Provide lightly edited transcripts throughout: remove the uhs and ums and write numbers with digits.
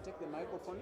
take the microphone.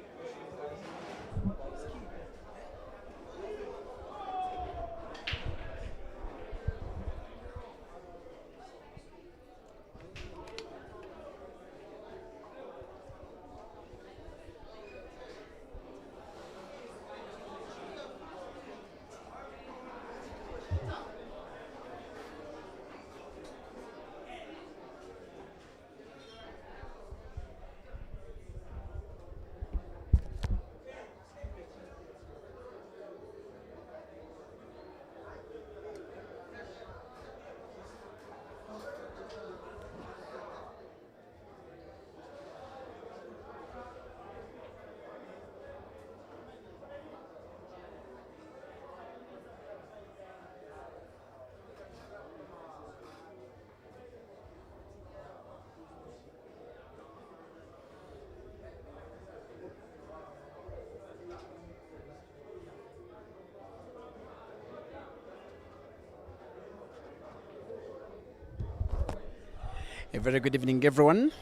A very good evening, everyone.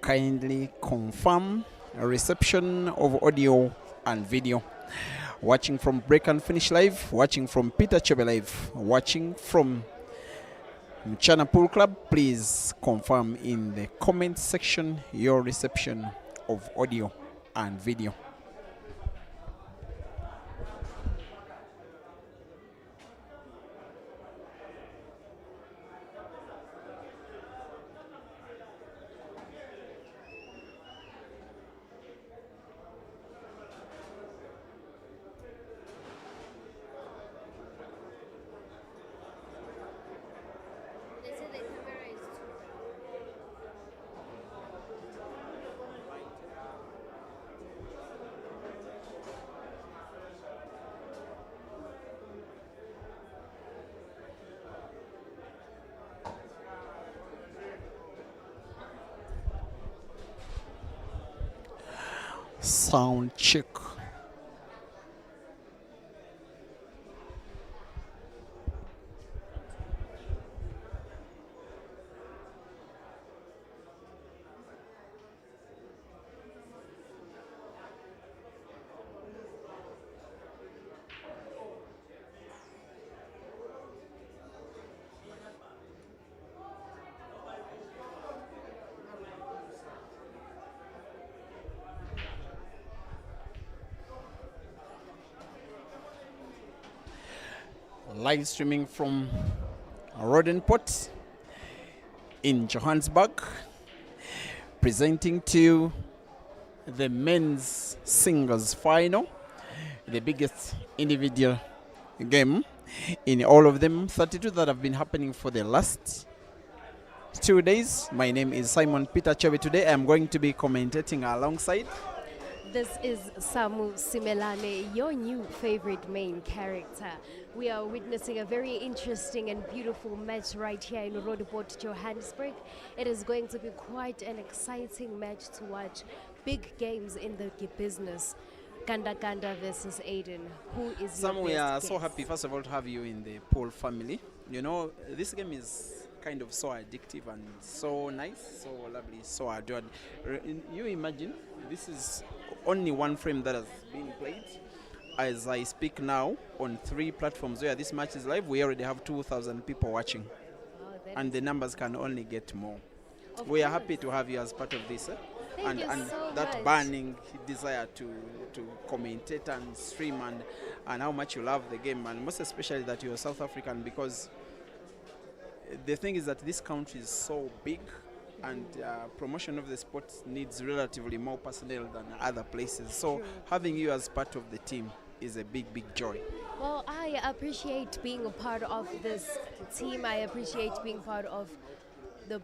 Kindly confirm a reception of audio and video. Watching from Break and Finish Live, watching from Peter Chebe Live, watching from Mchana Pool Club, please confirm in the comment section your reception of audio and video. Sound check. Live streaming from Rodenport in Johannesburg, presenting to you the men's singles final, the biggest individual game in all of them 32 that have been happening for the last 2 days. My name is Simon Peter Chebe. Today I am going to be commentating alongside. This is Samu Simelane, your new favorite main character. We are witnessing a very interesting and beautiful match right here in Rodeport, Johannesburg. It is going to be quite an exciting match to watch. Big games in the business. Kanda versus ADEN. Who is Sam, your we are best so guess? happy, first of all, to have you in the Paul family. You know, this game is kind of so addictive and so nice, so lovely, so adored. You imagine, this is only one frame that has been played. As I speak now, on 3 platforms where this match is live, we already have 2,000 people watching. Oh, that And is- the numbers can only get more. Of We are course. happy to have you as part of this. Thank you and so that much. burning desire to commentate and stream and how much you love the game, and most especially that you're South African, because the thing is that this country is so big, and promotion of the sport needs relatively more personnel than other places. So True. having you as part of the team is a big, big joy. Well, I appreciate being a part of this team. I appreciate being part of the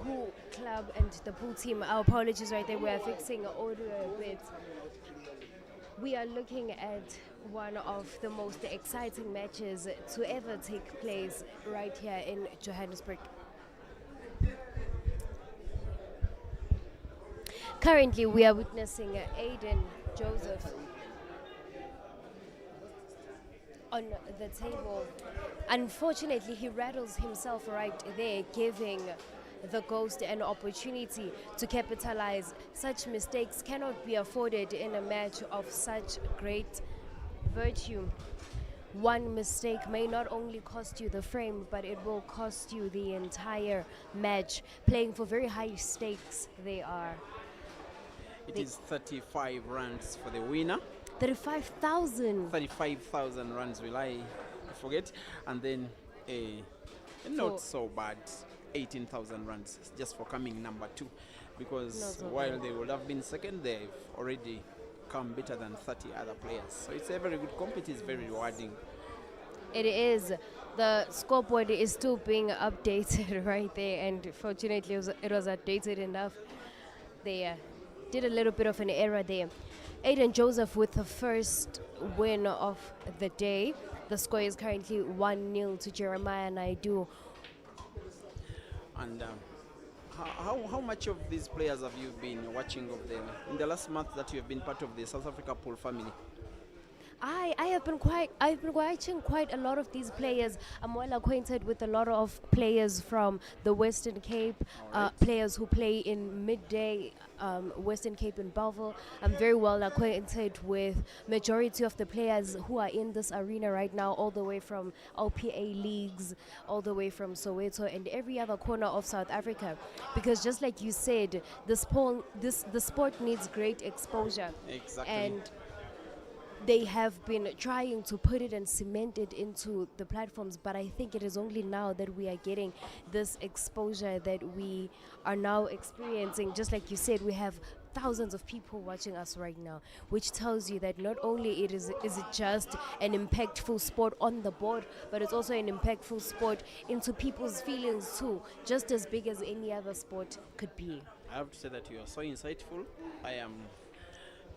pool club and the pool team. Our apologies right there. We are fixing audio a bit. We are looking at one of the most exciting matches to ever take place right here in Johannesburg. Currently, we are witnessing Aiden Joseph on the table. Unfortunately, he rattles himself right there, giving the ghost an opportunity to capitalize. Such mistakes cannot be afforded in a match of such great virtue. One mistake may not only cost you the frame, but it will cost you the entire match. Playing for very high stakes, they are. It is 35 runs for the winner. 35,000. 35,000 runs, will I forget? And then a not so bad 18,000 runs just for coming number 2. Because so while bad. they would have been second, they've already come better than 30 other players. So it's a very good comp. It is very rewarding. It is. The scoreboard is still being updated right there, and fortunately it was updated enough. They did a little bit of an error there. Aiden Joseph with the first win of the day. The score is currently 1-0 to Jeremiah Naidu. And how much of these players have you been watching of them in the last month that you have been part of the South Africa Pool family? I've been watching quite a lot of these players. I'm well acquainted with a lot of players from the Western Cape, Alright. players who play in midday, Western Cape and Bellville. I'm very well acquainted with majority of the players who are in this arena right now, all the way from LPA leagues, all the way from Soweto and every other corner of South Africa. Because just like you said, the sport needs great exposure. Exactly. And they have been trying to put it and cement it into the platforms, but I think it is only now that we are getting this exposure that we are now experiencing. Just like you said, we have thousands of people watching us right now, which tells you that not only is it just an impactful sport on the board, but it's also an impactful sport into people's feelings too, just as big as any other sport could be. I have to say that you are so insightful. I am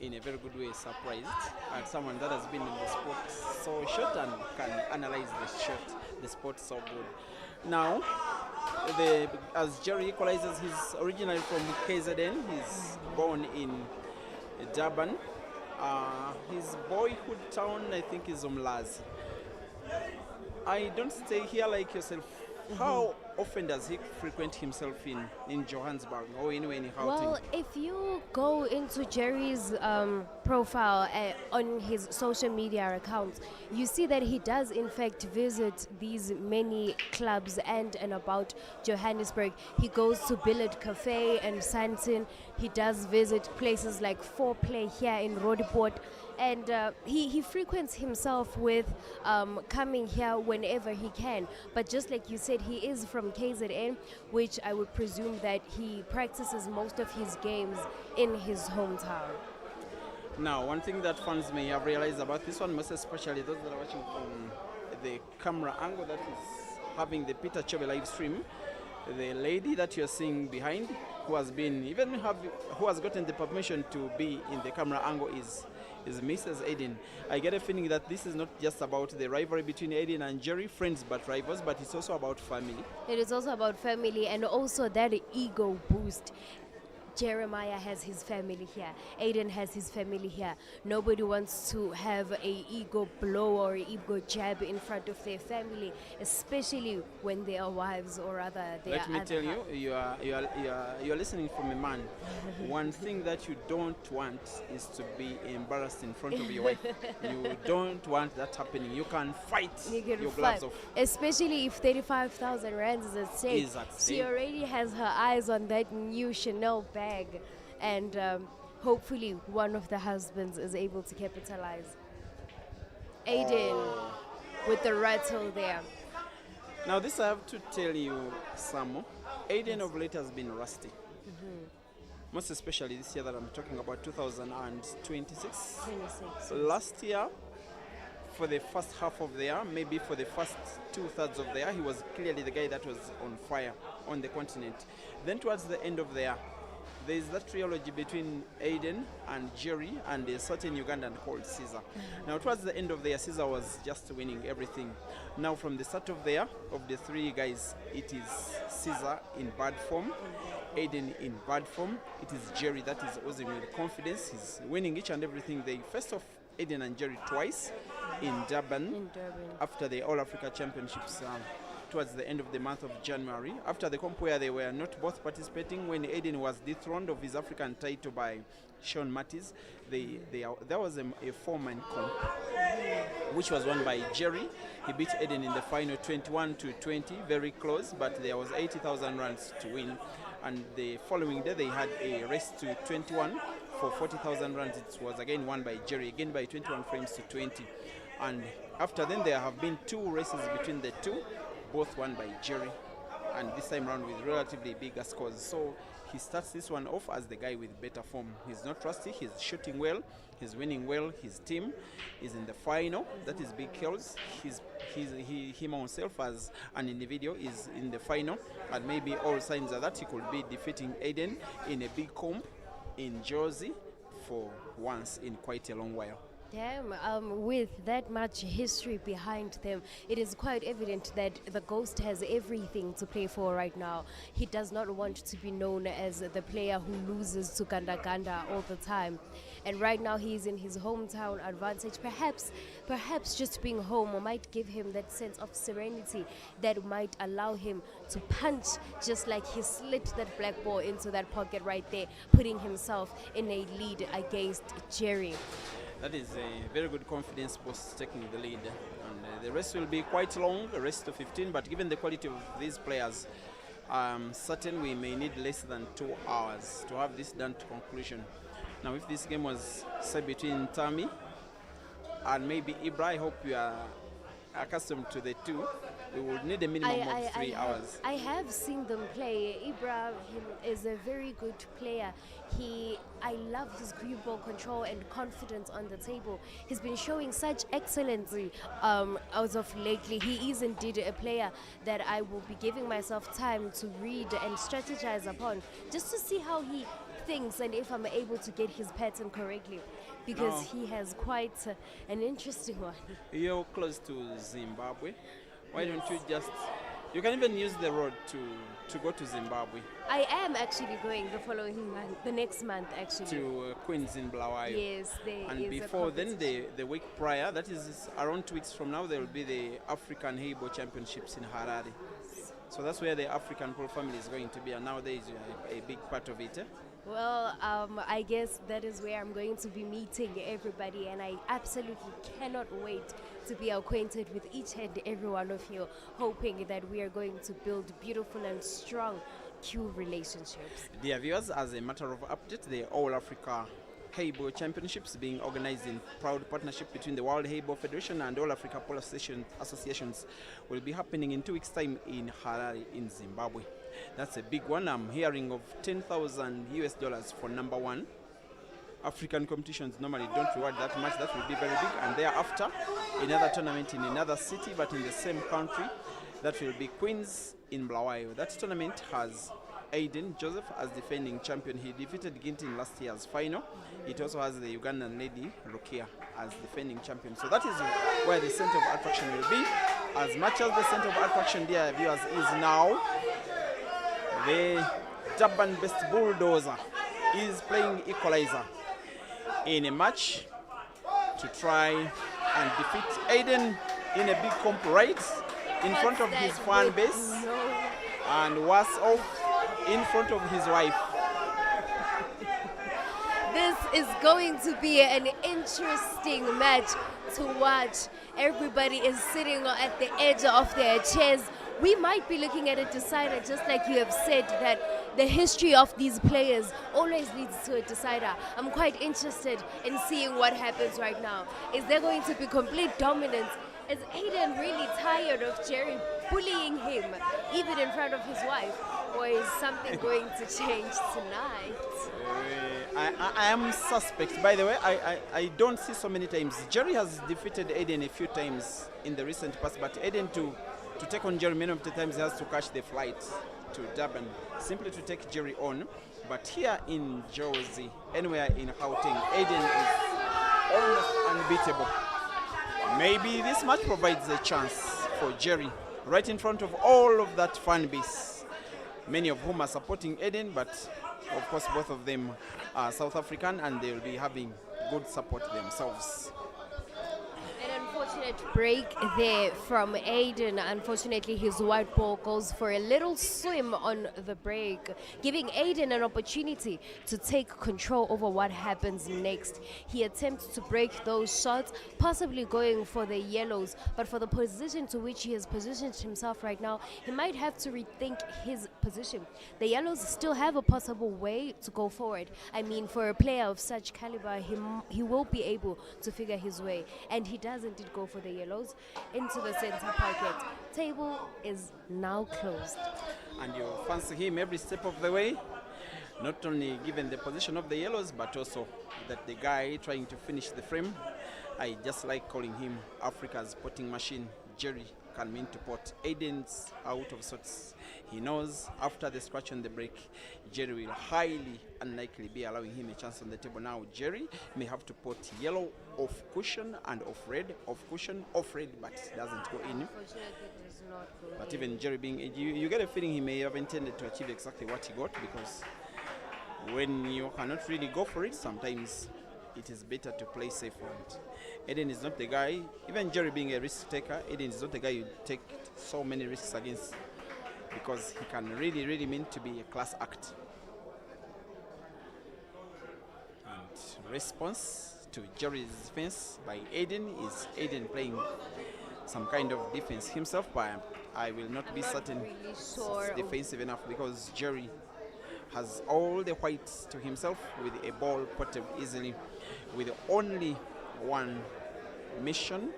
in a very good way surprised at someone that has been in the sport so short and can analyze the sport so good. Now, as Jerry equalizes, he's originally from KZN. He's born in Durban. His boyhood town, I think, is Umlazi. I don't stay here like yourself. How often does he frequent himself in Johannesburg or anywhere in Gauteng? Well, if you go into Jerry's profile on his social media accounts, you see that he does in fact visit these many clubs and about Johannesburg. He goes to Billet Cafe and Sandton. He does visit places like Foreplay here in Roodepoort. And he frequents himself with coming here whenever he can. But just like you said, he is from KZN, which I would presume that he practices most of his games in his hometown. Now, one thing that fans may have realized about this one, most especially those that are watching from the camera angle that is having the Peter Chobe live stream, the lady that you're seeing behind, who has gotten the permission to be in the camera angle is Mrs. ADEN. I get a feeling that this is not just about the rivalry between ADEN and Jerry, friends but rivals, but it's also about family. It is also about family and also that ego boost. Jeremiah has his family here. Aiden has his family here. Nobody wants to have a ego blow or ego jab in front of their family, especially when they are wives or rather they Let are me other tell you, you are listening from a man. One thing that you don't want is to be embarrassed in front of your wife. You don't want that happening. You can fight You can your fight. gloves off. Especially if 35,000 rands is at stake. Is at She stake. already has her eyes on that new Chanel bag. And hopefully one of the husbands is able to capitalize. Aiden with the rattle there. Now this I have to tell you, Samo. Aiden of late has been rusty. Most especially this year that I'm talking about, 2026. 26. So last year, for the first half of the year, maybe for the first 2/3 of the year, he was clearly the guy that was on fire on the continent. Then towards the end of the year, there is that trilogy between Aiden and Jerry and a certain Ugandan called Caesar. Now towards the end of the year, Caesar was just winning everything. Now from the start of the year, of the three guys, it is Caesar in bad form, Aiden in bad form, it is Jerry that is oozing with confidence. He's winning each and everything. They faced off Aiden and Jerry twice in Durban, after the All Africa Championships towards the end of the month of January, after the comp where they were not both participating, when ADEN was dethroned of his African title by Sean Mattis. There was a four-man comp, which was won by Jerry. He beat ADEN in the final 21-20, very close, but there was 80,000 runs to win. And the following day, they had a race to 21 for 40,000 runs. It was again won by Jerry, again by 21 frames to 20. And after then, there have been two races between the two, both won by Jerry, and this time round with relatively bigger scores. So he starts this one off as the guy with better form. He's not rusty, he's shooting well, he's winning well, his team is in the final, that is big KELS. Him himself as an individual is in the final, and maybe all signs are that he could be defeating ADEN in a big comp in Jersey for once in quite a long while. Damn, with that much history behind them, it is quite evident that the Ghost has everything to play for right now. He does not want to be known as the player who loses to Ganda Ganda all the time. And right now he's in his hometown advantage. Perhaps just being home might give him that sense of serenity that might allow him to punch just like he slid that black ball into that pocket right there, putting himself in a lead against Jerry. That is a very good confidence boost, taking the lead. And the race will be quite long, a race to 15, but given the quality of these players, certain we may need less than 2 hours to have this done to conclusion. Now, if this game was, say, between Tammy and maybe Ibra, I hope you are accustomed to the two. We would need a minimum of 3 hours. I have seen them play. Ibrahim is a very good player. I love his green ball control and confidence on the table. He's been showing such excellency as of lately. He is indeed a player that I will be giving myself time to read and strategize upon, just to see how he thinks and if I'm able to get his pattern correctly, because he has quite an interesting one. You're close to Zimbabwe. Why don't you just, you can even use the road to go to Zimbabwe. I am actually going the following month, the next month actually. To Queens in Bulawayo. Yes, there and is before then, the week prior, that is around 2 weeks from now, there will be the African Heibo Championships in Harare. So that's where the African Pole family is going to be, and nowadays a big part of it. Well, I guess that is where I'm going to be meeting everybody, and I absolutely cannot wait to be acquainted with each and every one of you, hoping that we are going to build beautiful and strong Q relationships. Dear viewers, as a matter of update, the All Africa Heibo Championships being organized in proud partnership between the World Heibo Federation and All Africa Pole Associations will be happening in 2 weeks' time in Harare in Zimbabwe. That's a big one. I'm hearing of $10,000 for number one. African competitions normally don't reward that much. That will be very big. And thereafter, another tournament in another city, but in the same country. That will be Queens in Bulawayo. That tournament has ADEN Joseph as defending champion. He defeated Ginty in last year's final. It also has the Ugandan lady Rukia as defending champion. So that is where the center of attraction will be. As much as the center of attraction, dear viewers, is now, the Durban-based Bulldozer is playing equalizer in a match to try and defeat ADEN in a big comp right in front of his fan base, and worse off, in front of his wife. This is going to be an interesting match to watch. Everybody is sitting at the edge of their chairs. We might be looking at a decider, just like you have said, that the history of these players always leads to a decider. I'm quite interested in seeing what happens right now. Is there going to be complete dominance? Is ADEN really tired of Jerry bullying him, even in front of his wife? Or is something going to change tonight? I am suspect. By the way, I don't see so many times. Jerry has defeated ADEN a few times in the recent past, but ADEN to take on Jerry many of the times he has to catch the flight to Durban simply to take Jerry on. But here in Jersey, anywhere in Gauteng, ADEN is almost unbeatable. Maybe this match provides a chance for Jerry right in front of all of that fan base, many of whom are supporting ADEN, but of course both of them are South African and they will be having good support themselves. And unfortunately, Unfortunate break there from ADEN. Unfortunately, his white ball goes for a little swim on the break, giving ADEN an opportunity to take control over what happens next. He attempts to break those shots, possibly going for the yellows, but for the position to which he has positioned himself right now, he might have to rethink his position. The yellows still have a possible way to go forward. I mean, for a player of such caliber, he will be able to figure his way, and he does indeed go for the yellows into the center pocket. Table is now closed. And you fancy him every step of the way, not only given the position of the yellows, but also that the guy trying to finish the frame, I just like calling him Africa's potting machine. Jerry can mean to pot. Aiden's out of sorts. He knows after the scratch on the break, Jerry will highly unlikely be allowing him a chance on the table. Now Jerry may have to pot yellow off cushion and off red, off cushion, off red, but it doesn't go in. Unfortunately, it does not go But in. even Jerry being, you get a feeling he may have intended to achieve exactly what he got, because when you cannot really go for it, sometimes it is better to play safe for it. Eden is not the guy, even Jerry being a risk taker, Eden is not the guy you take so many risks against, because he can really mean to be a class act. And response to Jerry's defense by Eden is Eden playing some kind of defense himself, but I will not be I'm not certain really it's sure of- defensive enough, because Jerry has all the whites to himself with a ball potted easily, with only one mission: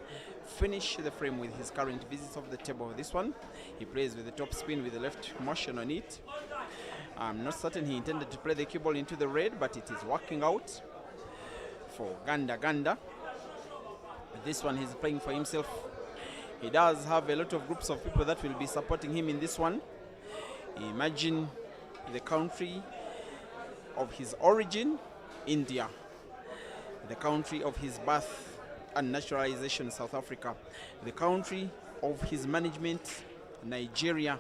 finish the frame with his current visits of the table. This one, he plays with the top spin with the left motion on it. I'm not certain he intended to play the cue ball into the red, but it is working out for Ganda. This one he's playing for himself. He does have a lot of groups of people that will be supporting him in this one. Imagine the country of his origin, India, the country of his birth and naturalization, South Africa, the country of his management, Nigeria,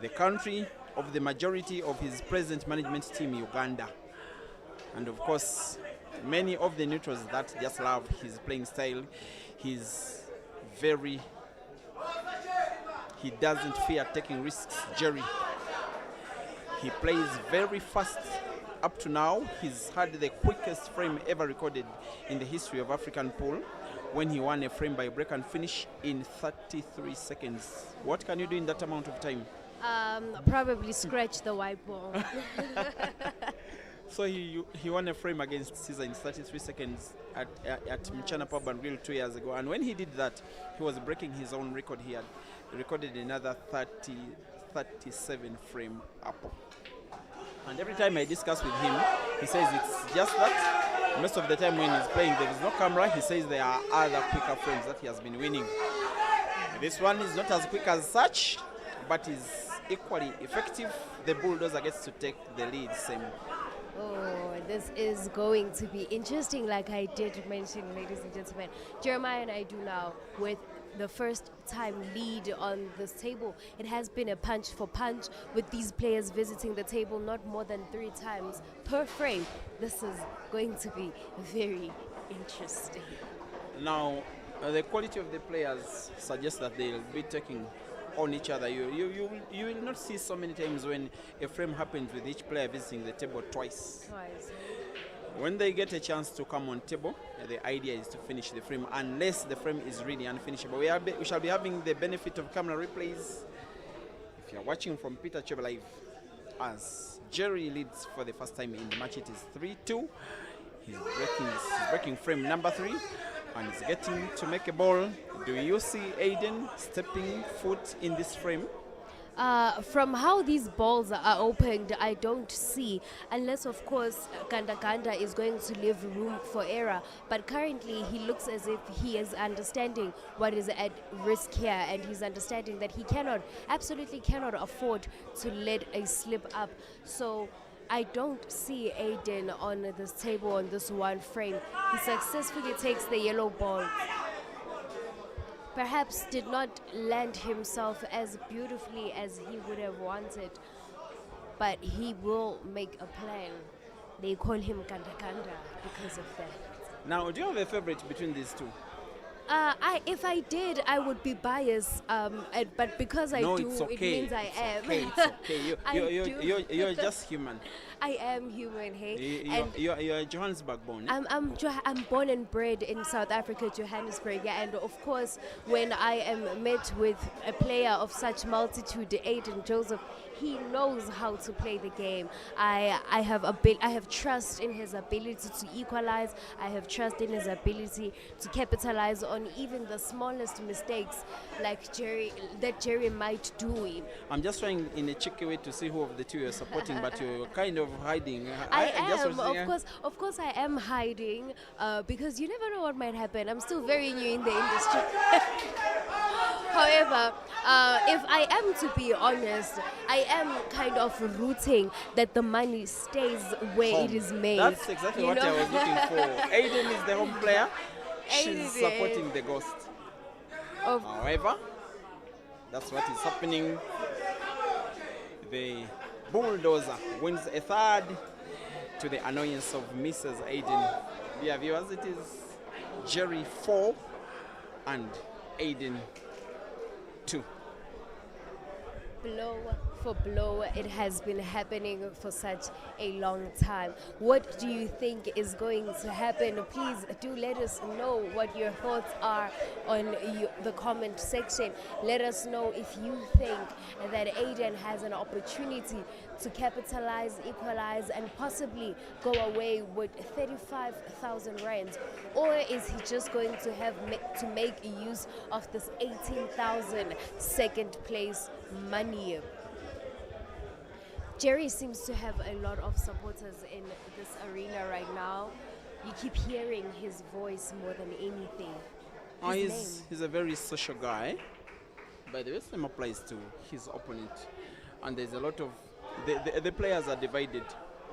the country of the majority of his present management team, Uganda, and of course many of the neutrals that just love his playing style. He doesn't fear taking risks, Jerry. He plays very fast. Up to now, he's had the quickest frame ever recorded in the history of African pool, when he won a frame by break and finish in 33 seconds. What can you do in that amount of time? Probably scratch the white ball. So he won a frame against Caesar in 33 seconds at Mchana Pub and Grill 2 years ago. And when he did that, he was breaking his own record. He had recorded another 37 frame up. And every time I discuss with him, he says it's just that most of the time when he's playing, there is no camera. He says there are other quicker frames that he has been winning. This one is not as quick as such, but is equally effective. The bulldozer gets to take the lead. Same. Oh, this is going to be interesting, like I did mention, ladies and gentlemen. Jeremiah and I do now with the first time lead on this table. It has been a punch for punch, with these players visiting the table not more than 3 times per frame. This is going to be very interesting. Now, the quality of the players suggests that they'll be taking on each other. You will not see so many times when a frame happens with each player visiting the table twice. When they get a chance to come on table, the idea is to finish the frame, unless the frame is really unfinishable. We shall be having the benefit of camera replays. If you're watching from Peter Chebe Live, as Jerry leads for the first time in the match, it is 3-2. He's breaking frame number 3, and he's getting to make a ball. Do you see Aiden stepping foot in this frame? From how these balls are opened, I don't see, unless of course Ganda is going to leave room for error. But currently he looks as if he is understanding what is at risk here, and he's understanding that he absolutely cannot afford to let a slip up. So I don't see Aiden on this table on this one frame. He successfully takes the yellow ball. Perhaps did not land himself as beautifully as he would have wanted, but he will make a plan. They call him Kanda because of that. Now, do you have a favorite between these two? If I did, I would be biased. But because I No, do, it's okay. it means I am. Okay, it's okay. I do. You're just human. I am human, hey. You're Johannesburg born. I'm born and bred in South Africa, Johannesburg, yeah, and of course, when I am met with a player of such multitude, Aiden Joseph, he knows how to play the game. I have trust in his ability to equalize. I have trust in his ability to capitalize on even the smallest mistakes, like Jerry might do. I'm just trying in a cheeky way to see who of the two you're supporting, but you're kind of hiding. I am, of course, I am hiding because you never know what might happen. I'm still very new in the industry. However, if I am to be honest, I am kind of rooting that the money stays where it is made. That's exactly what I was looking for. Aiden is the home player. She's supporting the ghost. However, that's what is happening. The bulldozer wins a third to the annoyance of Mrs. Aiden. Dear viewers, it is Jerry 4 and Aiden 2. Blow for blow, it has been happening for such a long time. What do you think is going to happen? Please do let us know what your thoughts are on the comment section. Let us know if you think that Aiden has an opportunity to capitalize, equalize, and possibly go away with 35,000 rands, or is he just going to have to make use of this 18,000 second place money? Jerry seems to have a lot of supporters in this arena right now. You keep hearing his voice more than anything. He's a very social guy. By the way, same applies to his opponent. And there's a lot of the players are divided.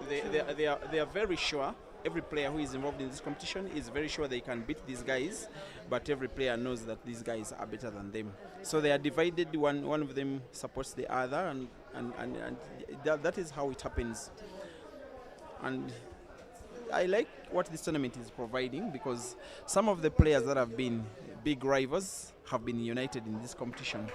They are very sure. Every player who is involved in this competition is very sure they can beat these guys, but every player knows that these guys are better than them. So they are divided. One of them supports the other, and that is how it happens. And I like what this tournament is providing, because some of the players that have been big rivals have been united in this competition.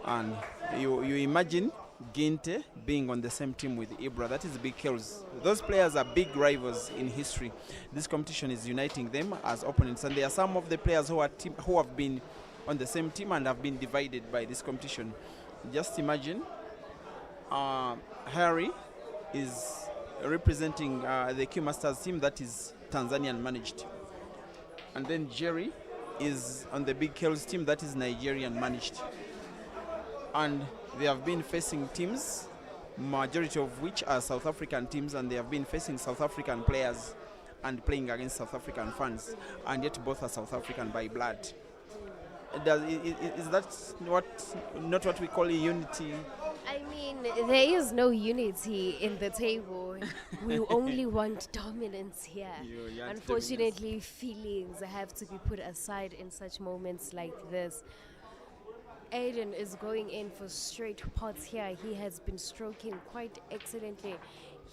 And you imagine Ginte being on the same team with Ibra. That is big KELS. Those players are big rivals in history. This competition is uniting them as opponents, and there are some of the players who have been on the same team and have been divided by this competition. Just imagine Harry is representing the Q Masters team that is Tanzanian managed, and then Jerry is on the big KELS team that is Nigerian managed. And they have been facing teams, majority of which are South African teams, and they have been facing South African players and playing against South African fans, and yet both are South African by blood. Is that not what we call a unity? I mean, there is no unity in the table. We only want dominance here. Unfortunately, feelings have to be put aside in such moments like this. Aiden is going in for straight pots here. He has been stroking quite excellently.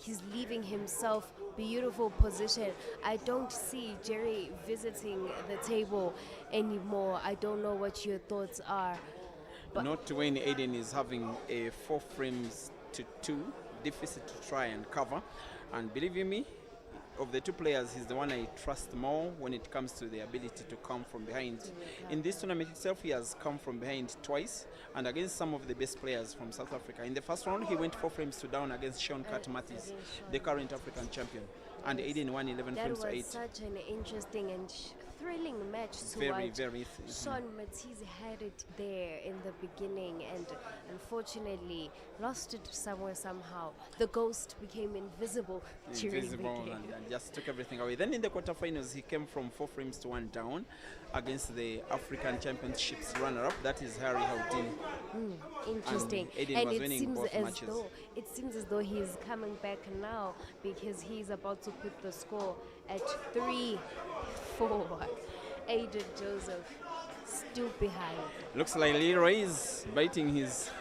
He's leaving himself beautiful position. I don't see Jerry visiting the table anymore. I don't know what your thoughts are. But not when Aiden is having a 4 frames to 2 deficit to try and cover. And believe you me, of the two players, he's the one I trust more when it comes to the ability to come from behind. In this tournament itself, he has come from behind twice, and against some of the best players from South Africa. In the first round, he went 4 frames to down against Sean Mathis, the current African champion, and Aiden won 11 frames to 8. That was such an interesting and thrilling match to very, watch. Very Sean Mathis had it there in the beginning and unfortunately lost it somehow. The ghost became invisible during the game. And just took everything away. Then in the quarterfinals, he came from 4 frames to 1 down against the African Championships runner-up. That is Harry Houdin. Interesting. And it seems as though he's coming back now, because he's about to put the score at 3-4. Aiden Joseph still behind. Looks like Leroy is biting his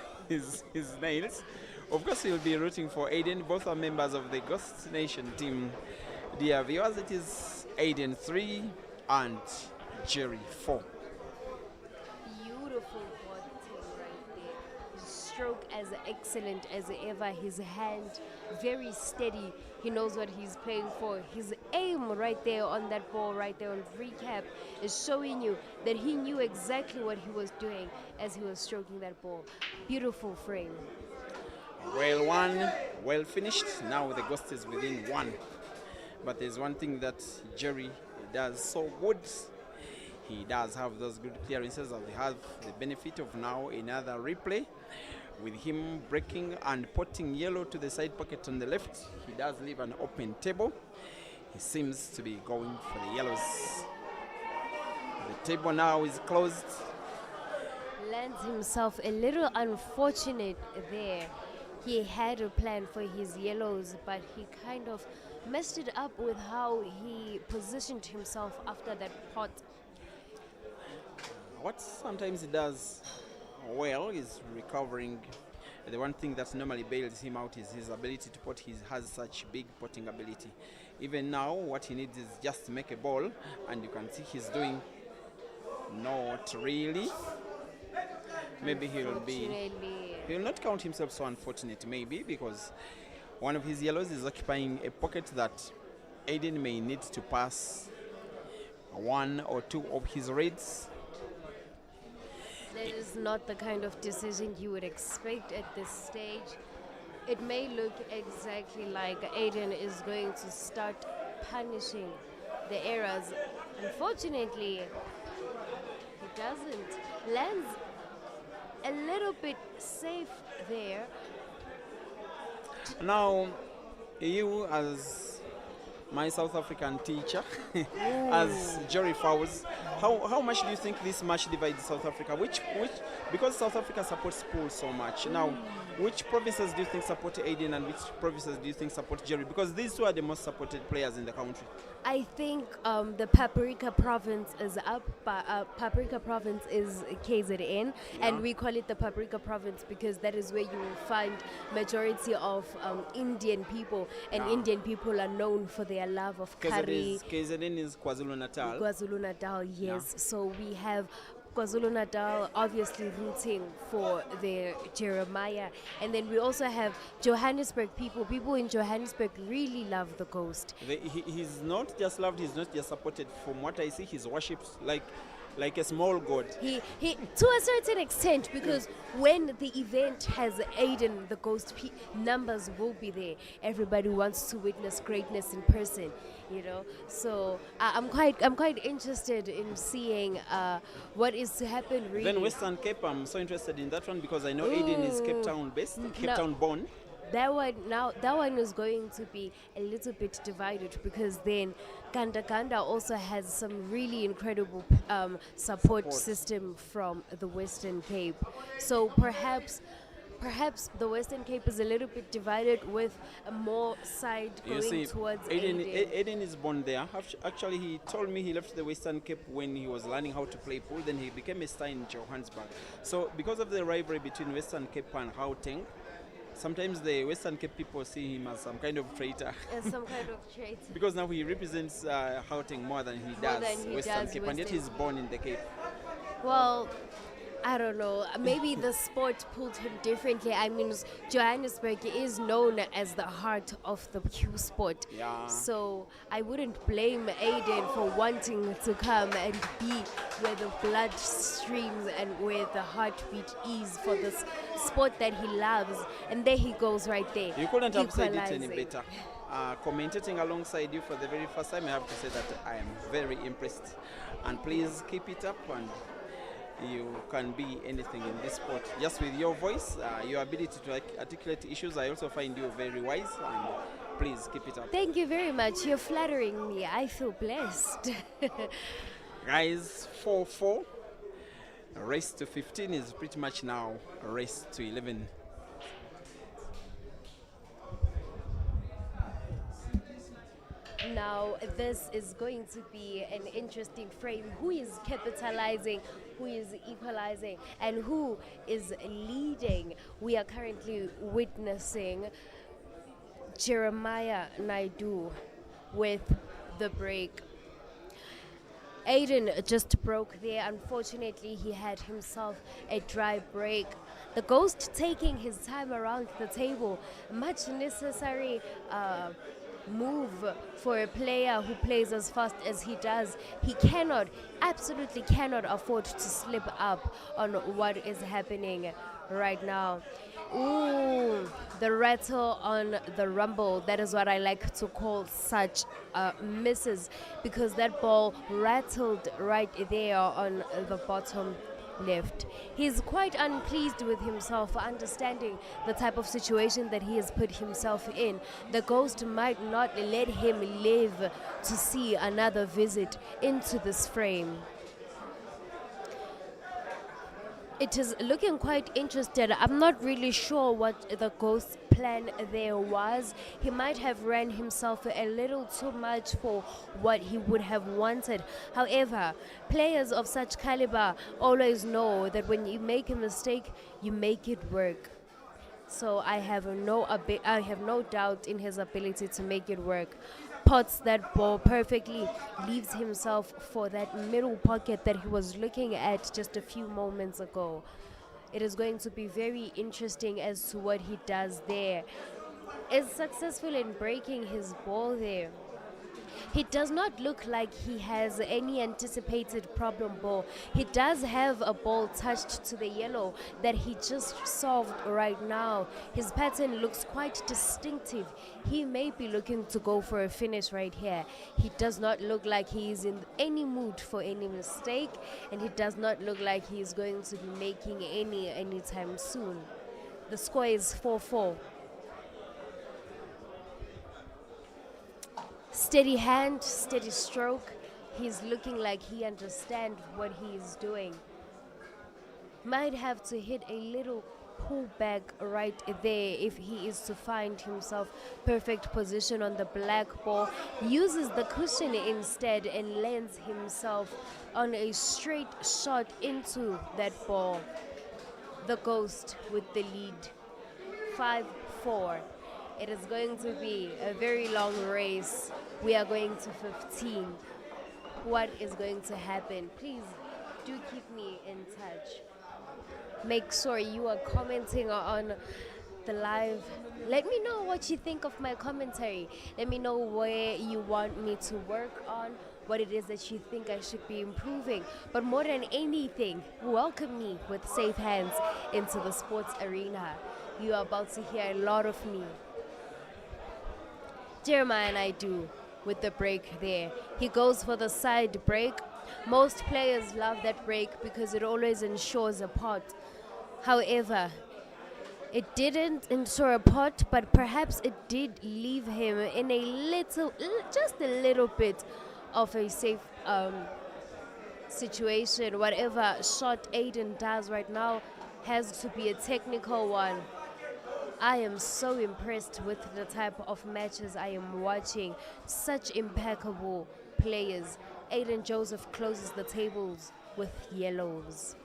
nails. Of course, he'll be rooting for Aiden. Both are members of the Ghost Nation team. Dear viewers, it is Aiden 3 and Jerry 4. beautiful body right there. His stroke as excellent as ever. His hand very steady. He knows what he's playing for. His aim right there on that ball, right there on recap, is showing you that he knew exactly what he was doing as he was stroking that ball. Beautiful frame. Well won, well finished. Now the ghost is within one. But there's one thing that Jerry does so good. He does have those good clearances, and we have the benefit of now another replay with him breaking and putting yellow to the side pocket on the left. He does leave an open table. He seems to be going for the yellows. The table now is closed. Lands himself a little unfortunate there. He had a plan for his yellows, but he kind of messed it up with how he positioned himself after that pot. What sometimes he does well is recovering. The one thing that normally bails him out is his ability to pot. He has such big potting ability. Even now, what he needs is just to make a ball, and you can see he's doing not really. Maybe he'll not count himself so unfortunate, maybe, because one of his yellows is occupying a pocket that ADEN may need to pass one or two of his reds. That is not the kind of decision you would expect at this stage. It may look exactly like ADEN is going to start punishing the errors. Unfortunately, he doesn't. Lands a little bit safe there. Now, you as my South African teacher, as Jerry Fowles, how much do you think this match divides South Africa? Which because South Africa supports Pool so much. Now, which provinces do you think support ADEN and which provinces do you think support Jerry? Because these two are the most supported players in the country. I think the Paprika province is up, but Paprika province is KZN, and we call it the Paprika province because that is where you will find majority of Indian people, and Indian people are known for their love of curry. KZN is KwaZulu-Natal. KwaZulu-Natal, yes. So we have KwaZulu-Natal obviously rooting for their Jeremiah, and then we also have Johannesburg people. People in Johannesburg really love the Ghost. He's not just loved, he's not just supported. From what I see, he's worshipped like a small god. He to a certain extent, because when the event has ADEN, the Ghost, numbers will be there. Everybody wants to witness greatness in person, you know. So I'm quite interested in seeing what is to happen. Really. Then Western Cape, I'm so interested in that one because I know ADEN is Cape Town based, Cape Town born. That one is going to be a little bit divided, because then Kanda also has some really incredible support system from the Western Cape. So perhaps the Western Cape is a little bit divided, with a more side going towards ADEN. ADEN is born there. Actually, he told me he left the Western Cape when he was learning how to play pool. Then he became a star in Johannesburg. So because of the rivalry between Western Cape and Gauteng, sometimes the Western Cape people see him as some kind of traitor. Some kind of traitor. Because now he represents Gauteng more than he does Western Cape, and yet he's born in the Cape. Well, I don't know. Maybe the sport pulled him differently. I mean, Johannesburg is known as the heart of the Q sport. Yeah. So I wouldn't blame ADEN for wanting to come and be where the blood streams and where the heartbeat is for this sport that he loves. And there he goes right there. You couldn't have said it any better. Commentating alongside you for the very first time, I have to say that I am very impressed. And please keep it up, and you can be anything in this sport. Just with your voice, your ability to articulate issues, I also find you very wise, and please keep it up. Thank you very much. You're flattering me. I feel blessed. Guys, 4-4. Race to 15 is pretty much now a race to 11. Now, this is going to be an interesting frame. Who is capitalizing, who is equalizing, and who is leading? We are currently witnessing Jeremiah Naidu with the break. Aiden just broke there. Unfortunately, he had himself a dry break. The ghost taking his time around the table. Much necessary move for a player who plays as fast as he does. He cannot, absolutely cannot afford to slip up on what is happening right now. Ooh, the rattle on the rumble. That is what I like to call such misses, because that ball rattled right there on the bottom left. He's quite unpleased with himself for understanding the type of situation that he has put himself in. The ghost might not let him live to see another visit into this frame. It is looking quite interested. I'm not really sure what the ghost's plan there was. He might have ran himself a little too much for what he would have wanted. However, players of such caliber always know that when you make a mistake, you make it work. So I have no doubt in his ability to make it work. Pots that ball perfectly, leaves himself for that middle pocket that he was looking at just a few moments ago. It is going to be very interesting as to what he does there. Is successful in breaking his ball there. He does not look like he has any anticipated problem ball. He does have a ball touched to the yellow that he just solved right now. His pattern looks quite distinctive. He may be looking to go for a finish right here. He does not look like he is in any mood for any mistake, and he does not look like he is going to be making any anytime soon. The score is 4-4. Steady hand, steady stroke. He's looking like he understands what he is doing. Might have to hit a little pullback right there if he is to find himself perfect position on the black ball. Uses the cushion instead and lands himself on a straight shot into that ball. The ghost with the lead. 5-4. It is going to be a very long race. We are going to 15. What is going to happen? Please do keep me in touch. Make sure you are commenting on the live. Let me know what you think of my commentary. Let me know where you want me to work on, what it is that you think I should be improving. But more than anything, welcome me with safe hands into the sports arena. You are about to hear a lot of me. Jeremiah and I do with the break there. He goes for the side break. Most players love that break because it always ensures a pot. However, it didn't ensure a pot, but perhaps it did leave him in a little, just a little bit of a safe situation. Whatever shot Aiden does right now has to be a technical one. I am so impressed with the type of matches I am watching. Such impeccable players. Aiden Joseph closes the tables with yellows.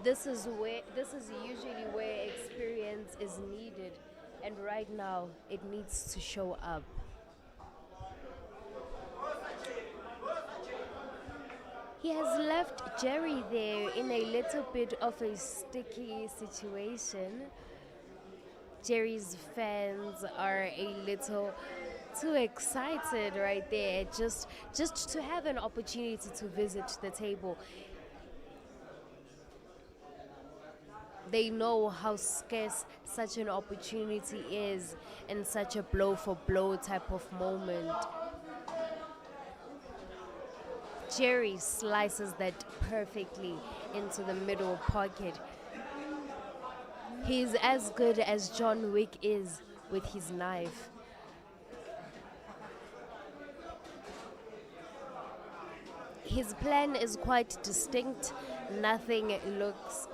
This is usually where experience is needed, and right now it needs to show up. He has left Jerry there in a little bit of a sticky situation. Jerry's fans are a little too excited right there, just to have an opportunity to visit the table. They know how scarce such an opportunity is in such a blow-for-blow type of moment. Jerry slices that perfectly into the middle pocket. He's as good as John Wick is with his knife. His plan is quite distinct. Nothing looks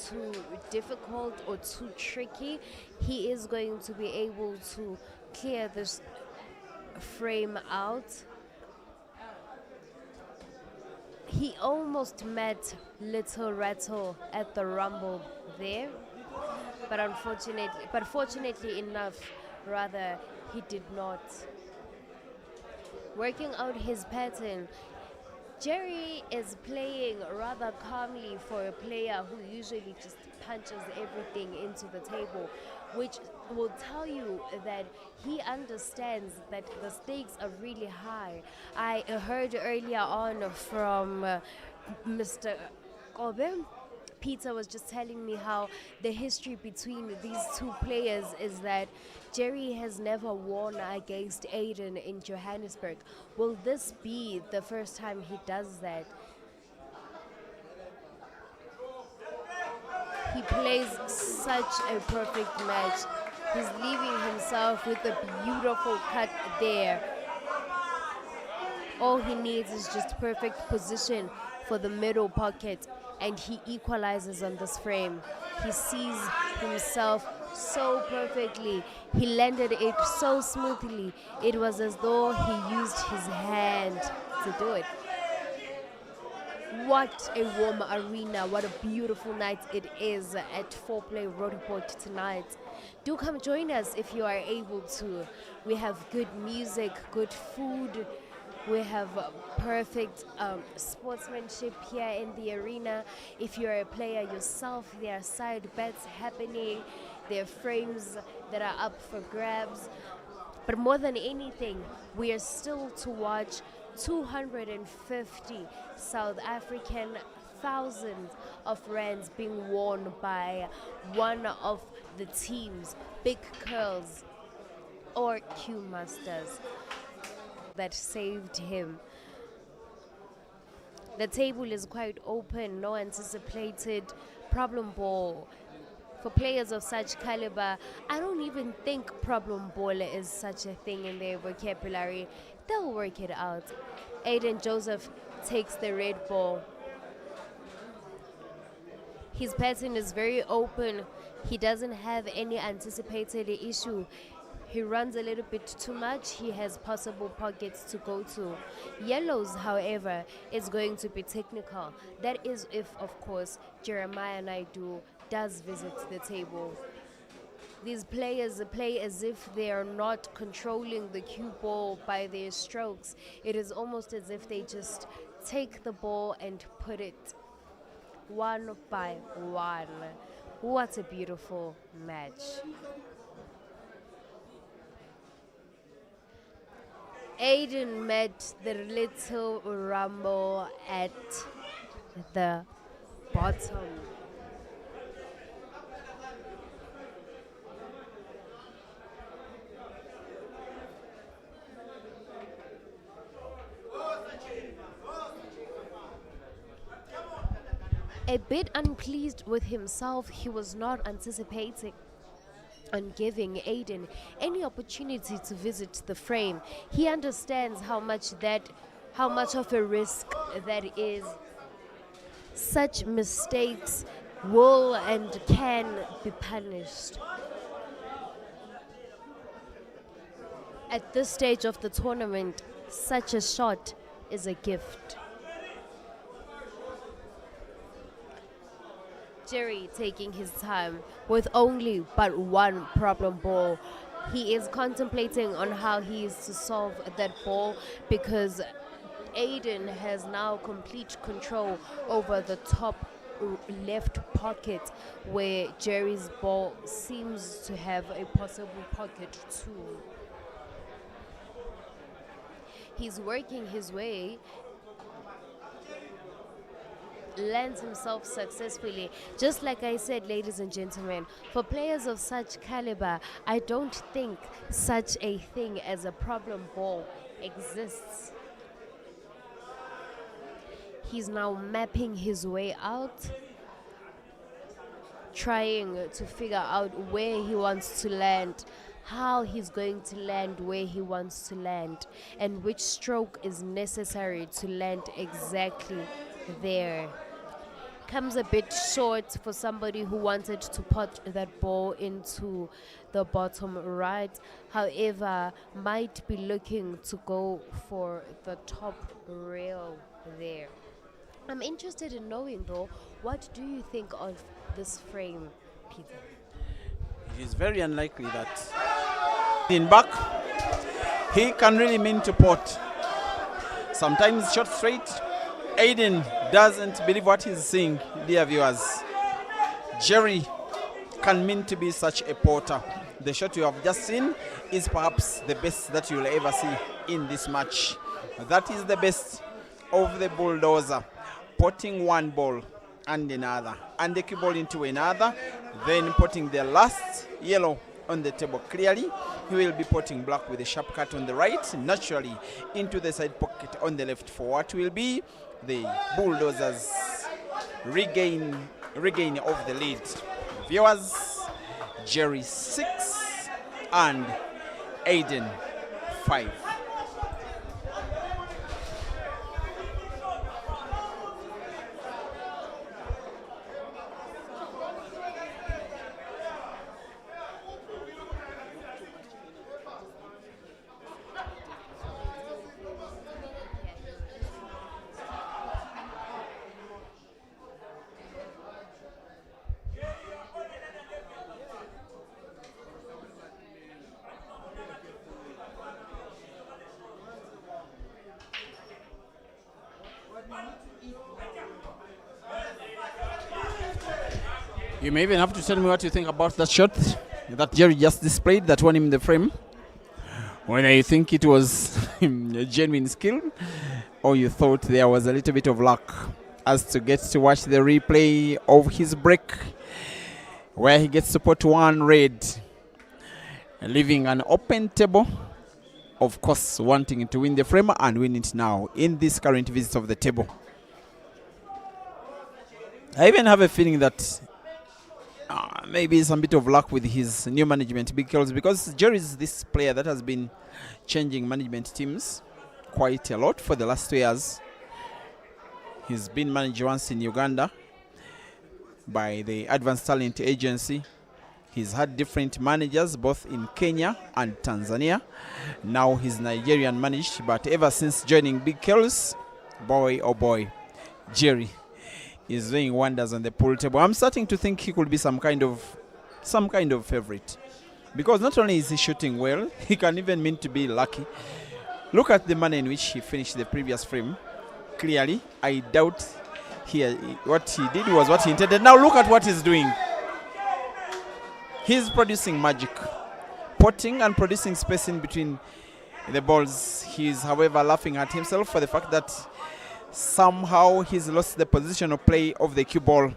too difficult or too tricky. He is going to be able to clear this frame out. He almost met Little Rattle at the Rumble there, but fortunately enough, rather, he did not. Working out his pattern, Jerry is playing rather calmly for a player who usually just punches everything into the table, which will tell you that he understands that the stakes are really high. I heard earlier on from Mr. Kobe. Peter was just telling me how the history between these two players is that Jerry has never won against ADEN in Johannesburg. Will this be the first time he does that? He plays such a perfect match. He's leaving himself with a beautiful cut there. All he needs is just perfect position for the middle pocket, and he equalizes on this frame. He sees himself so perfectly. He landed it so smoothly. It was as though he used his hand to do it. What a warm arena. What a beautiful night it is at Foreplay Roadport tonight. Do come join us if you are able to. We have good music, good food. We have perfect sportsmanship here in the arena. If you're a player yourself, there are side bets happening. There are frames that are up for grabs. But more than anything, we are still to watch 250 South African thousands of rands being won by one of the teams, Big KELS or Q Masters, that saved him. The table is quite open, no anticipated problem ball. For players of such caliber, I don't even think problem ball is such a thing in their vocabulary. They'll work it out. Aiden Joseph takes the red ball. His pattern is very open. He doesn't have any anticipated issue. He runs a little bit too much. He has possible pockets to go to. Yellows, however, is going to be technical. That is if, of course, Jeremiah Naidu does visit the table. These players play as if they are not controlling the cue ball by their strokes. It is almost as if they just take the ball and put it one by one. What a beautiful match. Aiden met the Little Rumble at the bottom. A bit unpleased with himself, he was not anticipating on giving Aiden any opportunity to visit the frame. He understands how much of a risk that is. Such mistakes will and can be punished. At this stage of the tournament, such a shot is a gift. Jerry taking his time with only but one problem ball. He is contemplating on how he is to solve that ball because Aiden has now complete control over the top left pocket where Jerry's ball seems to have a possible pocket too. He's working his way, lands himself successfully. Just like I said, ladies and gentlemen, for players of such caliber, I don't think such a thing as a problem ball exists. He's now mapping his way out, trying to figure out where he wants to land, how he's going to land where he wants to land, and which stroke is necessary to land exactly there. Comes a bit short for somebody who wanted to put that ball into the bottom right, however, might be looking to go for the top rail there. I'm interested in knowing though, what do you think of this frame, Peter? It is very unlikely that in back, he can really mean to pot. Sometimes shot straight. Aiden doesn't believe what he's seeing, dear viewers. Jerry can mean to be such a porter. The shot you have just seen is perhaps the best that you'll ever see in this match. That is the best of the bulldozer. Potting one ball and another, and the cue ball into another, then potting the last yellow on the table. Clearly, he will be potting black with a sharp cut on the right, naturally into the side pocket on the left for what will be the bulldozers regain of the lead. Viewers, Jerry 6 and Aiden 5. You may even have to tell me what you think about that shot that Jerry just displayed that won him the frame. Whether you think it was a genuine skill or you thought there was a little bit of luck as to get to watch the replay of his break where he gets to put one red, leaving an open table, of course wanting to win the frame and win it now in this current visit of the table. I even have a feeling that maybe some bit of luck with his new management, because Jerry is this player that has been changing management teams quite a lot for the last 2 years. He's been managed once in Uganda by the Advanced Talent Agency. He's had different managers both in Kenya and Tanzania. Now he's Nigerian managed, but ever since joining Big KELS, boy oh boy, Jerry is doing wonders on the pool table. I'm starting to think he could be some kind of favorite, because not only is he shooting well, he can even mean to be lucky. Look at the manner in which he finished the previous frame. Clearly, I doubt what he did was what he intended. Now look at what he's doing. He's producing magic, potting and producing space in between the balls. He's, however, laughing at himself for the fact that somehow he's lost the position of play of the cue ball.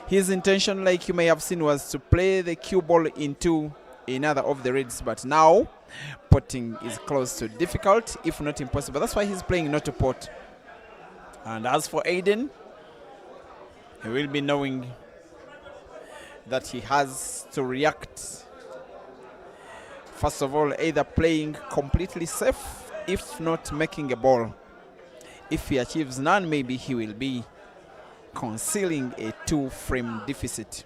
His intention, like you may have seen, was to play the cue ball into another of the reds, but now potting is close to difficult, if not impossible. That's why he's playing not to pot. And as for Aiden, he will be knowing that he has to react. First of all, either playing completely safe, if not making a ball. If he achieves none, maybe he will be concealing a 2-frame deficit.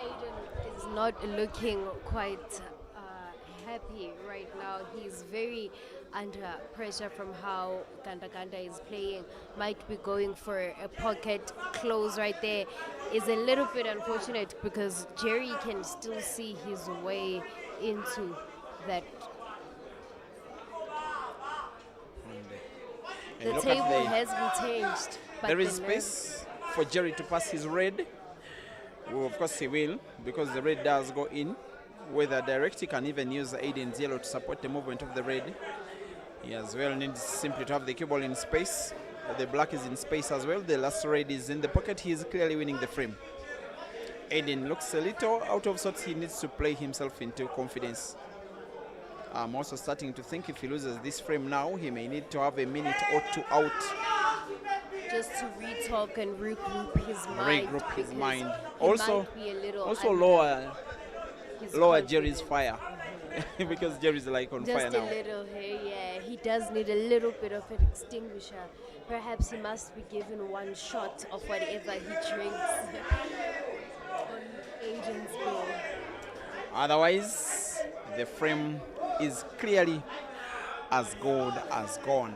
Aiden is not looking quite happy right now. He's very under pressure from how Ganda is playing. Might be going for a pocket close right there. Is a little bit unfortunate because Jerry can still see his way into that. The table has been changed. But there is space for Jerry to pass his red. Well, of course he will, because the red does go in. Whether direct, he can even use Aiden's yellow to support the movement of the red. He as well needs simply to have the cue ball in space. The black is in space as well. The last red is in the pocket. He is clearly winning the frame. Aiden looks a little out of sorts. He needs to play himself into confidence. I'm also starting to think if he loses this frame now, he may need to have a minute or two out. Just to re-talk and regroup his mind. Regroup his mind. Also lower Jerry's fire. Because Jerry's like on fire now. Just a little, yeah. He does need a little bit of an extinguisher. Perhaps he must be given one shot of whatever he drinks on Aiden's ball. Otherwise, the frame is clearly as good as gone.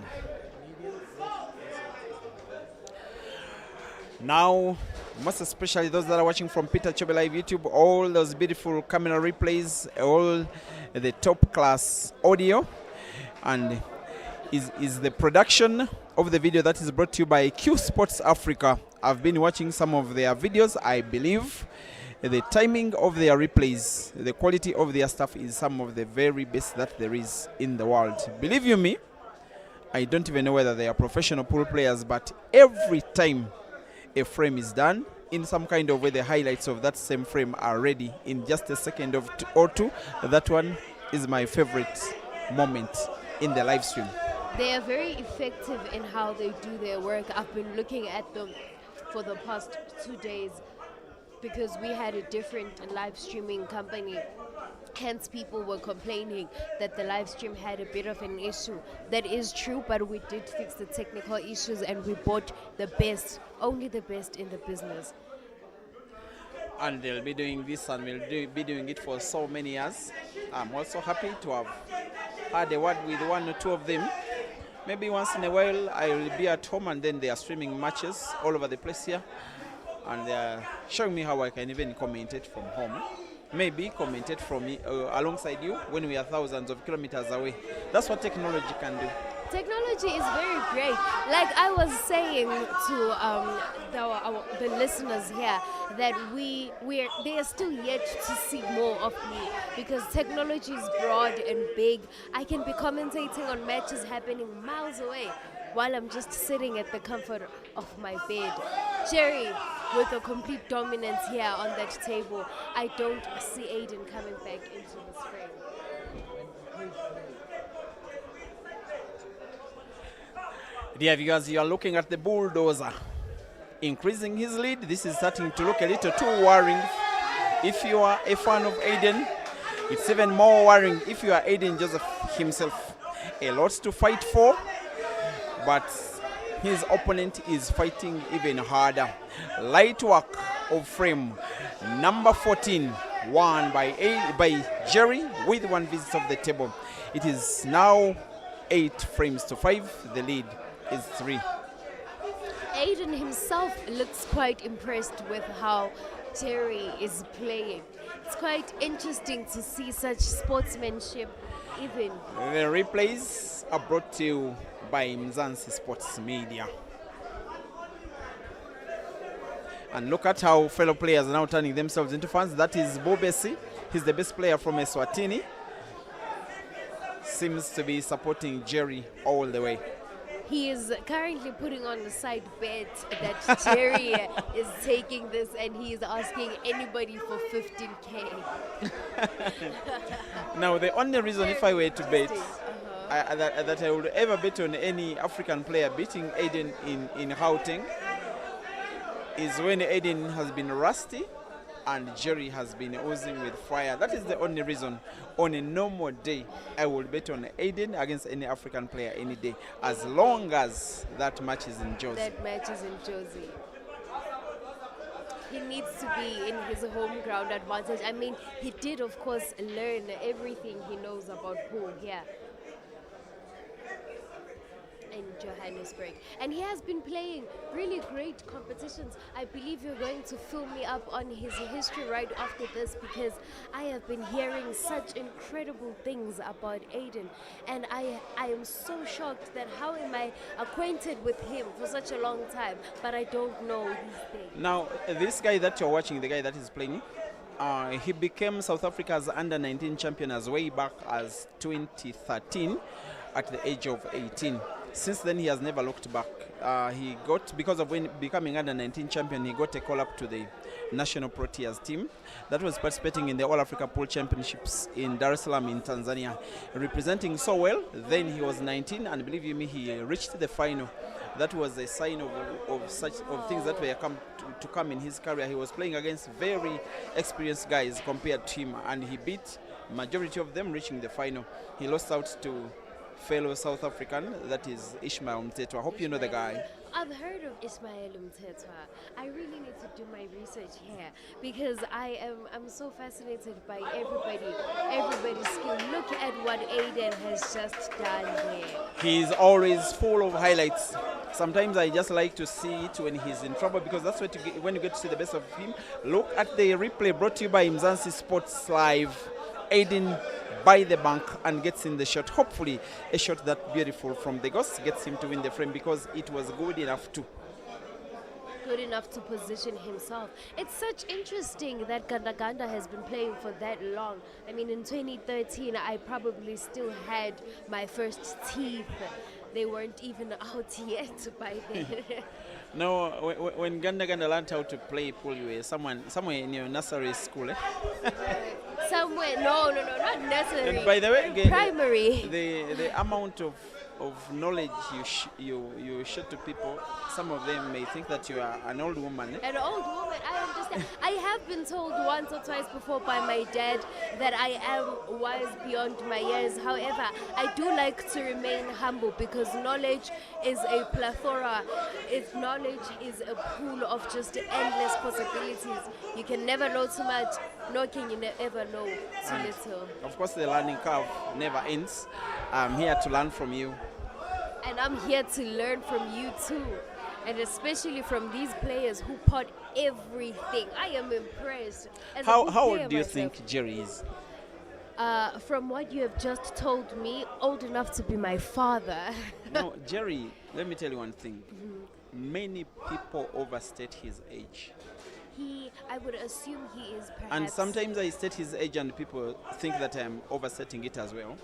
Now, most especially those that are watching from Peter Chobe Live YouTube, all those beautiful camera replays, all the top class audio, and is the production of the video that is brought to you by Q Sports Africa. I've been watching some of their videos. I believe the timing of their replays, the quality of their stuff is some of the very best that there is in the world. Believe you me, I don't even know whether they are professional pool players, but every time a frame is done, in some kind of way, the highlights of that same frame are ready in just a second or two. That one is my favorite moment in the live stream. They are very effective in how they do their work. I've been looking at them for the past 2 days because we had a different live streaming company. Hence, people were complaining that the live stream had a bit of an issue. That is true, but we did fix the technical issues and we bought the best, only the best in the business. And they'll be doing this and we'll be doing it for so many years. I'm also happy to have had a word with one or two of them. Maybe once in a while I will be at home and then they are streaming matches all over the place here. And they are showing me how I can even commentate from home. Maybe commentate from me alongside you when we are thousands of kilometers away. That's what technology can do. Technology is very great. Like I was saying to the listeners here, that they are still yet to see more of me because technology is broad and big. I can be commentating on matches happening miles away while I'm just sitting at the comfort of my bed. Jerry, with a complete dominance here on that table. I don't see ADEN coming back into this frame. Dear viewers, you are looking at the bulldozer increasing his lead. This is starting to look a little too worrying. If you are a fan of ADEN, it's even more worrying if you are ADEN Joseph himself. A lot to fight for, but his opponent is fighting even harder. Light work of frame number 14, won by Jerry with one visit of the table. It is now 8 frames to 5. The lead is 3. ADEN himself looks quite impressed with how Jerry is playing. It's quite interesting to see such sportsmanship even. The replays are brought to you by Mzansi Sports Media. And look at how fellow players are now turning themselves into fans. That is Bobesi. He's the best player from Eswatini. Seems to be supporting Jerry all the way. He is currently putting on the side bet that Jerry is taking this and he is asking anybody for 15K. Now, the only reason if I were to bet that I would ever bet on any African player beating ADEN in Gauteng is when ADEN has been rusty and Jerry has been oozing with fire. That is the only reason. On a normal day, I will bet on ADEN against any African player any day, as long as that match is in Jozi. That match is in Jozi. He needs to be in his home ground advantage. I mean, he did, of course, learn everything he knows about pool here in Johannesburg, and he has been playing really great competitions. I believe you're going to fill me up on his history right after this, because I have been hearing such incredible things about ADEN, and I am so shocked that how am I acquainted with him for such a long time, but I don't know these things. Now, this guy that you're watching, the guy that is playing, he became South Africa's under-19 champion as way back as 2013 at the age of 18. Since then, he has never looked back. He got, because of when becoming under-19 champion, he got a call-up to the national Proteas team that was participating in the All-Africa Pool Championships in Dar es Salaam in Tanzania, representing so well. Then he was 19, and believe you me, he reached the final. That was a sign of things that were to come in his career. He was playing against very experienced guys compared to him, and he beat majority of them, reaching the final. He lost out to fellow South African, that is Ishmael Mtetwa. I hope you know the guy. I've heard of Ishmael Mtetwa. I really need to do my research here, because I'm so fascinated by everybody's skill. Look at what ADEN has just done there. He's always full of highlights. Sometimes I just like to see it when he's in trouble, because that's when you get to see the best of him. Look at the replay brought to you by Mzansi Sports Live. Aiden by the bank and gets in the shot. Hopefully a shot that beautiful from the Ghost gets him to win the frame, because it was good enough to position himself. It's such interesting that Ganda has been playing for that long. I mean, in 2013, I probably still had my first teeth. They weren't even out yet by then. No, when Ganda learned how to play pool, you were somewhere in your nursery school, eh? Somewhere, no, not nursery. And by the way, primary. The amount of knowledge you share to people, some of them may think that you are an old woman. An old woman, I understand. I have been told once or twice before by my dad that I am wise beyond my years. However, I do like to remain humble, because knowledge is a plethora. Knowledge is a pool of just endless possibilities. You can never know too much, nor can you ever know too little. Of course, the learning curve never ends. I'm here to learn from you. And I'm here to learn from you too. And especially from these players who pot everything. I am impressed. How old do you think Jerry is? From what you have just told me, old enough to be my father. No, Jerry, let me tell you one thing. Many people overstate his age. I would assume he is perhaps. And sometimes I state his age and people think that I'm overstating it as well.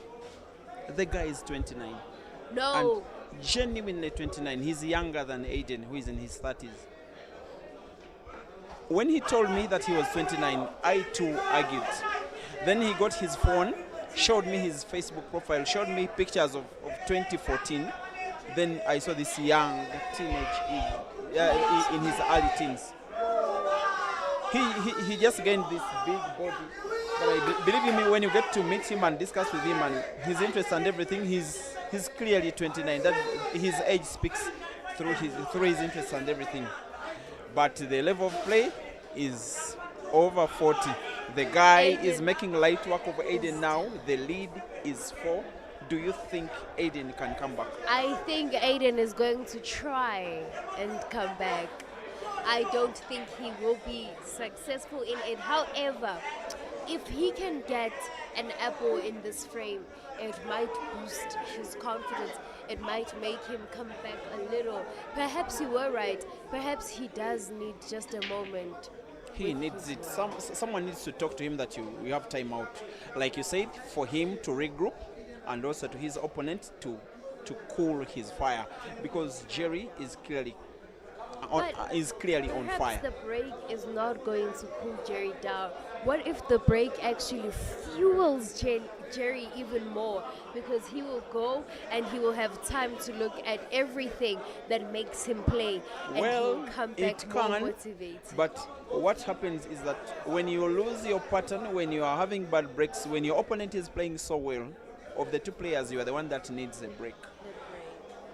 The guy is 29. No. And genuinely 29. He's younger than Aiden, who is in his 30s. When he told me that he was 29, I too argued. Then he got his phone, showed me his Facebook profile, showed me pictures of 2014. Then I saw this young teenage in his early teens. He just gained this big body. But believe me, when you get to meet him and discuss with him and his interests and everything, he's clearly 29. That his age speaks through his interests and everything. But the level of play is over 40. The guy Aiden is making light work of Aiden now. The lead is 4. Do you think Aiden can come back? I think Aiden is going to try and come back. I don't think he will be successful in it. However, if he can get an apple in this frame, it might boost his confidence. It might make him come back a little. Perhaps you were right. Perhaps he does need just a moment. He needs it. Someone needs to talk to him that you have time out. Like you said, for him to regroup, and also to his opponent to cool his fire. Because Jerry is clearly on fire. Perhaps the break is not going to cool Jerry down. What if the break actually fuels Jerry even more? Because he will go and he will have time to look at everything that makes him play. And he will come back more motivated. But what happens is that when you lose your pattern, when you are having bad breaks, when your opponent is playing so well, of the two players, you are the one that needs a break.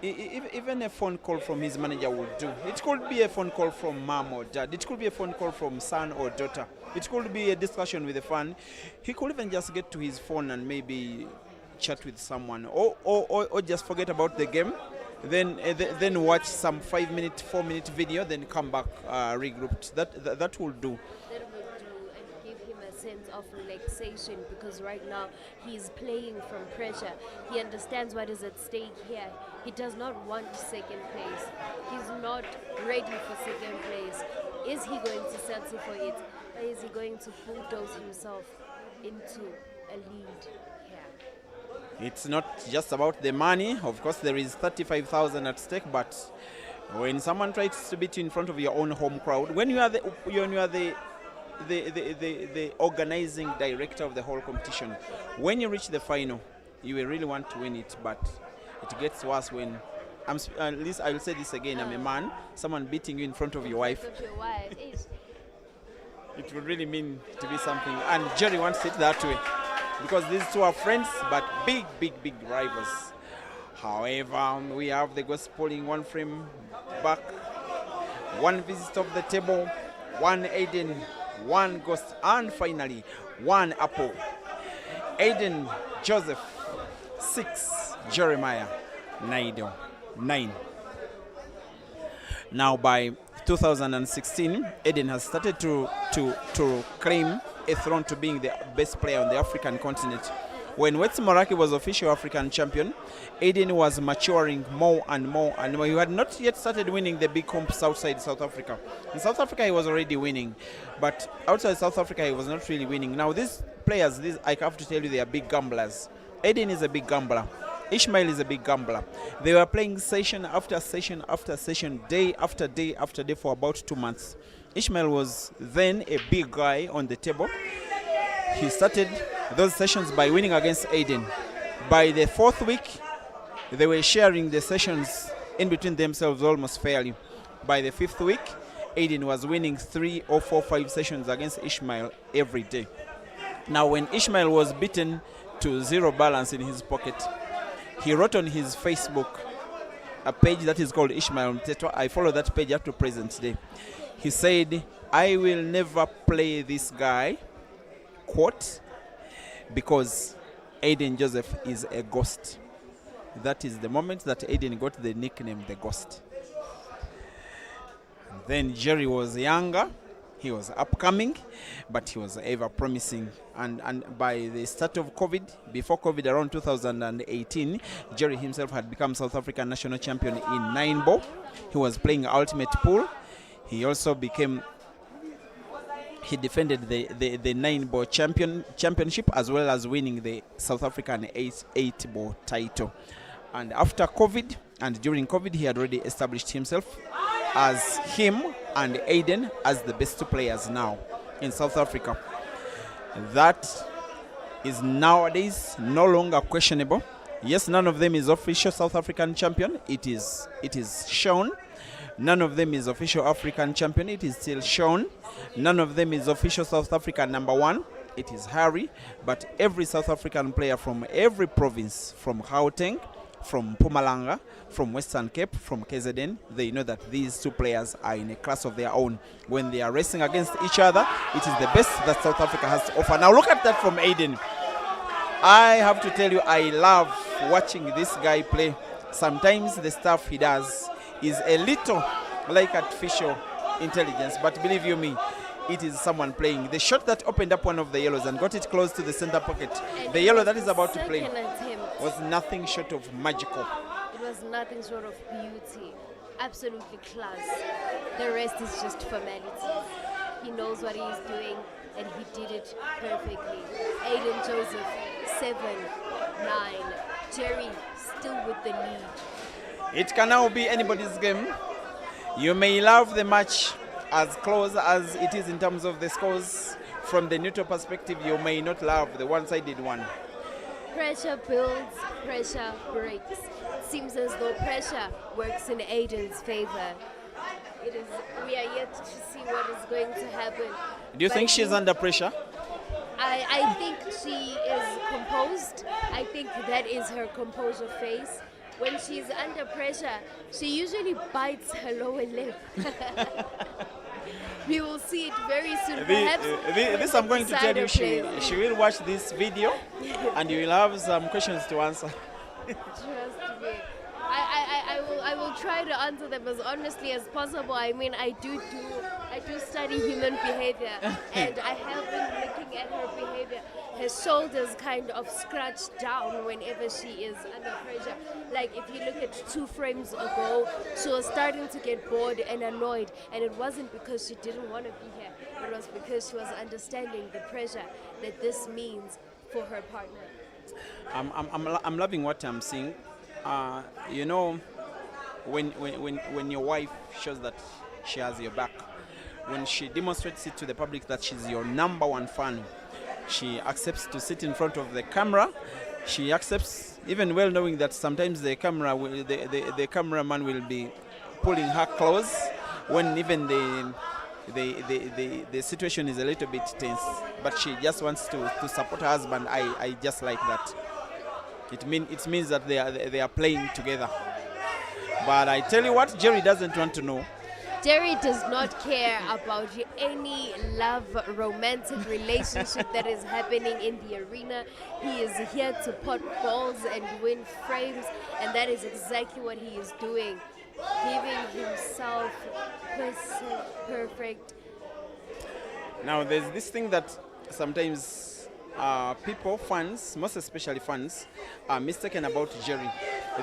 Even a phone call from his manager would do. It could be a phone call from mom or dad. It could be a phone call from son or daughter. It could be a discussion with a fan. He could even just get to his phone and maybe chat with someone, or just forget about the game. Then watch some 5-minute, 4-minute video. Then come back regrouped. That will do. Sense of relaxation, because right now he's playing from pressure. He understands what is at stake here. He does not want second place. He's not ready for second place. Is he going to settle for it, or is he going to bulldoze himself into a lead here? It's not just about the money. Of course, there is 35,000 at stake, but when someone tries to beat you in front of your own home crowd, when you are the organizing director of the whole competition, when you reach the final, you will really want to win it, but it gets worse when, at least I will say this again, I'm a man, someone beating you in front of your wife. It would really mean to be something, and Jerry wants it that way, because these two are friends, but big rivals. However, we have the Ghost pulling one frame back, one visit of the table, one Aiden, one Ghost, and finally one apple. Aiden Joseph 6, Jeremiah Naido 9. Now by 2016, ADEN has started to claim a throne to being the best player on the African continent. When Wetsi Moraki was official African champion, ADEN was maturing more and more and more. He had not yet started winning the big comps outside South Africa. In South Africa, he was already winning, but outside South Africa, he was not really winning. Now, these players, I have to tell you, they are big gamblers. ADEN is a big gambler. Ishmael is a big gambler. They were playing session after session after session, day after day after day for about 2 months. Ishmael was then a big guy on the table. He started those sessions by winning against ADEN. By the 4th week, they were sharing the sessions in between themselves almost fairly. By the 5th week, ADEN was winning 3 or 4, 5 sessions against Ishmael every day. Now, when Ishmael was beaten to zero balance in his pocket, he wrote on his Facebook a page that is called Ishmael Mteto. I follow that page up to present day. He said, "I will never play this guy," quote, "because ADEN Joseph is a ghost." That is the moment that ADEN got the nickname the Ghost. Then Jerry was younger. He was upcoming, but he was ever promising. And by the start of COVID, before COVID, around 2018, Jerry himself had become South African national champion in 9-ball. He was playing ultimate pool. He also he defended the 9-ball championship, as well as winning the South African 8-ball title. And after COVID and during COVID, he had already established himself as him and ADEN as the best 2 players now in South Africa. That is nowadays no longer questionable. Yes, none of them is official South African champion. It is shown. None of them is official African champion. It is still shown. None of them is official South African number 1. It is Harry. But every South African player from every province, from Gauteng, from Mpumalanga, from Western Cape, from KZN, they know that these 2 players are in a class of their own. When they are racing against each other, it is the best that South Africa has to offer. Now look at that from ADEN. I have to tell you, I love watching this guy play. Sometimes the stuff he does is a little like artificial intelligence, but believe you me, it is someone playing. The shot that opened up one of the yellows and got it close to the center pocket, the yellow that is about to play, was nothing short of magical. It was nothing short of beauty. Absolutely class. The rest is just formalities. He knows what he is doing, and he did it perfectly. ADEN Joseph, 7-9. Jerry still with the lead. It can now be anybody's game. You may love the match as close as it is in terms of the scores. From the neutral perspective, you may not love the one-sided one. Pressure builds, pressure breaks. It seems as though pressure works in ADEN's favor. We are yet to see what is going to happen. Do you think she's under pressure? I think she is composed. I think that is her composure face. When she's under pressure, she usually bites her lower lip. We will see it very soon. This I'm going to tell you, she will watch this video and you will have some questions to answer. Trust me. I will try to answer them as honestly as possible. I mean, I do study human behavior, and I have been looking at her behavior. Her shoulders kind of scratch down whenever she is under pressure. Like if you look at 2 frames ago, she was starting to get bored and annoyed, and it wasn't because she didn't want to be here. It was because she was understanding the pressure that this means for her partner. I'm loving what I'm seeing. You know, when your wife shows that she has your back, when she demonstrates it to the public that she's your number 1 fan, she accepts to sit in front of the camera. She accepts, even well knowing that sometimes the cameraman will be pulling her close when even the situation is a little bit tense. But she just wants to support her husband. I just like that. It means that they are playing together. But I tell you what, Jerry doesn't want to know. Jerry does not care about any love, romantic relationship that is happening in the arena. He is here to pot balls and win frames, and that is exactly what he is doing. giving himself perfect. Now, there's this thing that sometimes people, fans, most especially fans, are mistaken about Jerry.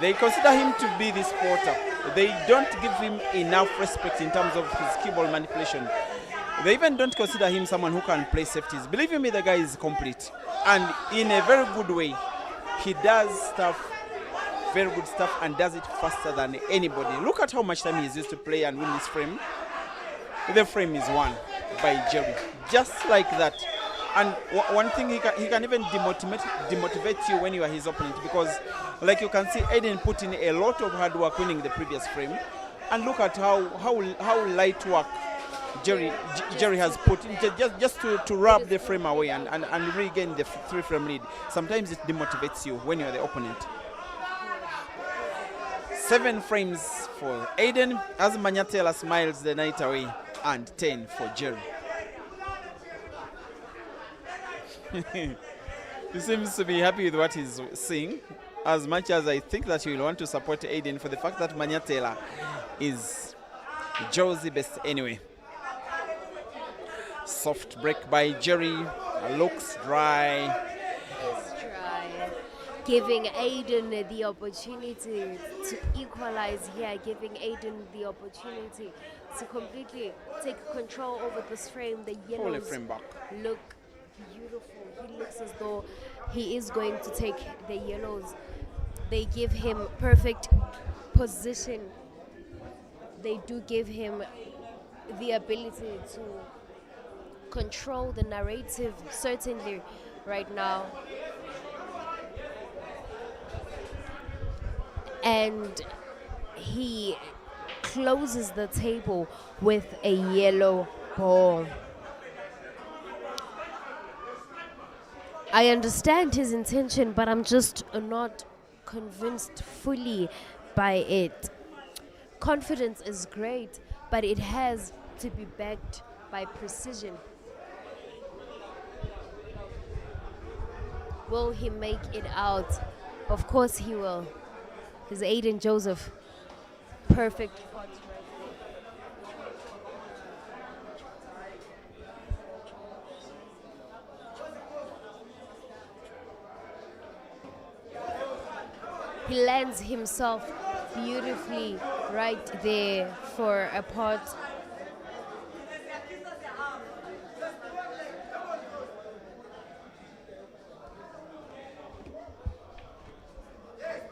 They consider him to be this porter. They don't give him enough respect in terms of his key ball manipulation. They even don't consider him someone who can play safeties. Believe me, the guy is complete. And in a very good way, he does stuff, very good stuff, and does it faster than anybody. Look at how much time he's used to play and win this frame. The frame is won by Jerry, just like that. And one thing, he can even demotivate you when you are his opponent, because like you can see, ADEN put in a lot of hard work winning the previous frame, and look at how light work Jerry has put in just to rub the frame away and regain the 3-frame lead. Sometimes it demotivates you when you are the opponent. 7 frames for ADEN as Manyatela smiles the night away, and 10 for Jerry. He seems to be happy with what he's seeing, as much as I think that he will want to support ADEN for the fact that Manyatela is Josie best anyway. Soft break by Jerry, looks dry. It's dry. Giving ADEN the opportunity to equalize here, giving ADEN the opportunity to completely take control over this frame. The yellows frame back. look beautiful. He looks as though he is going to take the yellows. They give him perfect position. They do give him the ability to control the narrative, certainly right now. And he closes the table with a yellow ball. I understand his intention, but I'm just not convinced fully by it. Confidence is great, but it has to be backed by precision. Will he make it out? Of course he will. His ADEN Joseph. Perfect pot right there. He lands himself beautifully right there for a pot.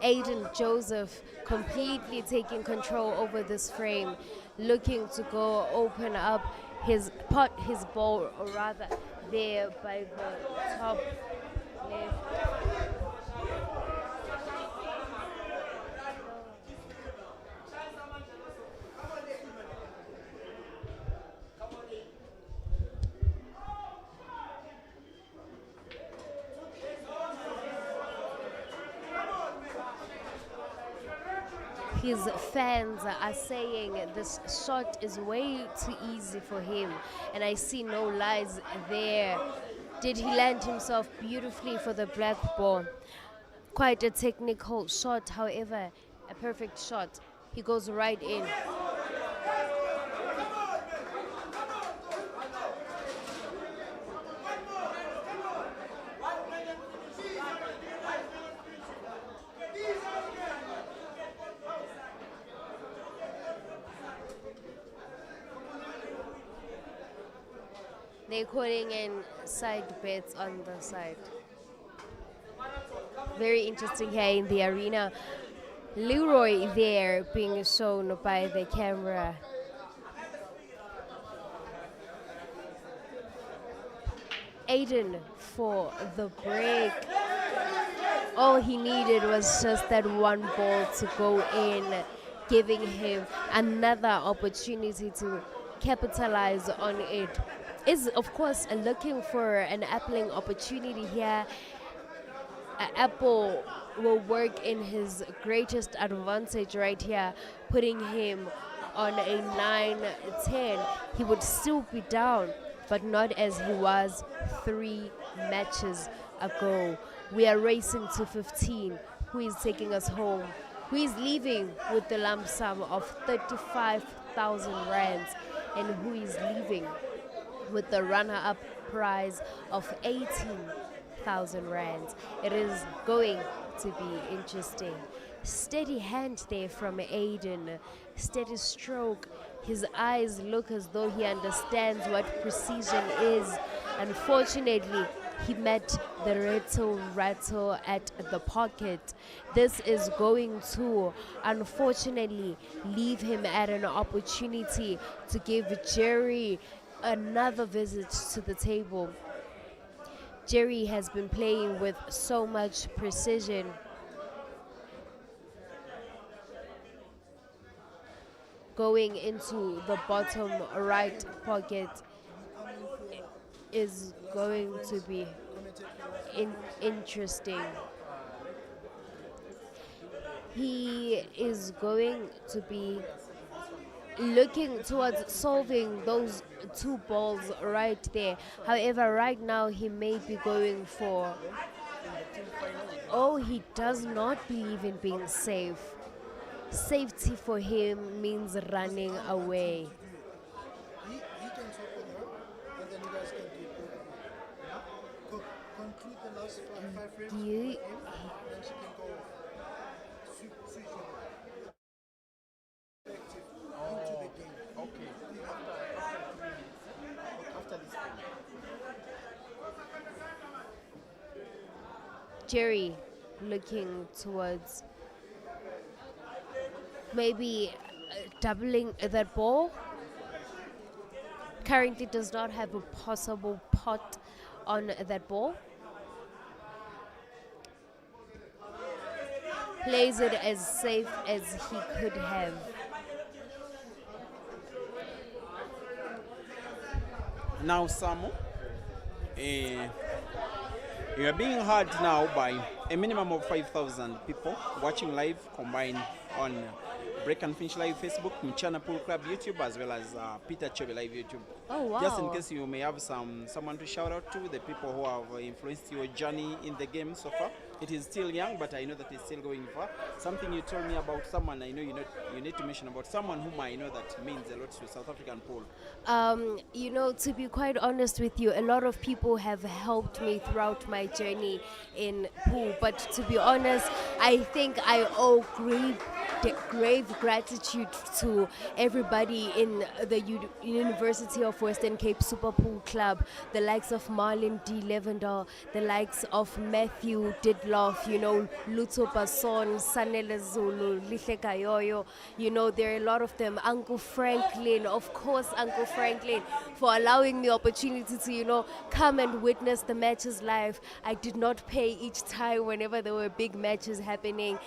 ADEN Joseph completely taking control over this frame, looking to go open up his ball, or rather there by the top left. His fans are saying this shot is way too easy for him, and I see no lies there. Did he land himself beautifully for the black ball? Quite a technical shot, however, a perfect shot. He goes right in. They're calling in side bets on the side. Very interesting here in the arena. Leroy there being shown by the camera. ADEN for the break. All he needed was just that one ball to go in, giving him another opportunity to capitalize on it. Is of course looking for an appling opportunity here. Apple will work in his greatest advantage right here, putting him on a 9-10. He would still be down, but not as he was 3 matches ago. We are racing to 15. Who is taking us home? who is leaving with the lump sum of 35,000 rands, and who is leaving with the runner-up prize of 18,000 rands. It is going to be interesting. Steady hand there from ADEN, steady stroke. His eyes look as though he understands what precision is. Unfortunately, he met the rattle at the pocket. This is going to, unfortunately, leave him at an opportunity to give Jerry another visit to the table. Jerry has been playing with so much precision. Going into the bottom right pocket is going to be interesting. He is going to be looking towards solving those two balls right there. However, right now he may be going for... Oh, he does not believe in being safe. Safety for him means running away. He can talk with her, and then you guys can do conclude the last five frames, and then she can go switch into the game. Okay. After this game. Jerry looking towards maybe doubling that ball. Currently does not have a possible pot on that ball. Plays it as safe as he could have. Now, Samu, you are being heard now by a minimum of 5,000 people watching live, combined on Break and Finish Live Facebook, Mchana Pool Club YouTube, as well as Peter Chobe Live YouTube. Oh, wow. Just in case you may have someone to shout out to, the people who have influenced your journey in the game so far. It is still young, but I know that it's still going far. Something you told me about someone, I know you need to mention about someone whom I know that means a lot to South African pool. To be quite honest with you, a lot of people have helped me throughout my journey in pool. But to be honest, I think I owe grave gratitude to everybody in the University of Western Cape Super Pool Club, the likes of Marlon D. Levender, the likes of Matthew Didloff, Luto Bason, Sanele Zulu, Lihle Kayoyo, there are a lot of them. Uncle Franklin, of course, Uncle Franklin, for allowing me opportunity to, come and witness the matches live. I did not pay each time whenever there were big matches happening,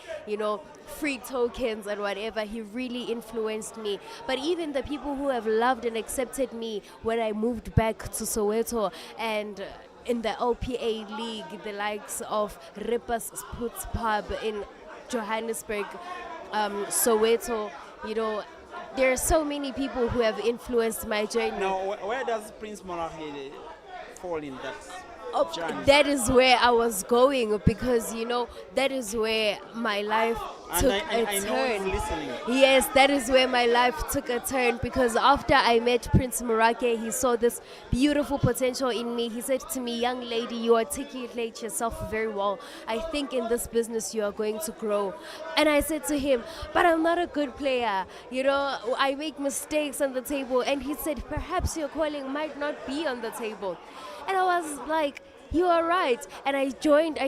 free tokens and whatever. He really influenced me. But even the people who have loved and accepted me when I moved back to Soweto and in the LPA League, the likes of Rippers Sports Pub in Johannesburg, Soweto, there are so many people who have influenced my journey. Now, where does Prince Morahe fall in that journey? That is where I was going, because that is where my life took a I know turn. he's listening. Yes, that is where my life took a turn, because after I met Prince Morake, he saw this beautiful potential in me. He said to me, "Young lady, you articulate yourself very well. I think in this business you are going to grow." And I said to him, "But I'm not a good player. I make mistakes on the table." And he said, "Perhaps your calling might not be on the table." And I was like, "You are right." And I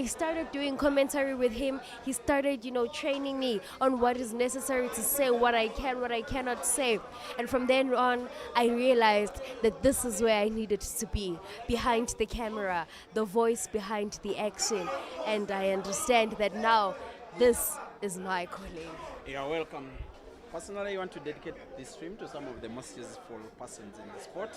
started doing commentary with him. He started, training me on what is necessary to say, what I can, what I cannot say. And from then on, I realized that this is where I needed to be, behind the camera, the voice behind the action. And I understand that now this is my calling. You're welcome. Personally, I want to dedicate this stream to some of the most useful persons in the sport.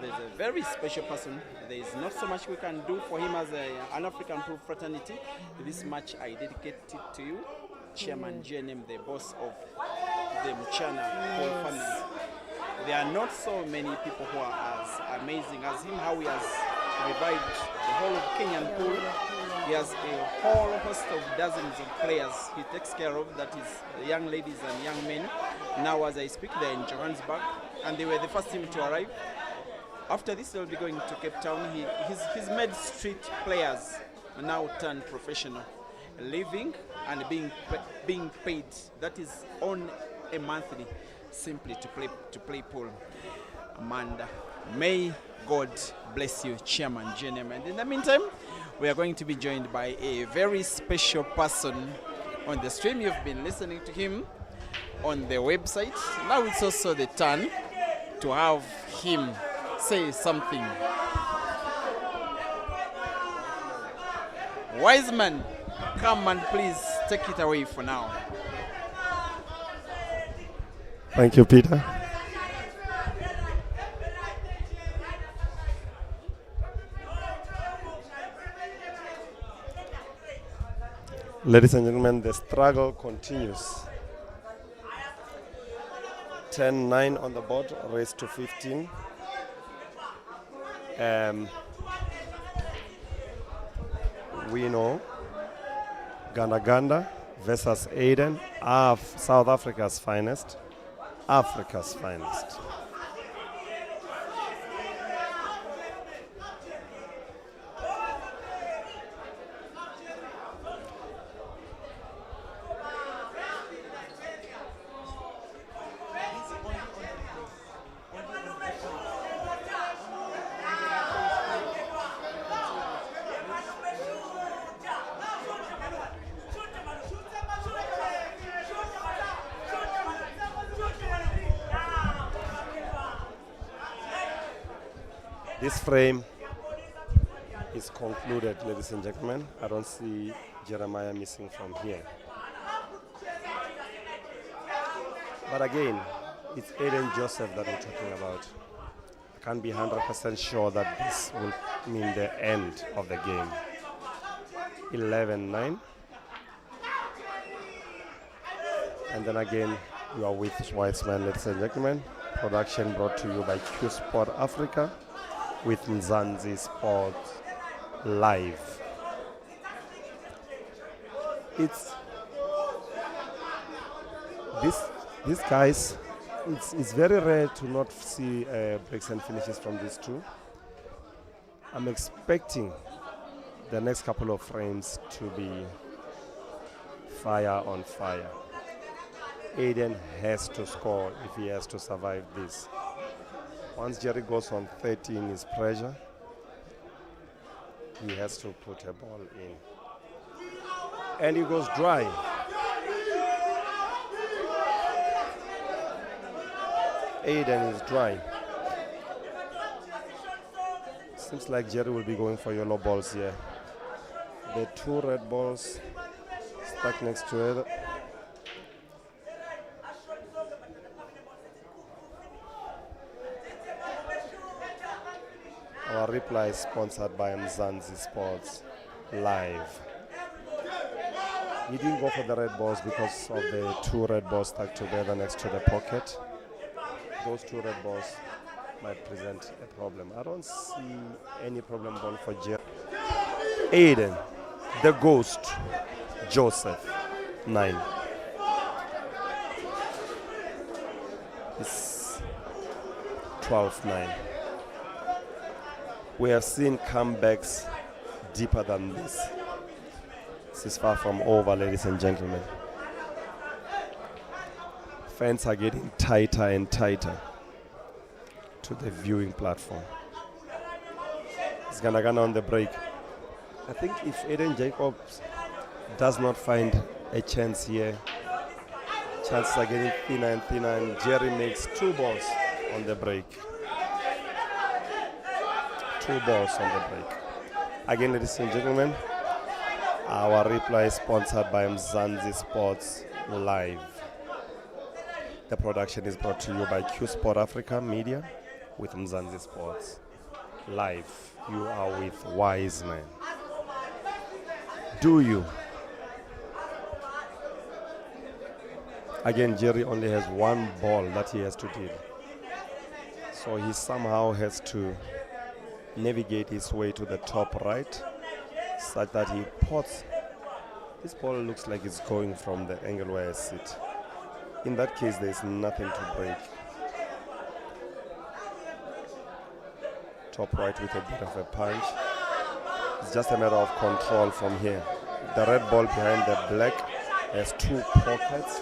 There's a very special person. There is not so much we can do for him as an African pool fraternity. This match I dedicate it to you, Chairman GNM, the boss of the Mchana pool family. There are not so many people who are as amazing as him, how he has revived the whole of Kenyan pool. He has a whole host of dozens of players he takes care of, that is the young ladies and young men. Now as I speak, they're in Johannesburg, and they were the first team to arrive. After this, they'll be going to Cape Town. He's made street players now turn professional, living and being paid. That is on a monthly, simply to play pool. Amanda, may God bless you, Chairman Jenem. And in the meantime, we are going to be joined by a very special person on the stream. You've been listening to him on the website. Now it's also the turn to have him say something. Wiseman, come and please take it away for now. Thank you, Peter. Ladies and gentlemen, the struggle continues. 10-9 on the board, race to 15. We know Ganda versus ADEN, South Africa's finest, Africa's finest. This frame is concluded, ladies and gentlemen. I don't see Jeremiah missing from here. But again, it's Aiden Joseph that we're talking about. I can't be 100% sure that this will mean the end of the game. 11-9. And then again, you are with Wiseman, ladies and gentlemen. Production brought to you by Q Sport Africa, with Mzansi Sports Live. It's these guys. It's very rare to not see breaks and finishes from these two. I'm expecting the next couple of frames to be fire on fire. Aiden has to score if he has to survive this. Once Jerry goes on 30 in his pressure, he has to put a ball in. And he goes dry. Aiden is dry. Seems like Jerry will be going for yellow balls here. The two red balls stuck next to it. Our reply is sponsored by Mzansi Sports Live. He didn't go for the red balls because of the two red balls stuck together next to the pocket. Those two red balls might present a problem. I don't see any problem ball for Jerry. Aiden, the ghost, Joseph, 9. It's 12-9. We have seen comebacks deeper than this. This is far from over, ladies and gentlemen. Fans are getting tighter and tighter to the viewing platform. It's Gana on the break. I think if Aiden Jacobs does not find a chance here, chances are getting thinner and thinner, and Jerry makes 2 balls on the break. 2 balls on the break. Again, ladies and gentlemen, our reply is sponsored by Mzansi Sports Live. The production is brought to you by Q Sport Africa Media with Mzansi Sports Live. You are with Wiseman. Do you? Again, Jerry only has 1 ball that he has to deal. So he somehow has to navigate his way to the top right, such that he pots. This ball looks like it's going from the angle where I sit. In that case, there's nothing to break. Top right with a bit of a punch. It's just a matter of control from here. The red ball behind the black has two pockets.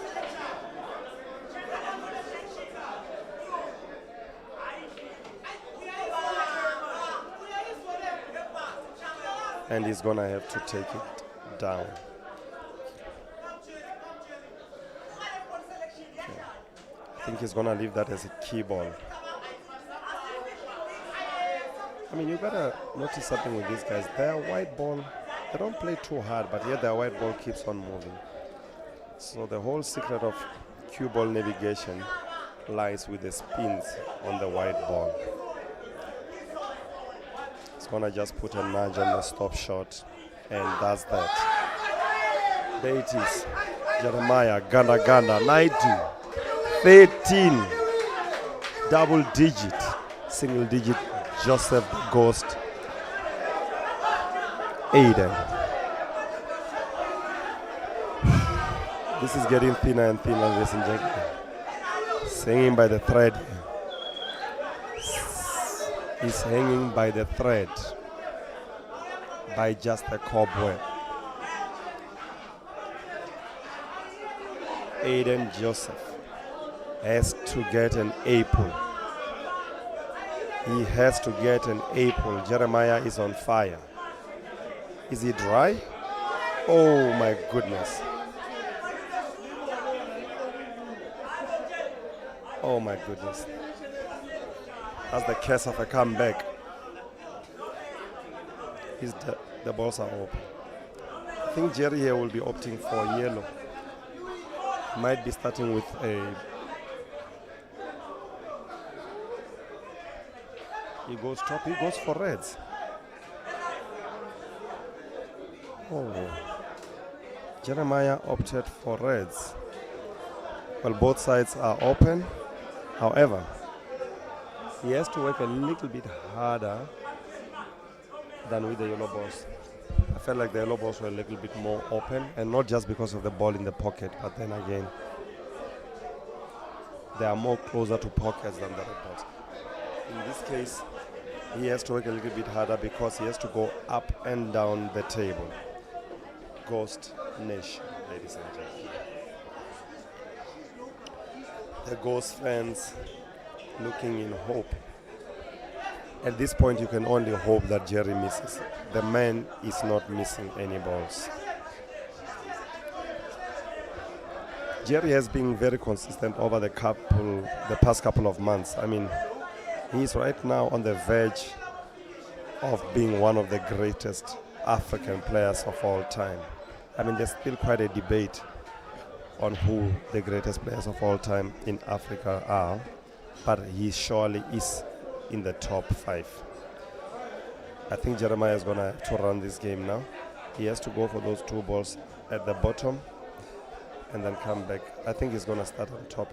And he's gonna have to take it down. Okay. I think he's gonna leave that as a key ball. I mean, you gotta notice something with these guys. Their white ball, they don't play too hard, but yet their white ball keeps on moving. So the whole secret of cue ball navigation lies with the spins on the white ball. It's gonna just put a nudge on the stop shot, and that's that. There it is. Jeremiah, Ganda, 90, 13, double digit, single digit, Joseph the Ghost, ADEN. This is getting thinner and thinner, ladies and gentlemen. He's hanging by the thread. He's hanging by the thread, by just a cobweb. ADEN Joseph has to get an apple. He has to get an apple. Jeremiah is on fire. Is he dry? Oh my goodness. Oh my goodness. That's the curse of a comeback. The balls are open. I think Jerry here will be opting for yellow. Might be starting with a... He goes top, he goes for reds. Oh. Jeremiah opted for reds. Well, both sides are open. However, he has to work a little bit harder than with the yellow balls. I felt like the yellow balls were a little bit more open, and not just because of the ball in the pocket, but then again, they are more closer to pockets than the red balls. In this case, he has to work a little bit harder because he has to go up and down the table. Ghost Nation, ladies and gentlemen. The Ghost fans looking in hope. At this point, you can only hope that Jerry misses. The man is not missing any balls. Jerry has been very consistent over the past couple of months. I mean, he's right now on the verge of being one of the greatest African players of all time. I mean, there's still quite a debate on who the greatest players of all time in Africa are, but he surely is in the top 5. I think Jeremiah is going to have to run this game now. He has to go for those 2 balls at the bottom and then come back. I think he's going to start on top.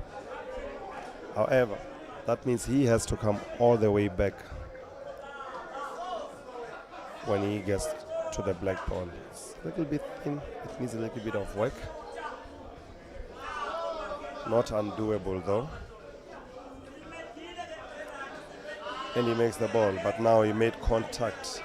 However, that means he has to come all the way back when he gets to the black ball. It's a little bit thin. It needs a little bit of work. Not undoable though. And he makes the ball, but now he made contact.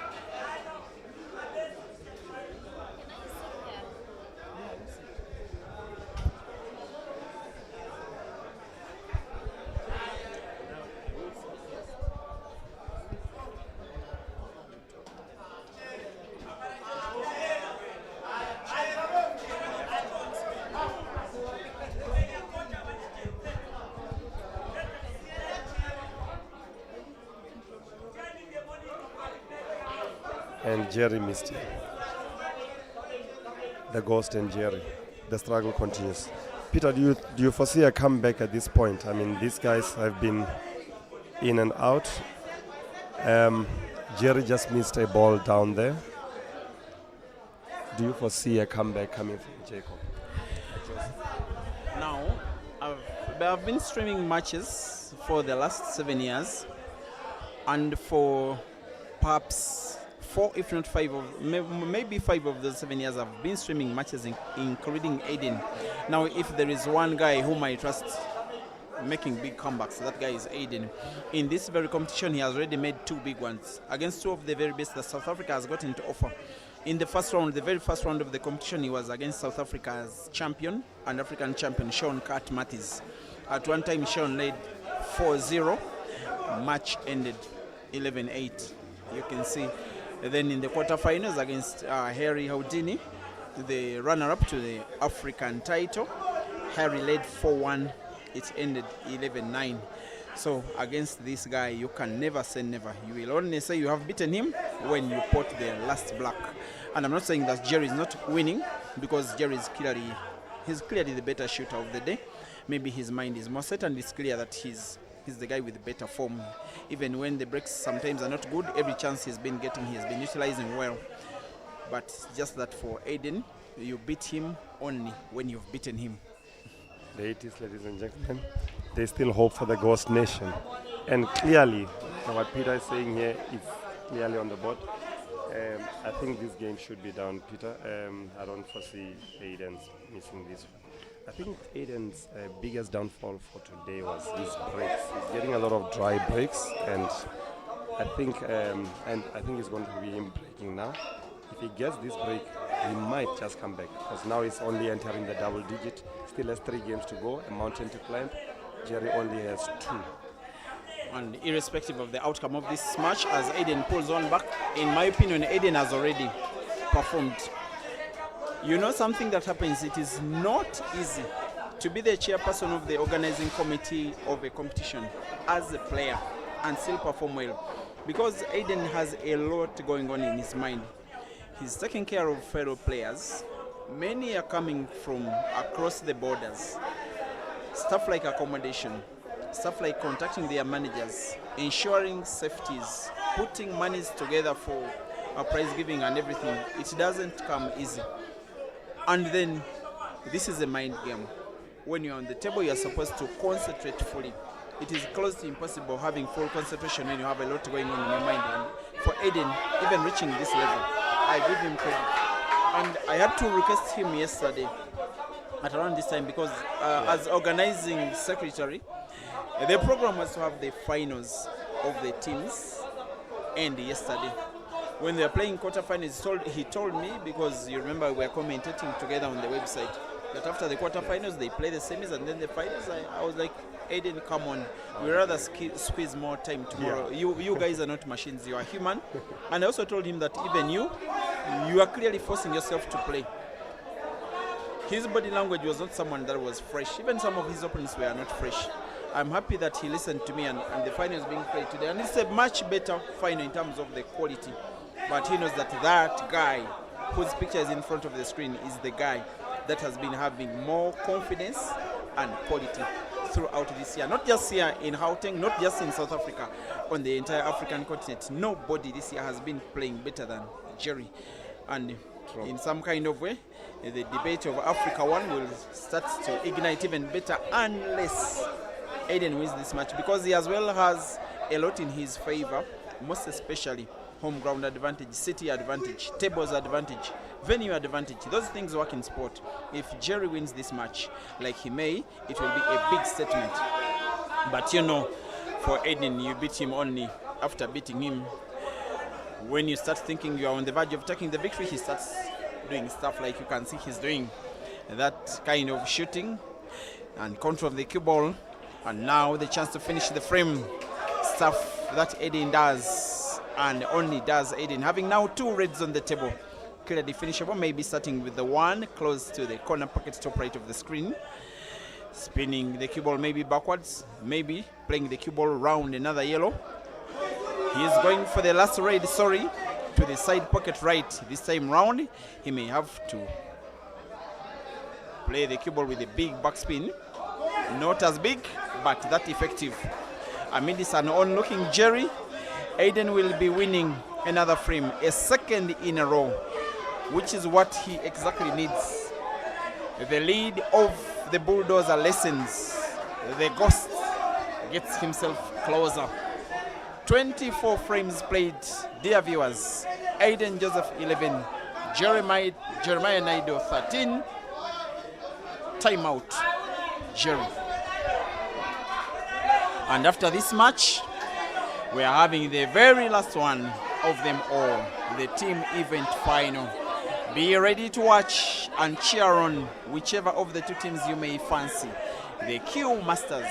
And Jerry missed it. The Ghost and Jerry. The struggle continues. Peter, do you foresee a comeback at this point? I mean, these guys have been in and out. Jerry just missed a ball down there. Do you foresee a comeback coming from Jacob? Now, I've been streaming matches for the last 7 years, and for perhaps 4, if not 5 of maybe 5 of those 7 years I've been streaming matches, including ADEN. Now, if there is one guy whom I trust making big comebacks, that guy is ADEN. In this very competition, he has already made 2 big ones against 2 of the very best that South Africa has gotten to offer. In the first round, the very first round of the competition, he was against South Africa's champion and African champion, Sean Kat Matthews. At one time, Sean led 4-0. Match ended 11-8. You can see. And then in the quarterfinals against Harry Houdini, the runner-up to the African title, Harry led 4-1. It ended 11-9. So against this guy, you can never say never. You will only say you have beaten him when you put the last black. And I'm not saying that Jerry is not winning, because Jerry is clearly the better shooter of the day. Maybe his mind is more set, and it's clear that he's the guy with better form. Even when the breaks sometimes are not good, every chance he's been getting, he has been utilizing well. But just that for ADEN, you beat him only when you've beaten him. Ladies and gentlemen, there's still hope for the Ghost Nation. And clearly, what Peter is saying here is clearly on the board. I think this game should be down, Peter. I don't foresee ADEN's missing this one. I think ADEN's biggest downfall for today was his breaks. He's getting a lot of dry breaks, and I think it's going to be him breaking now. If he gets this break, he might just come back, because now he's only entering the double digit. Still has 3 games to go, a mountain to climb. Jerry only has 2. And irrespective of the outcome of this match, as ADEN pulls on back, in my opinion, ADEN has already performed. You know something that happens, it is not easy to be the chairperson of the organizing committee of a competition as a player and still perform well, because ADEN has a lot going on in his mind. He's taking care of fellow players. Many are coming from across the borders. Stuff like accommodation, stuff like contacting their managers, ensuring safeties, putting monies together for a prize giving and everything. It doesn't come easy. And then this is a mind game. When you're on the table, you're supposed to concentrate fully. It is close to impossible having full concentration when you have a lot going on in your mind. And for ADEN, even reaching this level, I give him credit. And I had to request him yesterday at around this time, because as organizing secretary, the program was to have the finals of the teams end yesterday. When they were playing quarterfinals, he told me, because you remember we were commentating together on the website, that after the quarterfinals they play the semis and then the finals. I was like, ADEN, come on, we rather squeeze more time tomorrow. Yeah. You guys are not machines, you are human. And I also told him that even you are clearly forcing yourself to play. His body language was not someone that was fresh. Even some of his opponents were not fresh. I'm happy that he listened to me, and the final is being played today. And it's a much better final in terms of the quality. But he knows that that guy whose picture is in front of the screen is the guy that has been having more confidence and quality throughout this year. Not just here in Gauteng, not just in South Africa, on the entire African continent. Nobody this year has been playing better than Jerry. And in some kind of way, the debate of Africa 1 will start to ignite even better unless ADEN wins this match, because he as well has a lot in his favor, most especially home ground advantage, city advantage, tables advantage, venue advantage. Those things work in sport. If Jerry wins this match, like he may, it will be a big statement. But you know, for ADEN, you beat him only after beating him. When you start thinking you are on the verge of taking the victory, he starts doing stuff like you can see he's doing. That kind of shooting and control of the cue ball. And now the chance to finish the frame. Stuff that ADEN does, and only does ADEN. Having now 2 reds on the table. Clearly finishable, maybe starting with the one close to the corner pocket top right of the screen. Spinning the cue ball maybe backwards, maybe playing the cue ball round another yellow. He is going for the last red, to the side pocket right this time round. He may have to play the cue ball with a big backspin. Not as big, but that effective. Amid this an on-looking Jerry, ADEN will be winning another frame, a second in a row, which is what he exactly needs. The lead of the Bulldozer lessens. The Ghost gets himself closer 24 frames played, dear viewers. Aiden Joseph 11, Jeremiah Naido 13. Timeout, Jerry. And after this match, we are having the very last one of them all, the team event final. Be ready to watch and cheer on whichever of the two teams you may fancy. The Q Masters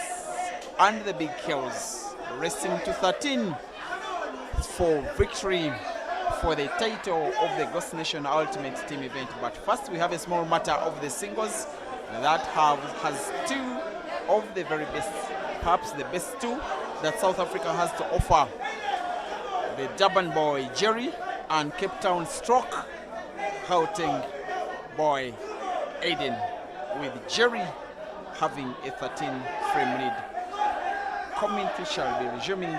and the Big KELS racing to 13 for victory for the title of the Ghost Nation Ultimate Team event. But first we have a small matter of the singles that has two of the very best, perhaps the best two that South Africa has to offer. The Durban boy Jerry and Cape Town stroke Gauteng boy Aiden, with Jerry having a 13-frame lead. Commentary shall be resuming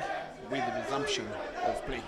with the resumption of play.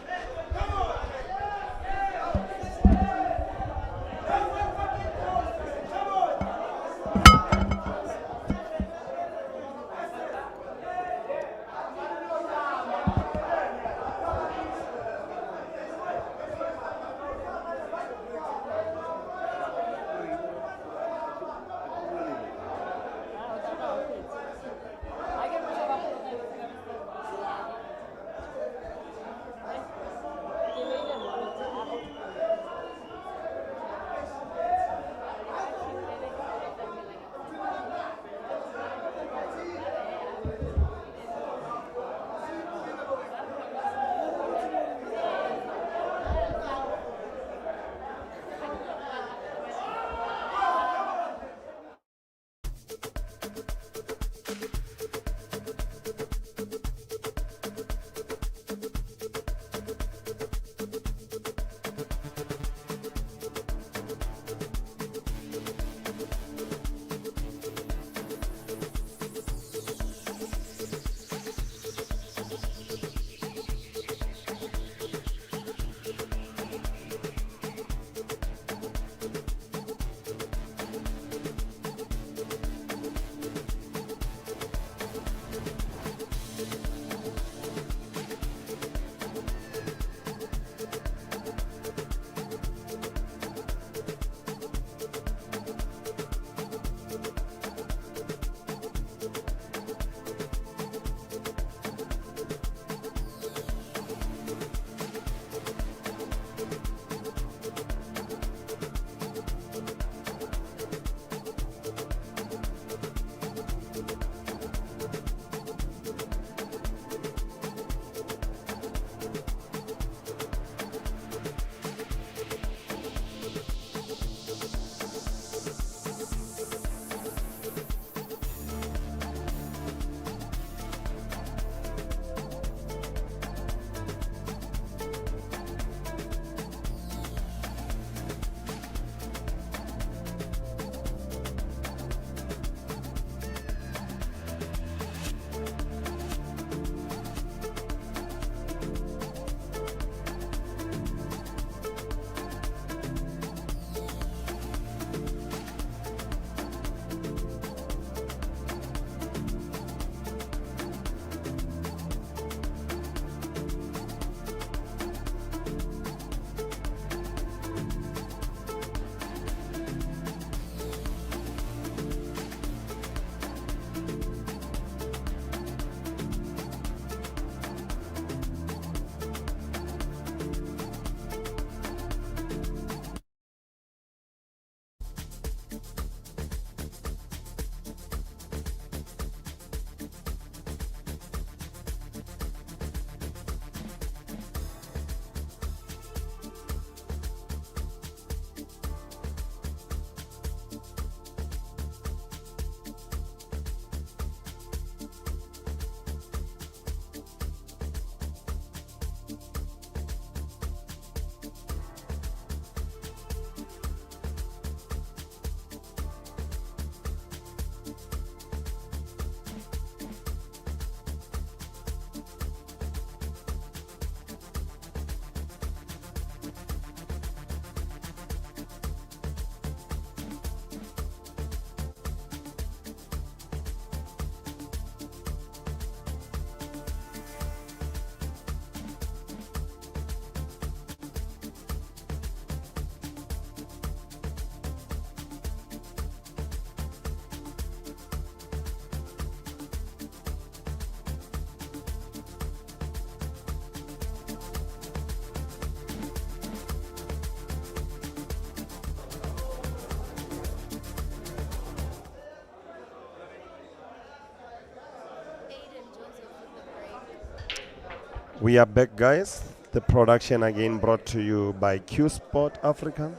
We are back, guys. The production again brought to you by Q Sport Africa,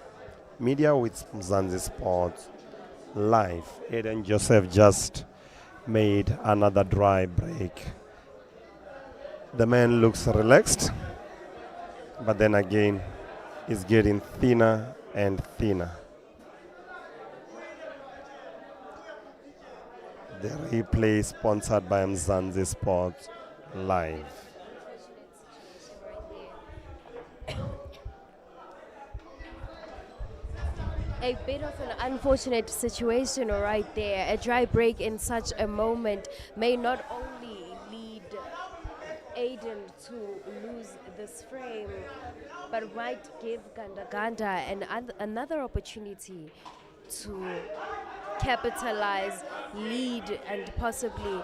Media with Mzansi Sports, live. Aiden Joseph just made another dry break. The man looks relaxed, but then again, is getting thinner and thinner. The replay sponsored by Mzansi Sports, live. A bit of an unfortunate situation right there. A dry break in such a moment may not only lead Aiden to lose this frame, but might give Ganda another opportunity to capitalize, lead, and possibly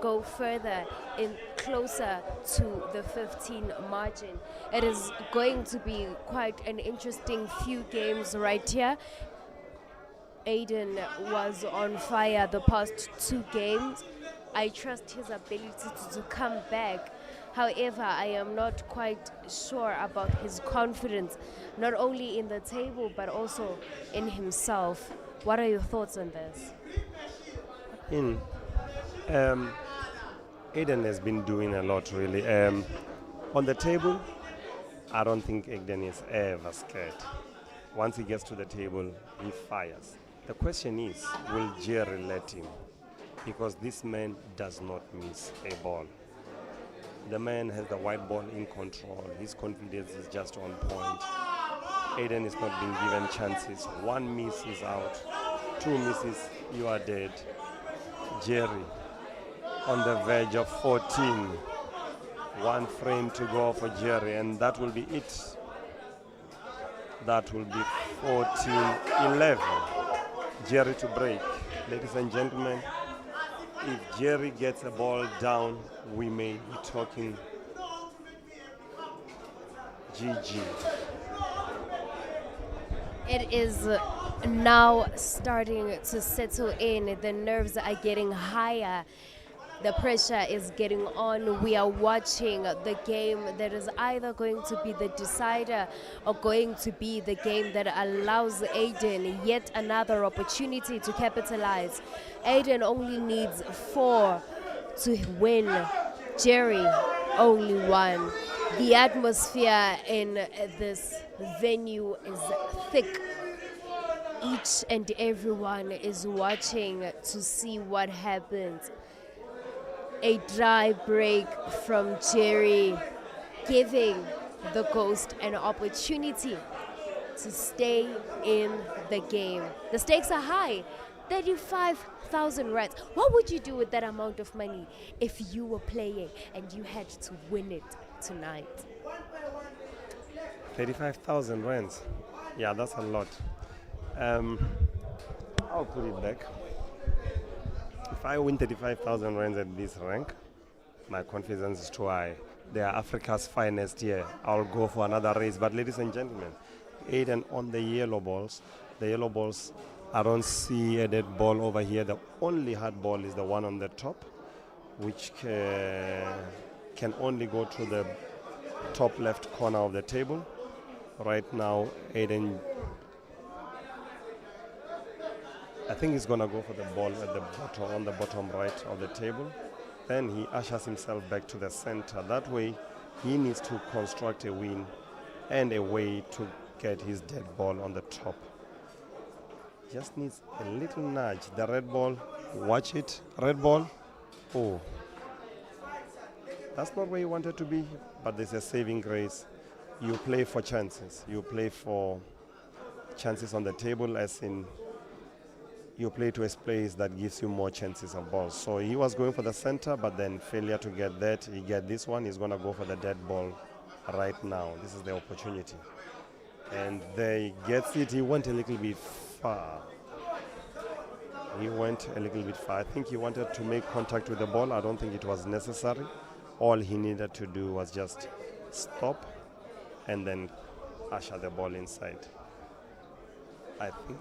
go further in closer to the 15 margin. It is going to be quite an interesting few games right here. Aiden was on fire the past 2 games. I trust his ability to come back. However, I am not quite sure about his confidence, not only in the table but also in himself. What are your thoughts on this? Aiden has been doing a lot, really. On the table, I don't think Aiden is ever scared. Once he gets to the table, he fires. The question is, will Jerry let him? Because this man does not miss a ball. The man has the white ball in control. His confidence is just on point. Aiden is not being given chances. 1 miss is out. 2 misses, you are dead. Jerry on the verge of 14. 1 frame to go for Jerry, and that will be it. That will be 14-11. Jerry to break. Ladies and gentlemen, if Jerry gets a ball down, we may be talking GG. It is now starting to settle in. The nerves are getting higher. The pressure is getting on. We are watching the game that is either going to be the decider or going to be the game that allows Aiden yet another opportunity to capitalize. Aiden only needs 4 to win. Jerry only 1. The atmosphere in this venue is thick. Each and everyone is watching to see what happens. A dry break from Jerry, giving the Ghost an opportunity to stay in the game. The stakes are high, 35,000 rands. What would you do with that amount of money if you were playing and you had to win it tonight? 35,000 rands. Yeah, that's a lot. I'll put it back. If I win 35,000 rands at this rank, my confidence is too high. They are Africa's finest here. I'll go for another race. But ladies and gentlemen, Aiden on the yellow balls. The yellow balls, I don't see a dead ball over here. The only hard ball is the one on the top, which can only go to the top left corner of the table. Right now, Aiden, I think he's going to go for the ball at the bottom, on the bottom right of the table. Then he ushers himself back to the center. That way, he needs to construct a win and a way to get his dead ball on the top. Just needs a little nudge. The red ball, watch it. Red ball, oh. That's not where you wanted to be, but there's a saving grace. You play for chances. You play for chances on the table, as in you play to a place that gives you more chances of balls. So he was going for the center, but then failure to get that. He get this one, he's going to go for the dead ball right now. This is the opportunity. And there he gets it. He went a little bit far. He went a little bit far. I think he wanted to make contact with the ball. I don't think it was necessary. All he needed to do was just stop and then usher the ball inside, I think.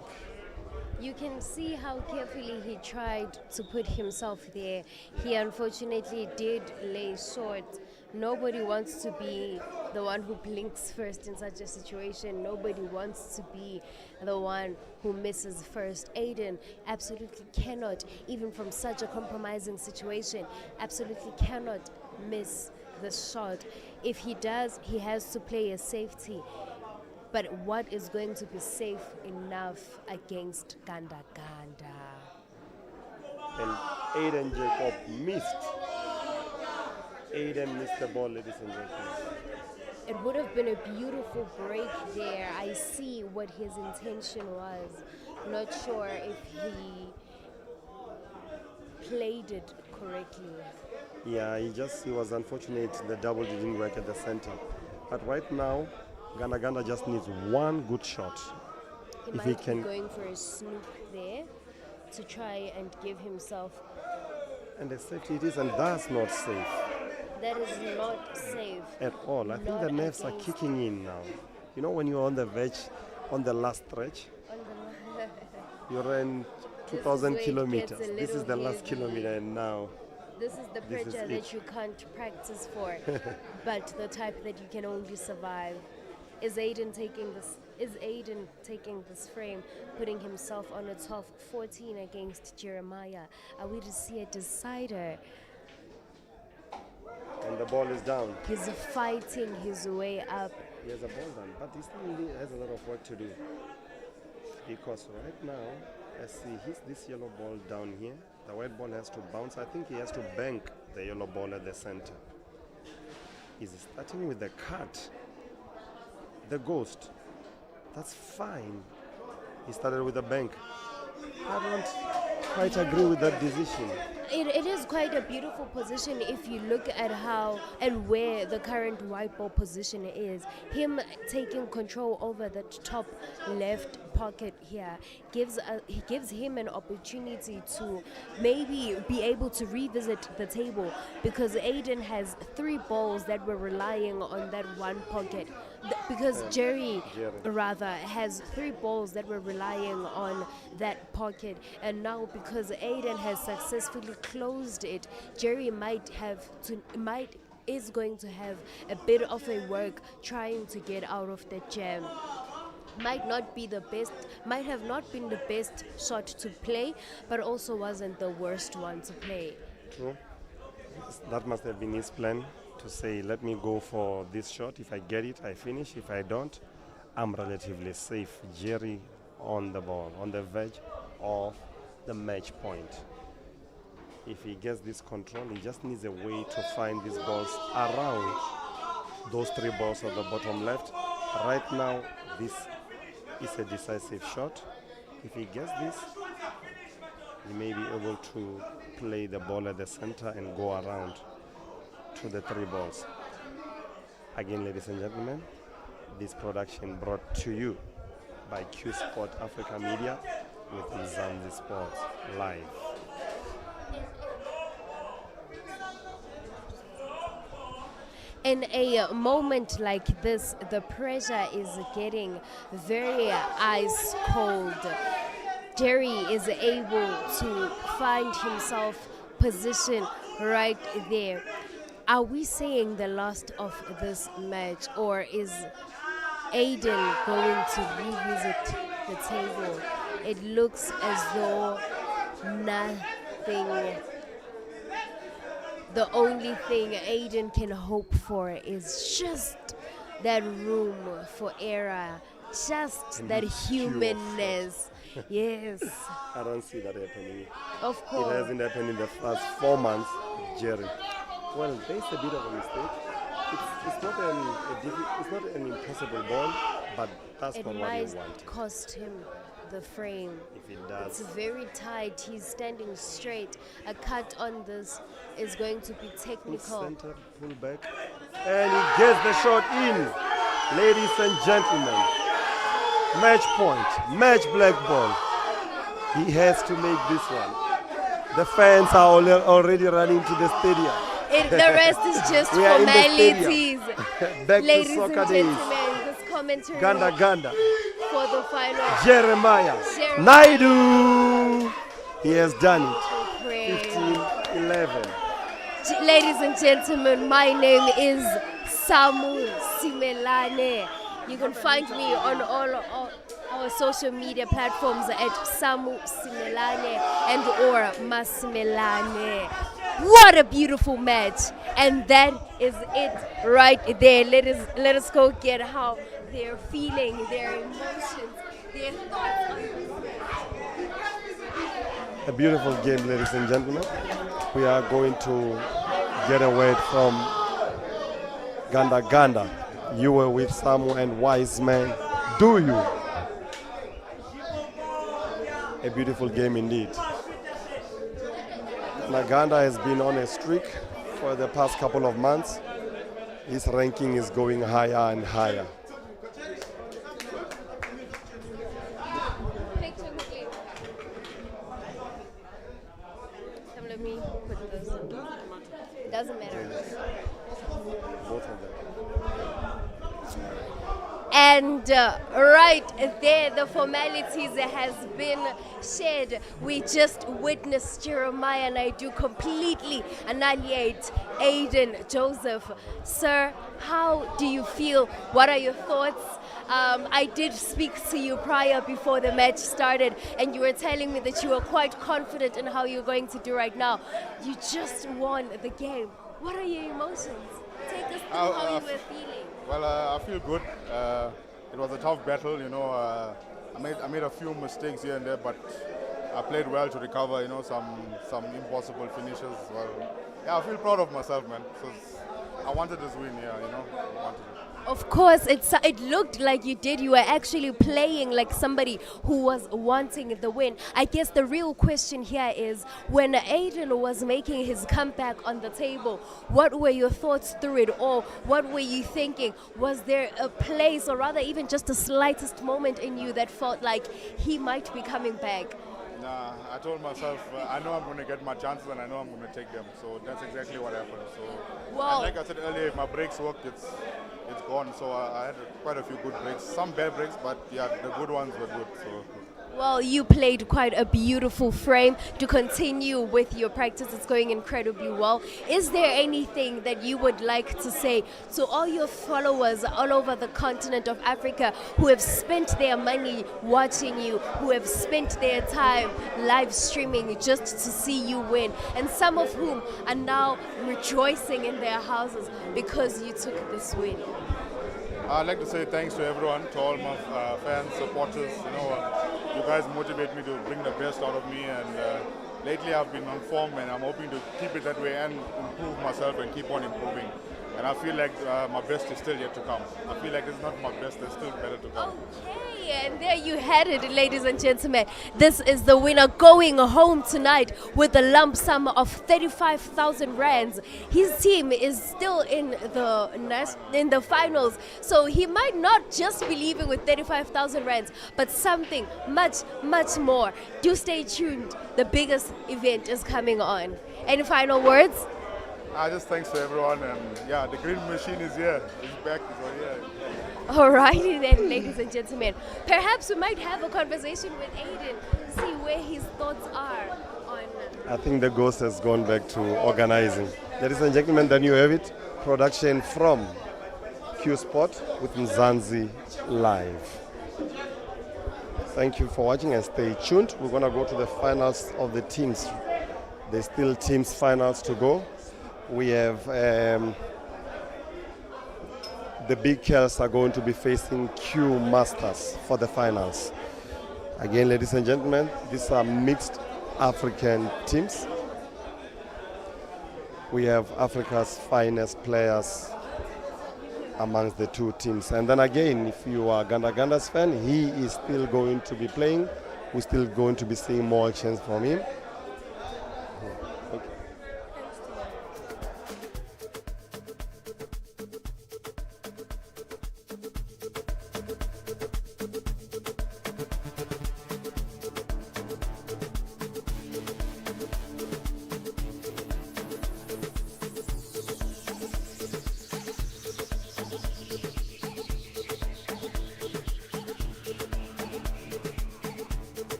You can see how carefully he tried to put himself there. He unfortunately did lay short. Nobody wants to be the one who blinks first in such a situation. Nobody wants to be the one who misses first. ADEN absolutely cannot, even from such a compromising situation, absolutely cannot miss the shot. If he does, he has to play a safety. But what is going to be safe enough against Ganda Ganda? And ADEN Jacob missed. ADEN missed the ball, ladies and gentlemen. It would have been a beautiful break there. I see what his intention was. Not sure if he played it correctly. Yeah, he was unfortunate the double didn't work at the center. But right now, Ganda Ganda just needs one good shot. He If might he be can, going for a snoop there to try and give himself. and the safety it is, and that's not safe That is not safe. at all. I think Not the nerves are against- kicking in now. You know, when you're on the verge, on the last stretch, On the you ran This is 2,000 where it kilometers. gets a This is the little last heavy. kilometer, and now This is the This is pressure it. that you can't practice for, but the type that you can only survive. Is ADEN taking this? Is ADEN taking this frame, putting himself on a 12-14 against Jeremiah? Are we to see a decider? and the ball is down. He's fighting his way up. He has a ball down, but he still has a lot of work to do. Because right now, I see this yellow ball down here. The white ball has to bounce. I think he has to bank the yellow ball at the center. He's starting with the cut. The ghost. That's fine. He started with the bank. I don't quite agree with that decision. It is quite a beautiful position if you look at how and where the current white ball position is. Him taking control over the top left pocket here gives him an opportunity to maybe be able to revisit the table, because ADEN has 3 balls that were relying on that one pocket. Because Jerry rather has 3 balls that were relying on that pocket, and now because ADEN has successfully closed it, Jerry is going to have a bit of a work trying to get out of the jam. Might have not been the best shot to play, but also wasn't the worst one to play. True. That must have been his plan, to say, let me go for this shot. If I get it, I finish. If I don't, I'm relatively safe. Jerry on the ball, on the verge of the match point. If he gets this control, he just needs a way to find these balls around those 3 balls at the bottom left. Right now, this is a decisive shot. If he gets this, he may be able to play the ball at the center and go around to the 3 balls. Again, ladies and gentlemen, this production brought to you by Q Sport Africa Media with Mzansi Sports Live. In a moment like this, the pressure is getting very ice cold. Jerry is able to find himself positioned right there. Are we seeing the last of this match, or is ADEN going to revisit the table? It looks as though nothing. The only thing ADEN can hope for is just that room for error, just And that this humanness. Yes, I don't see that happening. of It course. hasn't happened in the first 4 months, Jerry. Well, there's a bit of a mistake. It's not an impossible ball, but that's It not what might you want. cost him the frame. If it It's does, very tight. He's standing straight. A cut on this is going to be pull technical. center, pull back, and he gets the shot in. Ladies and gentlemen, match point, match black ball. He has to make this one. The fans are already running to the stadium. The rest is just We are in the formalities. Back Ladies to and soccer days. gentlemen, this commentary Ganda Ganda, for the final. Jeremiah, Jeremiah. Naidu. He has done it. Praise. 15-11. Ladies and gentlemen, my name is Samu Simelane. You can find me on all our social media platforms at Samu Simelane and or Masimelane. What a beautiful match. And that is it right there. Let us go get how they're feeling, their emotions, their thoughts on this match. A beautiful game, ladies and gentlemen. We are going to get a word from Ganda Ganda. You were with Samu and Wise Man. Do you? A beautiful game indeed. Naganda has been on a streak for the past couple of months. His ranking is going higher and higher. Let me put this. Doesn't matter. Both of them. And right there, the formalities has been shared. We just witnessed Jeremiah and I do completely annihilate Aiden Joseph. Sir, how do you feel? What are your thoughts? I did speak to you prior before the match started, and you were telling me that you were quite confident in how you're going to do right now. You just won the game. What are your emotions? Take us through how you were feeling. Well, I feel good. It was a tough battle, you know. I made a few mistakes here and there, but I played well to recover, you know, some impossible finishes. Well, yeah, I feel proud of myself, man. I wanted this win, yeah, you know. I wanted it. Of course, it looked like you did. You were actually playing like somebody who was wanting the win. I guess the real question here is, when Aiden was making his comeback on the table, what were your thoughts through it all? What were you thinking? Was there a place, or rather even just the slightest moment in you that felt like he might be coming back? Nah, I told myself, I know I'm going to get my chances and I know I'm going to take them. So that's exactly what happened. So, Wow. and like I said earlier, if my breaks worked, it's gone. So I had quite a few good breaks, some bad breaks, but yeah, the good ones were good. So. Well, you played quite a beautiful frame to continue with your practice. It's going incredibly well. Is there anything that you would like to say to all your followers all over the continent of Africa who have spent their money watching you, who have spent their time live streaming just to see you win, and some of whom are now rejoicing in their houses because you took this win? I'd like to say thanks to everyone, to all my fans, supporters. You know, you guys motivate me to bring the best out of me, and lately I've been on form, and I'm hoping to keep it that way and improve myself and keep on improving. And I feel like my best is still yet to come. I feel like it's not my best, there's still better to come. Okay, and there you had it, ladies and gentlemen. This is the winner going home tonight with a lump sum of 35,000 rands. His team is still in the finals, so he might not just be leaving with 35,000 rands, but something much, much more. Do stay tuned. The biggest event is coming on. Any final words? Just thanks to everyone, and yeah, the green machine is here. It's back, so yeah. Alrighty then, ladies and gentlemen. Perhaps we might have a conversation with Aiden to see where his thoughts are on. I think the ghost has gone back to organizing. Ladies and gentlemen, then you have it. Production from Q Sport with Mzansi Live. Thank you for watching and stay tuned. We're going to go to the finals of the teams. There's still teams finals to go. We have the big KELS are going to be facing Q Masters for the finals. Again, ladies and gentlemen, these are mixed African teams. We have Africa's finest players amongst the two teams. And then again, if you are Ganda Ganda's fan, he is still going to be playing. We're still going to be seeing more actions from him.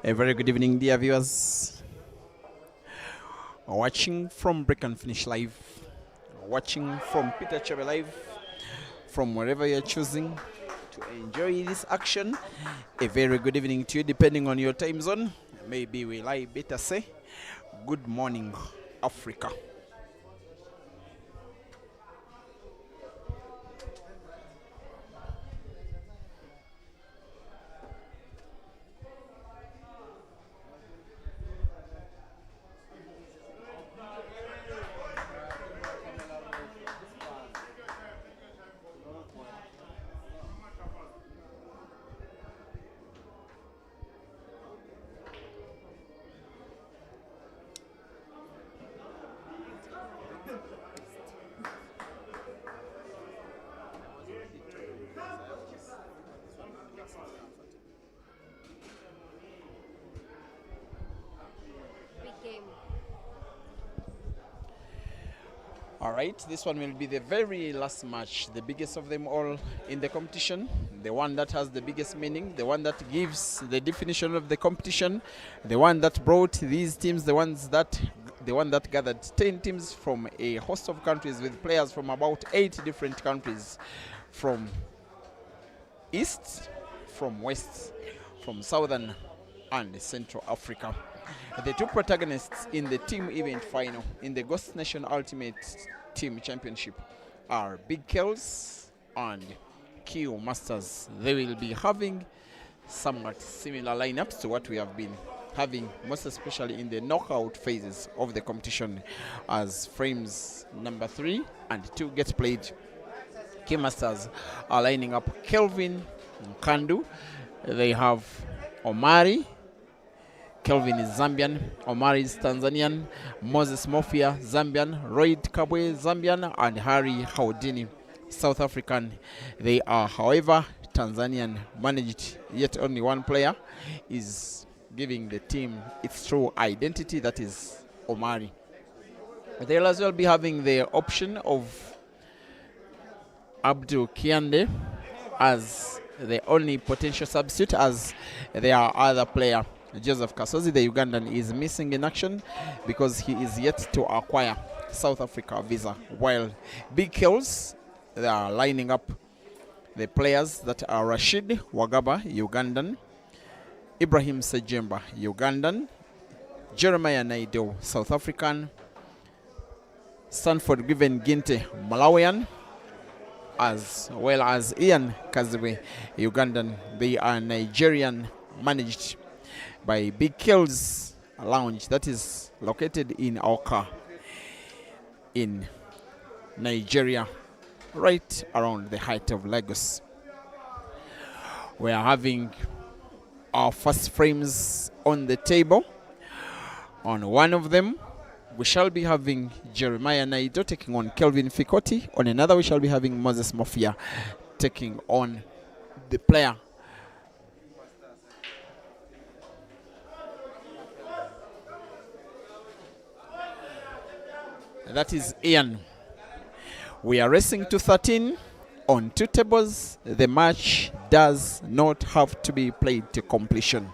A very good evening, dear viewers. Watching from Break and Finish Live, watching from Peter Chebe Live, from wherever you're choosing to enjoy this action. A very good evening to you, depending on your time zone. Maybe we lie better say, good morning, Africa. All right, this one will be the very last match, the biggest of them all in the competition, the one that has the biggest meaning, the one that gives the definition of the competition, the one that brought these teams, the one that gathered 10 teams from a host of countries with players from about 8 different countries, from East, from West, from Southern and Central Africa. The two protagonists in the team event final in the Ghost Nation Ultimate Team Championship are Big KELS and Q Masters. They will be having somewhat similar lineups to what we have been having, most especially in the knockout phases of the competition, as frames number 3 and 2 get played. Q Masters are lining up Kelvin Kandu. They have Omari. Kelvin is Zambian, Omari is Tanzanian, Moses Mofia, Zambian, Royd Kabwe, Zambian, and Harry Haudini, South African. They are, however, Tanzanian managed, yet only one player is giving the team its true identity, that is Omari. They'll as well be having the option of Abdul Kiande as the only potential substitute, as there are other player. Joseph Kasozi, the Ugandan, is missing in action because he is yet to acquire South Africa visa, while Big KELS, they are lining up the players that are Rashid Wagaba, Ugandan, Ibrahim Sejemba, Ugandan, Jeremiah Naido, South African, Stanford Given Ginte, Malawian, as well as Ian Kaziwe, Ugandan. They are Nigerian managed by Big KELS Lounge that is located in Awka in Nigeria, right around the height of Lagos. We are having our first frames on the table. On one of them, we shall be having Jeremiah Naido taking on Kelvin Fikoti. On another, we shall be having Moses Mofia taking on the player that is Ian. We are racing to 13 on 2 tables. The match does not have to be played to completion.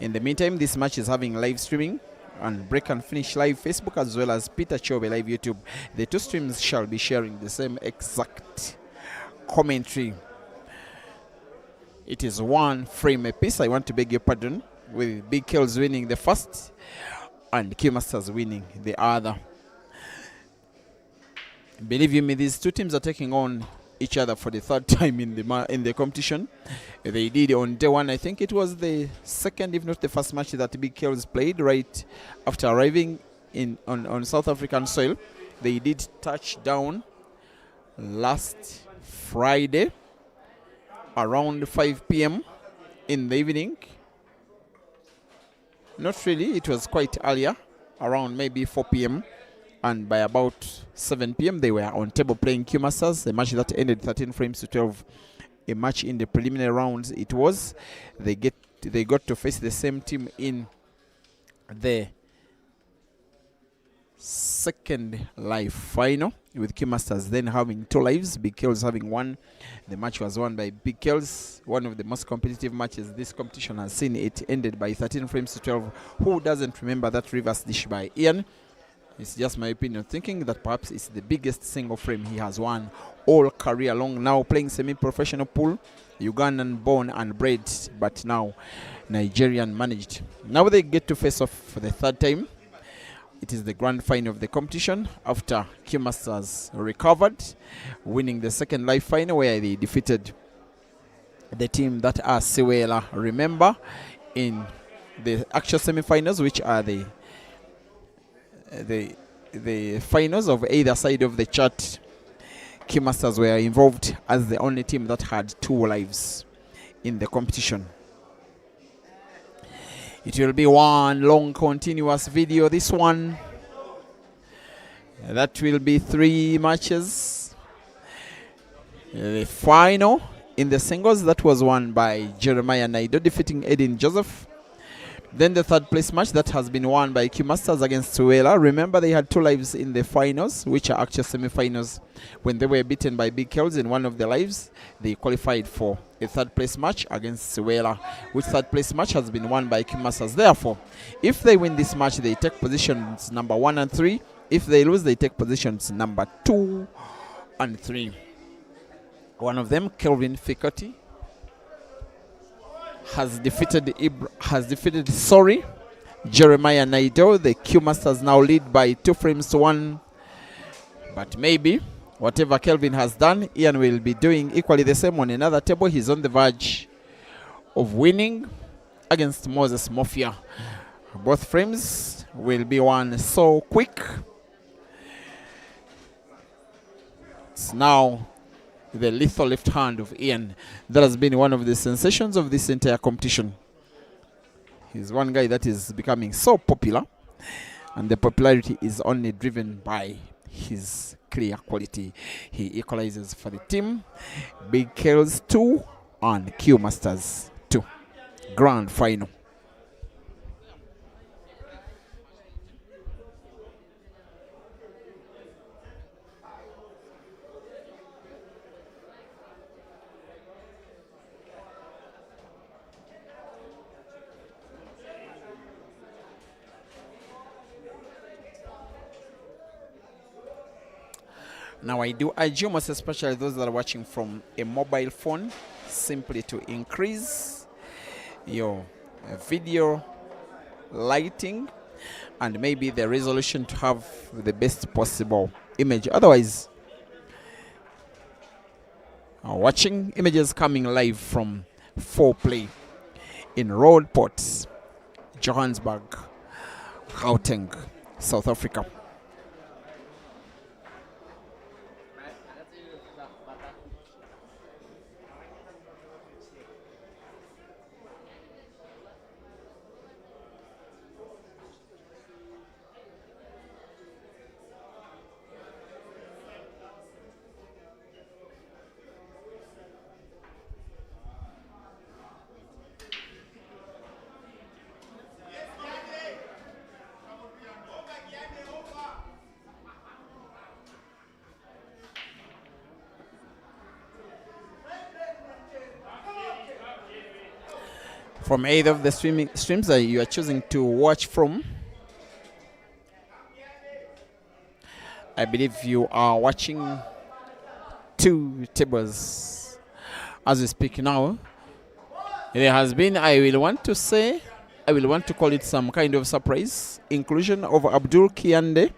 In the meantime, this match is having live streaming on Break and Finish Live Facebook as well as Peter Chobe Live YouTube. The 2 streams shall be sharing the same exact commentary. It is 1 frame apiece. I want to beg your pardon, with Big KELS winning the first and Q Masters winning the other. Believe you me, these 2 teams are taking on each other for the 3rd time in the competition. They did on day 1. I think it was the 2nd, if not the 1st match that Big KELS played right after arriving on South African soil. They did touch down last Friday around 5 p.m. in the evening. Not really, it was quite earlier, around maybe 4 p.m. And by about 7 p.m. they were on table playing Q Masters, a match that ended 13 frames to 12. A match in the preliminary rounds it was. They got to face the same team in the second live final, with Q Masters then having 2 lives, Big KELS having 1. The match was won by Big KELS, one of the most competitive matches this competition has seen. It ended by 13 frames to 12. Who doesn't remember that reverse dish by Ian? It's just my opinion, thinking that perhaps it's the biggest single frame he has won all career long. Now playing semi-professional pool, Ugandan born and bred, but now Nigerian managed. Now they get to face off for the 3rd time. It is the grand final of the competition after Q Masters recovered, winning the 2nd live final where they defeated the team that are Siwela. Remember, in the actual semi-finals, which are the finals of either side of the chart, Q Masters were involved as the only team that had 2 lives in the competition. It will be one long continuous video, this one. That will be 3 matches. The final in the singles, that was won by Jeremiah Naido, defeating ADEN Joseph. Then the 3rd place match that has been won by Q Masters against Suela. Remember, they had 2 lives in the finals, which are actual semi-finals. When they were beaten by Big KELS in one of the lives, they qualified for a 3rd place match against Suela, which 3rd place match has been won by Q Masters. Therefore, if they win this match, they take positions number 1 and 3. If they lose, they take positions number 2 and 3. One of them, Kelvin Fikoti, has defeated Jeremiah Naido. The Q Masters now lead by 2 frames to 1. But maybe whatever Kelvin has done, Ian will be doing equally the same on another table. He's on the verge of winning against Moses Mafia. Both frames will be won so quick. It's now the lethal left hand of Ian that has been one of the sensations of this entire competition. He's one guy that is becoming so popular, and the popularity is only driven by his clear quality. He equalizes for the team. Big KELS 2 and Q Masters 2. Grand final. Now I do urge you, most especially those that are watching from a mobile phone, simply to increase your video lighting and maybe the resolution to have the best possible image. Otherwise, watching images coming live from Foreplay in Roadport, Johannesburg, Gauteng, South Africa. From either of the streams that you are choosing to watch from, I believe you are watching 2 tables as we speak now. There has been, I will want to call it some kind of surprise inclusion of Abdul Kiande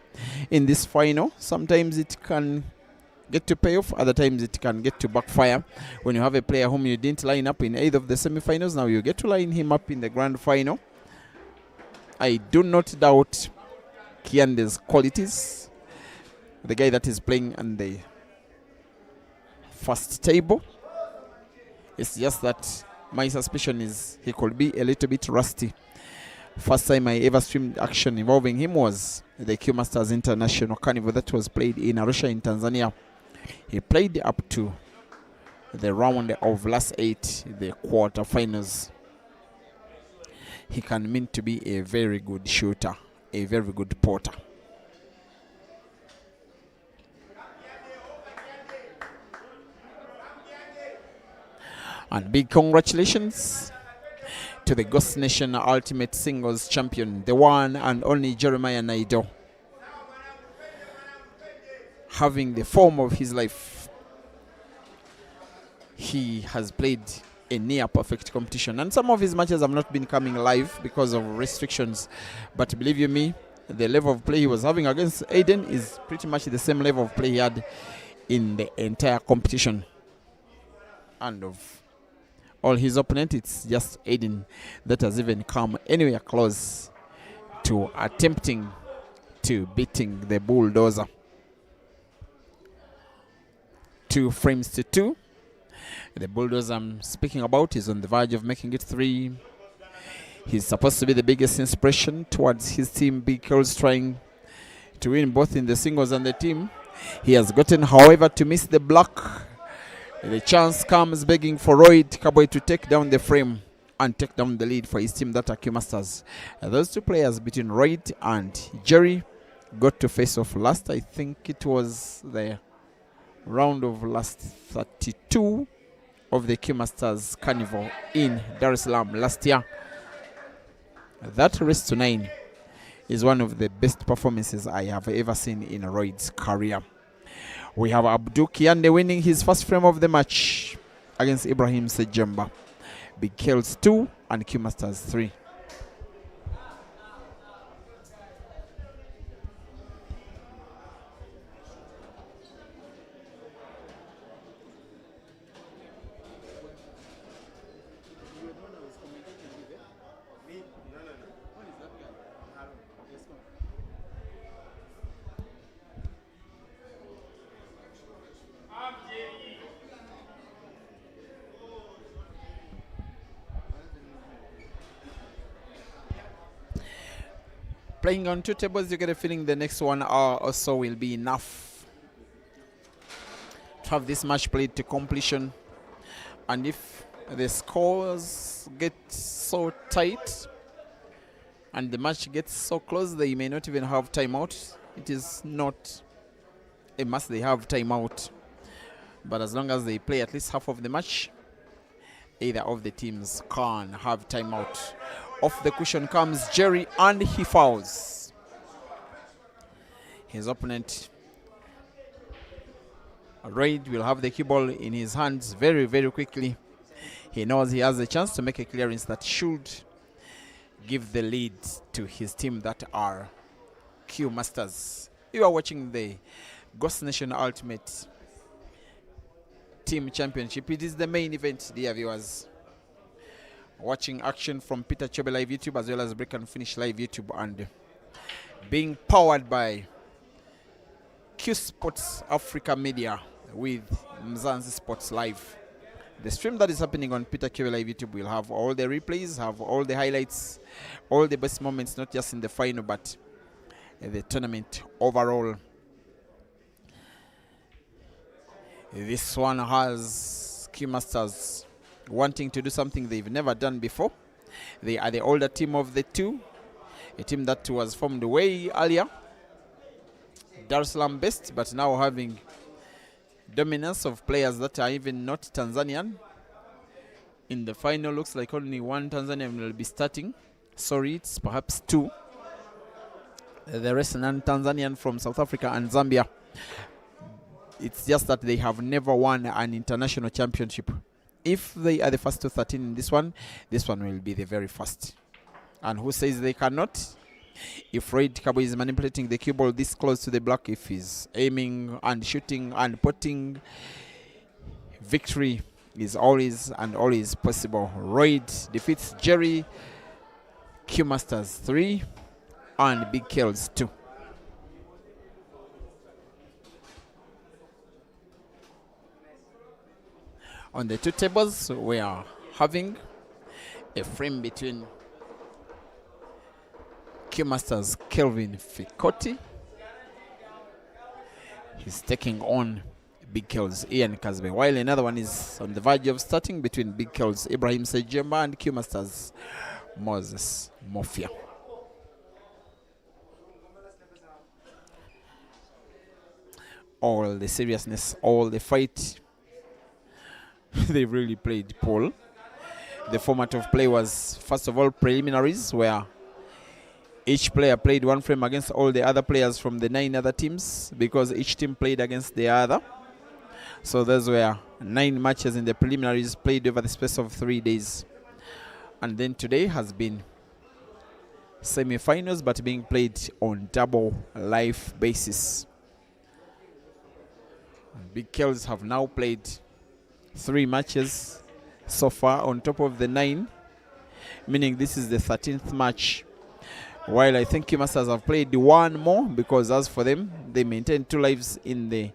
in this final. Sometimes it can get to pay off, other times it can get to backfire. When you have a player whom you didn't line up in either of the semi-finals, now you get to line him up in the grand final. I do not doubt Kiande's qualities, the guy that is playing on the first table. It's just that my suspicion is he could be a little bit rusty. First time I ever streamed action involving him was the Q Masters International Carnival that was played in Arusha in Tanzania. He played up to the round of last 8, the quarterfinals. He can mean to be a very good shooter, a very good porter. And big congratulations to the Ghost Nation Ultimate Singles Champion, the one and only Jeremiah Naido, having the form of his life. He has played a near perfect competition, and some of his matches have not been coming live because of restrictions, but believe you me, the level of play he was having against ADEN is pretty much the same level of play he had in the entire competition. And of all his opponents, it's just ADEN that has even come anywhere close to attempting to beating the Bulldozer. 2 frames to 2. The Bulldozer I'm speaking about is on the verge of making it 3. He's supposed to be the biggest inspiration towards his team, Big KELS, trying to win both in the singles and the team. He has gotten, however, to miss the block. The chance comes begging for Royd Kaboy to take down the frame and take down the lead for his team, that are Q Masters. Those two players between Royd and Jerry got to face off last. I think it was the round of last 32 of the Q Masters Carnival in Dar es Salaam last year. That race to 9 is one of the best performances I have ever seen in Royd's career. We have Abdul Kiande winning his first frame of the match against Ibrahim Sejemba. Big KELS 2 and Q Masters 3. Playing on 2 tables, you get a feeling the next 1 hour or so will be enough to have this match played to completion. And if the scores get so tight and the match gets so close, they may not even have timeout. It is not a must they have timeout, but as long as they play at least half of the match, either of the teams can have timeout. Off the cushion comes Jerry, and he fouls. His opponent, Raid, will have the cue ball in his hands very, very quickly. He knows he has a chance to make a clearance that should give the lead to his team, that are Q Masters. You are watching the Ghost Nation Ultimate Team Championship. It is the main event, dear viewers. Watching action from Peter Chobe Live YouTube as well as Break and Finish Live YouTube, and being powered by Q Sports Africa Media with Mzansi Sports Live. The stream that is happening on Peter Chobe Live YouTube will have all the replays, have all the highlights, all the best moments, not just in the final but the tournament overall. This one has Q Masters wanting to do something they've never done before. They are the older team of the two, a team that was formed way earlier, Dar es Salaam based, but now having dominance of players that are even not Tanzanian. In the final, looks like only 1 Tanzanian will be starting. Sorry, it's perhaps 2. The rest non-Tanzanian from South Africa and Zambia. It's just that they have never won an international championship. If they are the first to 13 in this one will be the very first. And who says they cannot? If Royd Kabo is manipulating the cue ball this close to the block, if he's aiming and shooting and putting, victory is always and always possible. Royd defeats Jerry, Q Masters 3, and Big KELS 2. On the 2 tables, we are having a frame between Q Masters Kelvin Fikoti. He's taking on Big KELS Ian Kazbe, while another one is on the verge of starting between Big KELS Ibrahim Sejemba and Q Masters Moses Mofia. All the seriousness, all the fight they really played pool. The format of play was, first of all, preliminaries, where each player played one frame against all the other players from the 9 other teams, because each team played against the other. So those were 9 matches in the preliminaries played over the space of 3 days. And then today has been semi-finals, but being played on double live basis. Big KELS have now played 3 matches so far on top of the 9, meaning this is the 13th match. While I think Masters have played 1 more, because as for them, they maintained 2 lives in the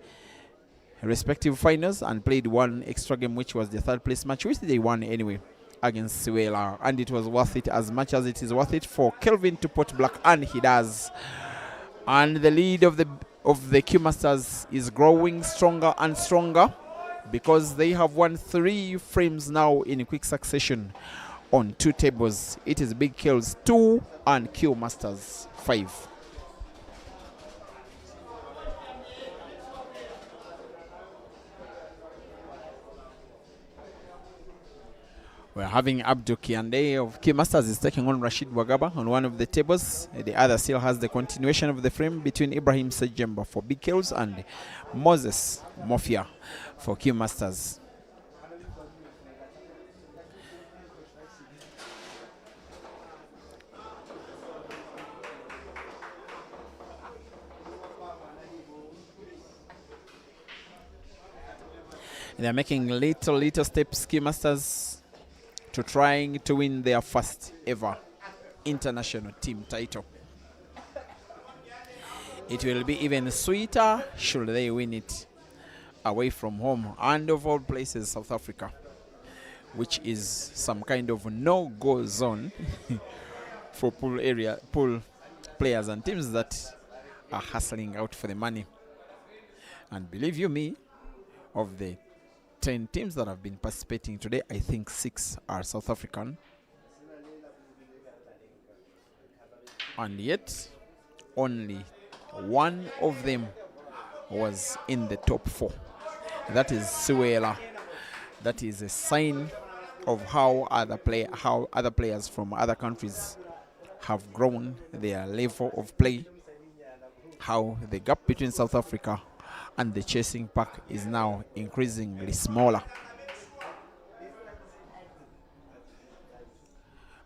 respective finals and played 1 extra game, which was the 3rd place match, which they won anyway against Suela, and it was worth it as much as it is worth it for Kelvin to put black, and he does. And the lead of the Q Masters is growing stronger and stronger, because they have won 3 frames now in quick succession on 2 tables. It is Big KELS 2 and Q Masters 5. We're having Abdul Kiande of Q Masters is taking on Rashid Wagaba on one of the tables. The other still has the continuation of the frame between Ibrahim Sejemba for Big KELS and Moses Mofia for Q Masters. They're making little steps, Q Masters, to trying to win their first ever international team title. It will be even sweeter should they win it away from home, and of all places, South Africa, which is some kind of no-go zone for pool players and teams that are hustling out for the money. And believe you me, of the 10 teams that have been participating today, I think 6 are South African. And yet, only 1 of them was in the top 4. That is Suela. That is a sign of how other players from other countries have grown their level of play, how the gap between South Africa and the chasing pack is now increasingly smaller.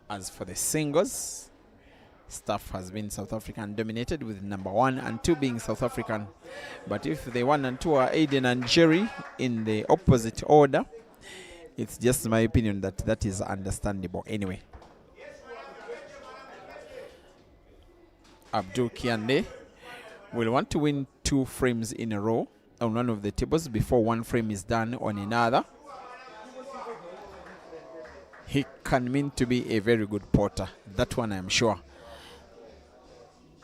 As for the singles, stuff has been South African dominated, with number 1 and 2 being South African. But if the 1 and 2 are Aiden and Jerry in the opposite order, it's just my opinion that is understandable anyway. Abdul Kiande will want to win 2 frames in a row on one of the tables before 1 frame is done on another. He can mean to be a very good potter, that one I am sure.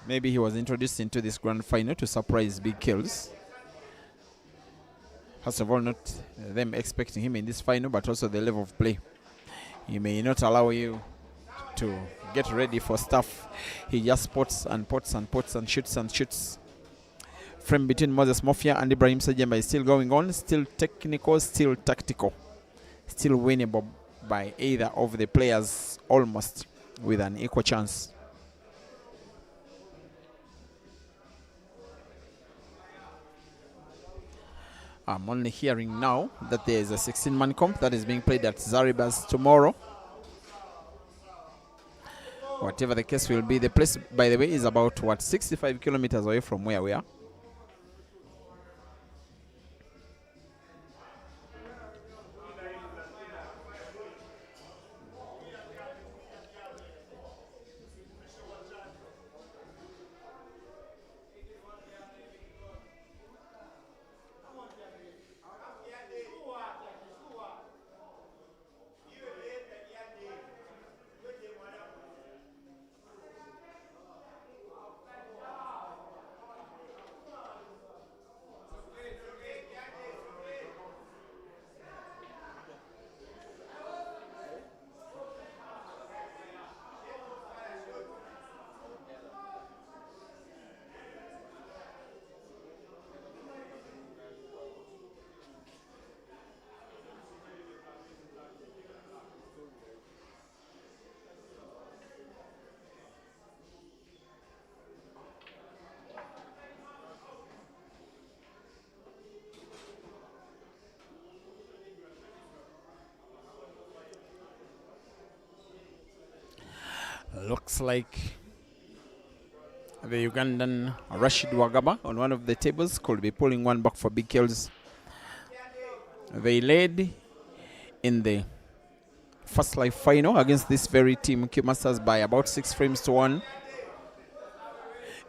Maybe he was introduced into this grand final to surprise Big KELS. First of all, not them expecting him in this final, but also the level of play. He may not allow you to get ready for stuff. He just pots and pots and pots and shoots. Frame between Moses Mofia and Ibrahim Sajemba is still going on, still technical, still tactical, still winnable by either of the players, almost with an equal chance. I'm only hearing now that there is a 16-man comp that is being played at Zaribas tomorrow. Whatever the case will be, the place, by the way, is about, 65 kilometers away from where we are. Looks like the Ugandan Rashid Wagaba on one of the tables could be pulling one back for Big KELS. They led in the first live final against this very team, Q Masters, by about 6 frames to 1.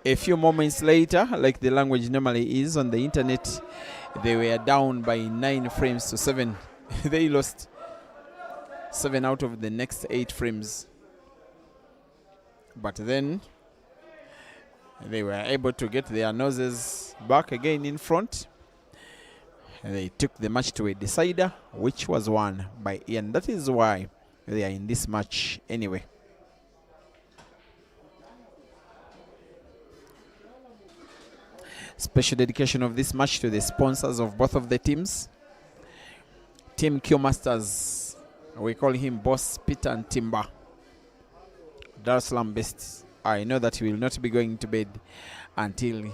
A few moments later, like the language normally is on the internet, they were down by 9 frames to 7. They lost 7 out of the next 8 frames. But then they were able to get their noses back again in front. They took the match to a decider, which was won by Ian. That is why they are in this match anyway. Special dedication of this match to the sponsors of both of the teams. Team Q Masters, we call him Boss Peter and Timber. Dar es Salaam based. I know that he will not be going to bed until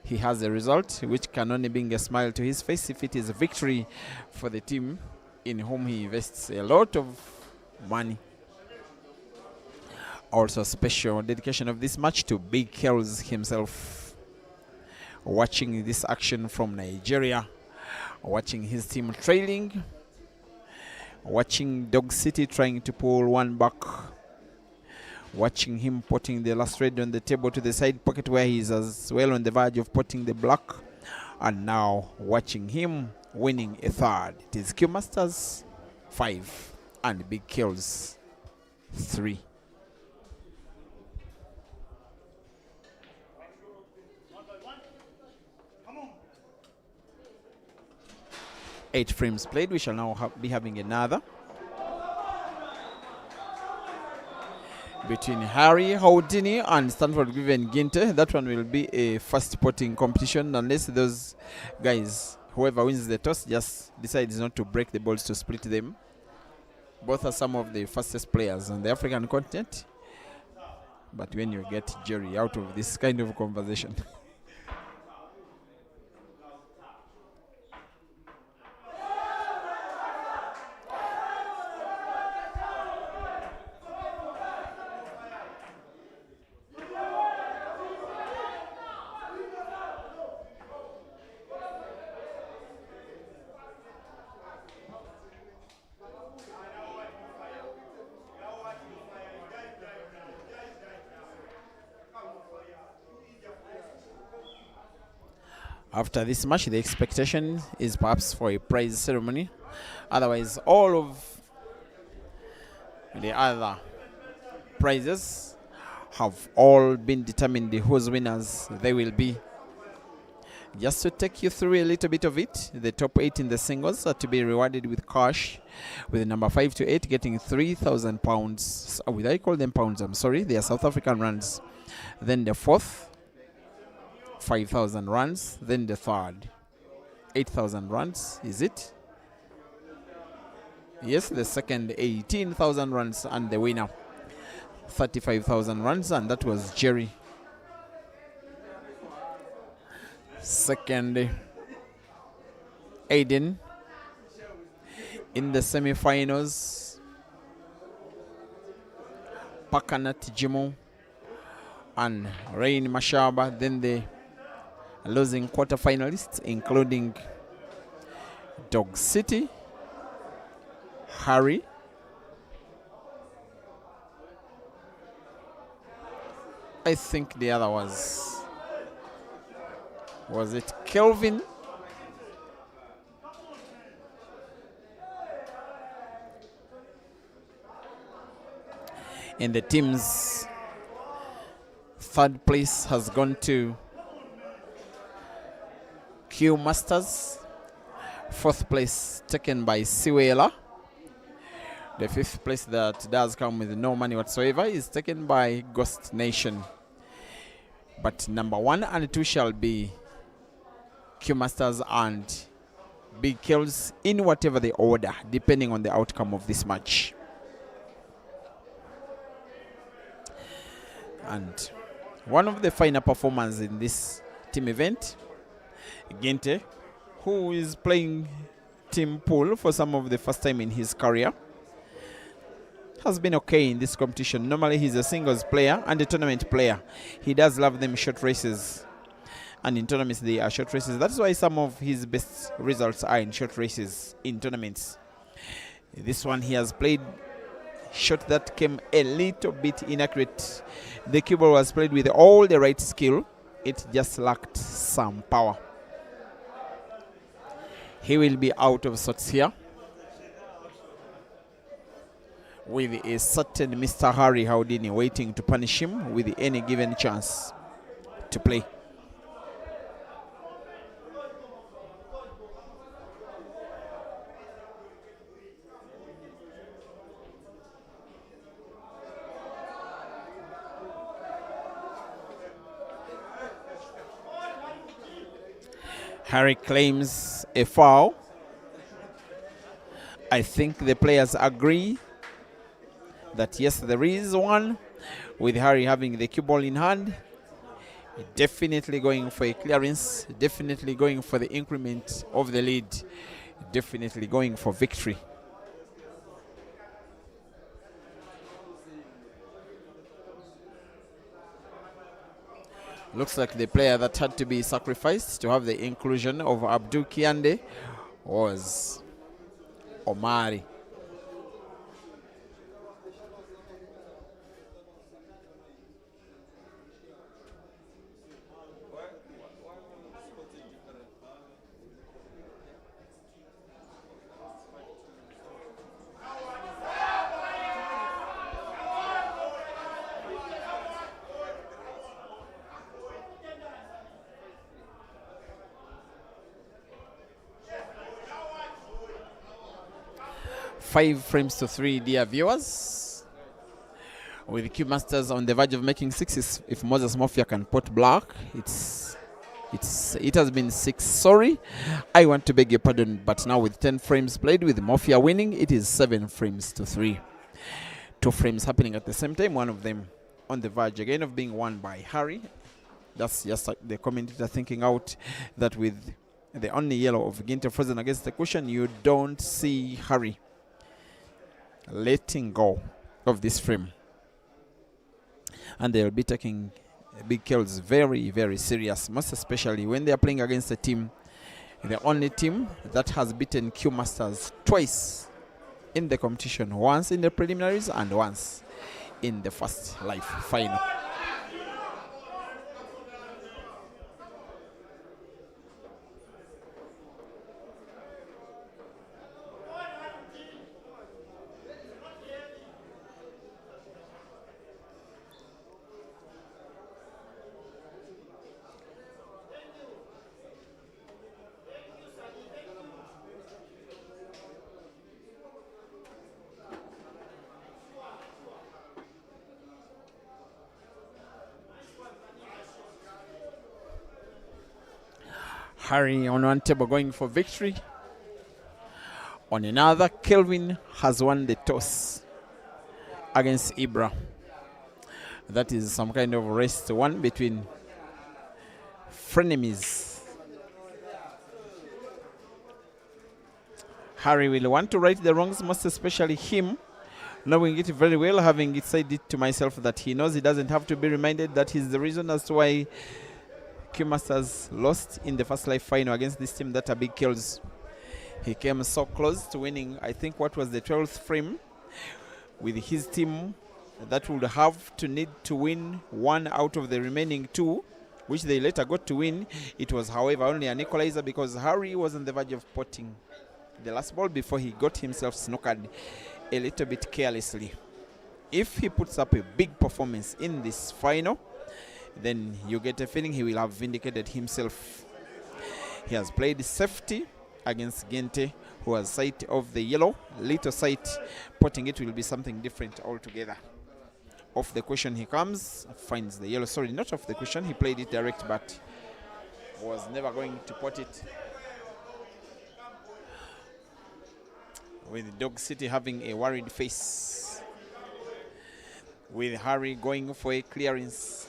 he has a result, which can only bring a smile to his face if it is a victory for the team in whom he invests a lot of money. Also, special dedication of this match to Big KELS himself. Watching this action from Nigeria, watching his team trailing, watching Dog City trying to pull one back, watching him putting the last red on the table to the side pocket where he is as well on the verge of putting the black, and now watching him winning a third. It is Q Masters 5 and Big KELS 3. Eight frames played. We shall now be having another between Harry Houdini and Stanford Given Ginte. That one will be a fast potting competition unless those guys, whoever wins the toss, just decides not to break the balls to split them. Both are some of the fastest players on the African continent. But when you get Jerry out of this kind of conversation. After this match, the expectation is perhaps for a prize ceremony. Otherwise, all of the other prizes have all been determined whose winners they will be. Just to take you through a little bit of it, the top 8 in the singles are to be rewarded with cash, with the number 5 to 8 getting £3,000. Oh, I call them pounds, I'm sorry, they are South African rands. Then the fourth, 5,000 rands. Then the third, 8,000 rands. Is it? Yes, the second, 18,000 rands, and the winner, 35,000 rands, and that was Jerry. Second, ADEN. In the semi-finals, Pakanat Jimo and Rain Mashaba. Then the losing quarterfinalists, including Dog City, Harry, I think the other was it Kelvin? And the team's third place has gone to Q Masters. Fourth place taken by Siwela. The fifth place that does come with no money whatsoever is taken by Ghost Nation. But number 1 and 2 shall be Q Masters and Big KELS in whatever the order, depending on the outcome of this match. And one of the final performers in this team event, Ginte, who is playing team pool for some of the first time in his career, has been okay in this competition. Normally he's a singles player and a tournament player. He does love them short races. And in tournaments they are short races. That's why some of his best results are in short races in tournaments. This one he has played shot that came a little bit inaccurate. The cue ball was played with all the right skill. It just lacked some power. He will be out of sorts here, with a certain Mr. Harry Houdini waiting to punish him with any given chance to play. Harry claims a foul. I think the players agree that yes, there is one, with Harry having the cue ball in hand. Definitely going for a clearance, definitely going for the increment of the lead, definitely going for victory. Looks like the player that had to be sacrificed to have the inclusion of Abdul Kiande was Omari. Five frames to 3, dear viewers. With Q Masters on the verge of making 6. If Moses Mafia can put black, it has been 6. Sorry, I want to beg your pardon, but now with 10 frames played, with Mafia winning, it is 7 frames to 3. 2 frames happening at the same time, one of them on the verge again of being won by Harry. That's just like the commentator thinking out that with the only yellow of Ginter frozen against the cushion, you don't see Harry letting go of this frame. And they'll be taking big KELS very, very serious, most especially when they are playing against a team, the only team that has beaten Q Masters twice in the competition, once in the preliminaries and once in the first live final. Harry on one table going for victory. On another, Kelvin has won the toss against Ibra. That is some kind of race one between frenemies. Harry will want to right the wrongs, most especially him, knowing it very well, having said it to myself that he knows he doesn't have to be reminded that he's the reason as to why Q Masters lost in the first live final against this team that are big KELS. He came so close to winning, I think, what was the 12th frame with his team that would have to need to win one out of the remaining 2, which they later got to win. It was, however, only an equalizer because Harry was on the verge of potting the last ball before he got himself snookered a little bit carelessly. If he puts up a big performance in this final, then you get a feeling he will have vindicated himself. He has played safety against Gente, who has sight of the yellow, little sight. Potting it will be something different altogether. Off the cushion he comes, finds the yellow. Sorry, not off the cushion, he played it direct, but was never going to pot it. With Dog City having a worried face. With Harry going for a clearance.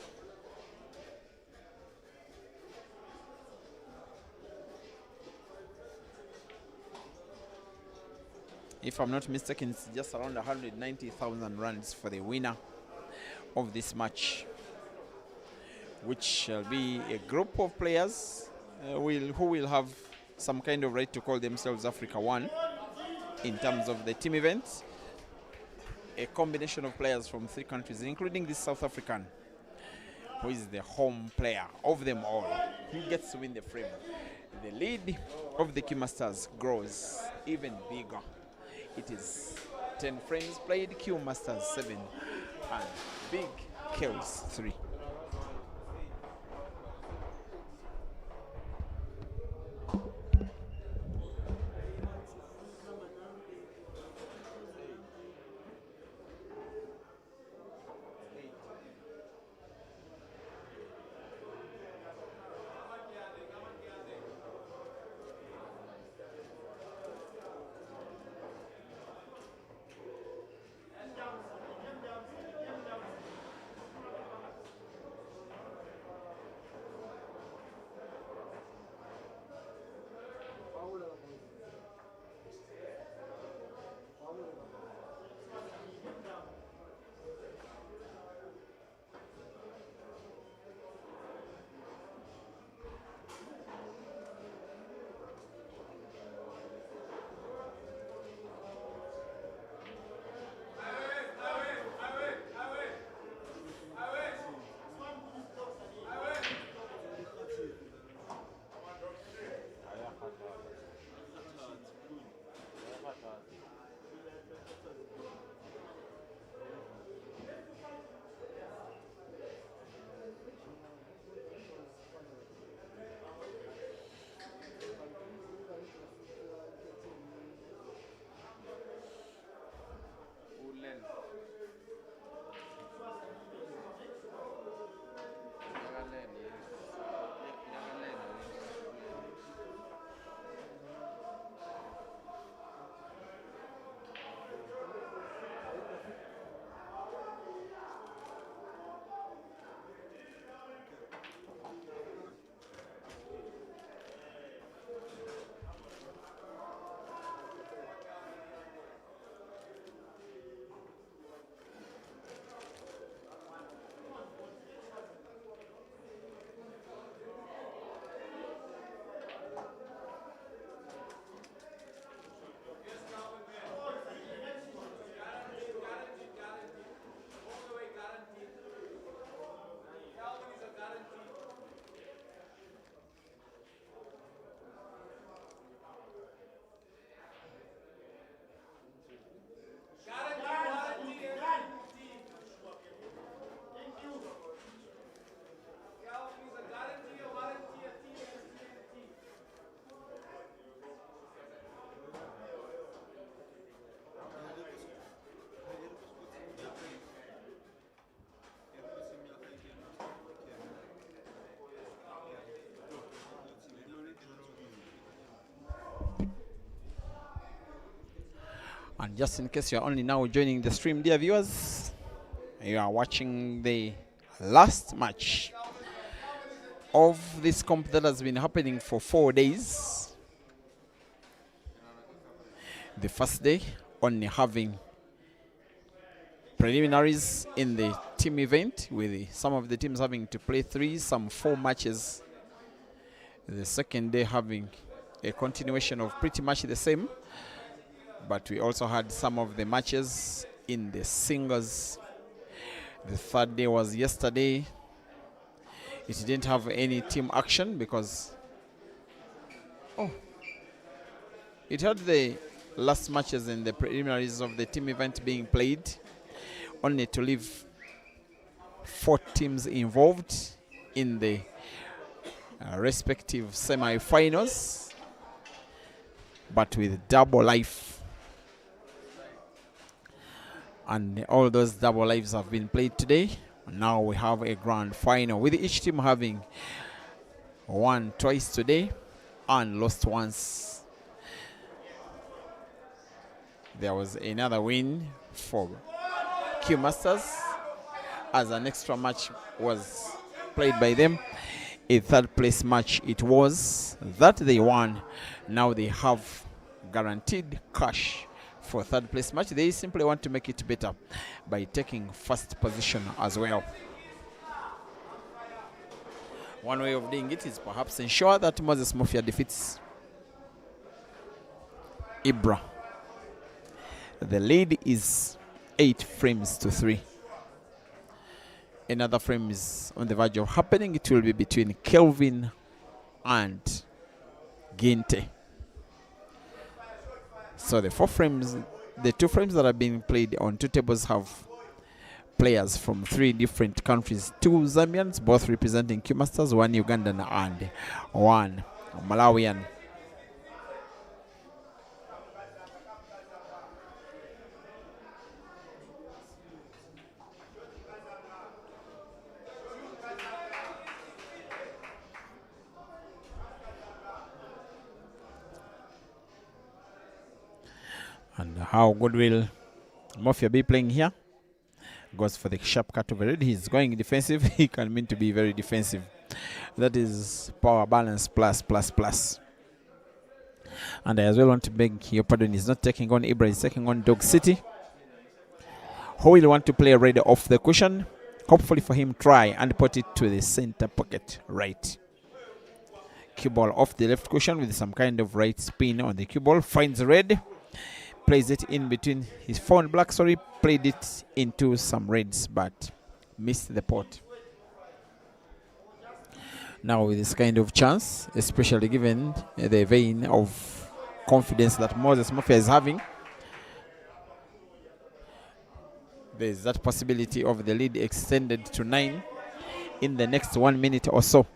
If I'm not mistaken, it's just around 190,000 rands for the winner of this match, which shall be a group of players who will have some kind of right to call themselves Africa One in terms of the team events. A combination of players from 3 countries, including this South African, who is the home player of them all. He gets to win the frame. The lead of the Q Masters grows even bigger. It is 10 frames played, Q Masters 7, and Big KELS 3. And just in case you're only now joining the stream, dear viewers, you are watching the last match of this comp that has been happening for 4 days. The first day only having preliminaries in the team event, with some of the teams having to play 3, some 4 matches. The second day having a continuation of pretty much the same, but we also had some of the matches in the singles. The third day was yesterday. It didn't have any team action because it had the last matches in the preliminaries of the team event being played, only to leave 4 teams involved in the respective semi-finals, but with double life. And all those double lives have been played today. Now we have a grand final, with each team having won twice today and lost once. There was another win for Q Masters, as an extra match was played by them. A third place match it was that they won. Now they have guaranteed cash for third place match. They simply want to make it better by taking first position as well. One way of doing it is perhaps ensure that Moses Mafia defeats Ibra. The lead is 8 frames to 3. Another frame is on the verge of happening. It will be between Kelvin and Ginte. So the 2 frames that are being played on 2 tables have players from 3 different countries. 2 Zambians, both representing Q Masters, 1 Ugandan and 1 Malawian. And how good will Mafia be playing here? Goes for the sharp cut over red. He's going defensive. He can mean to be very defensive. That is power balance plus. And I as well want to beg your pardon. He's not taking on Ibra. He's taking on Dog City, who will want to play red off the cushion. Hopefully for him, try and put it to the center pocket right. Cue ball off the left cushion with some kind of right spin on the cue ball. Finds red. Plays it in between his 4 and black. Played it into some reds, but missed the pot. Now with this kind of chance, especially given the vein of confidence that Moses Mafia is having, there's that possibility of the lead extended to 9 in the next 1 minute or so.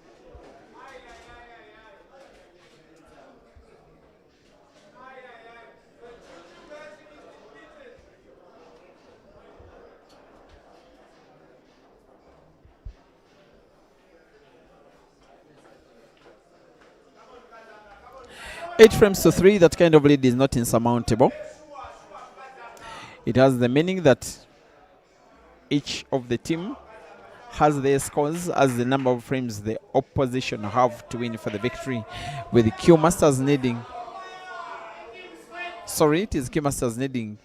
Eight frames to 3, that kind of lead is not insurmountable. It has the meaning that each of the team has their scores as the number of frames the opposition have to win for the victory, with the Q Masters needing, it is Q Masters needing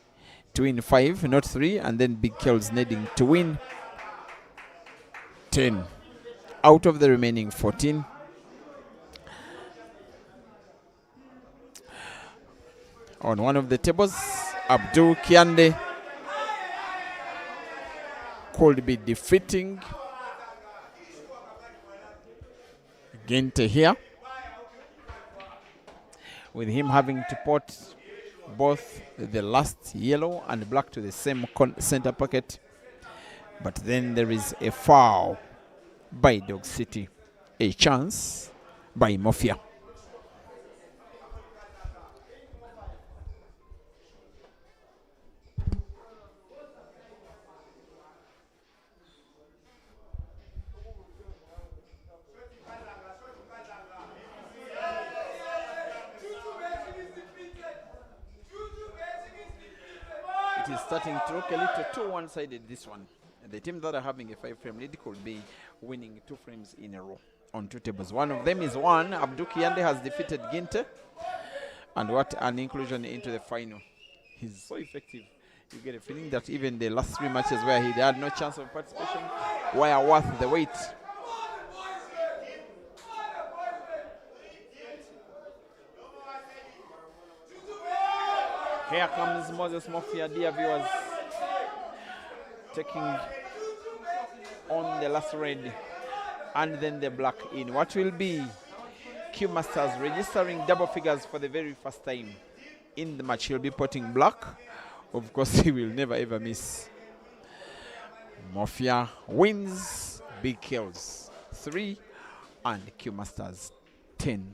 to win 5, not 3, and then Big KELS needing to win 10 out of the remaining 14. On one of the tables, Abdul Kiande could be defeating Gente here, with him having to put both the last yellow and black to the same center pocket. But then there is a foul by Dog City, a chance by Mafia. It is starting to look a little too one-sided, this one. The team that are having a 5-frame lead could be winning 2 frames in a row on 2 tables. One of them is one. Abdul Kiande has defeated Ginte. And what an inclusion into the final. He's so effective. You get a feeling that even the last 3 matches where he had no chance of participation were worth the wait. Here comes Moses Mafia, dear viewers, taking on the last red and then the black in what will be Q Masters registering double figures for the very first time in the match. He'll be putting black. Of course, he will never ever miss. Mafia wins, Big KELS 3 and Q Masters 10.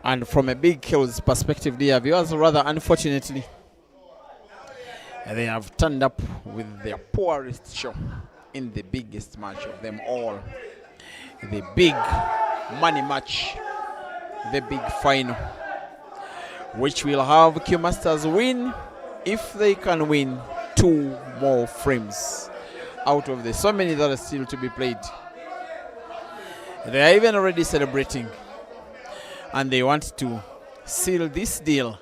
And from a big KELS perspective, dear viewers, rather unfortunately, they have turned up with their poorest show in the biggest match of them all. The big money match, the big final, which will have Q Masters win if they can win 2 more frames out of the so many that are still to be played. They are even already celebrating, and they want to seal this deal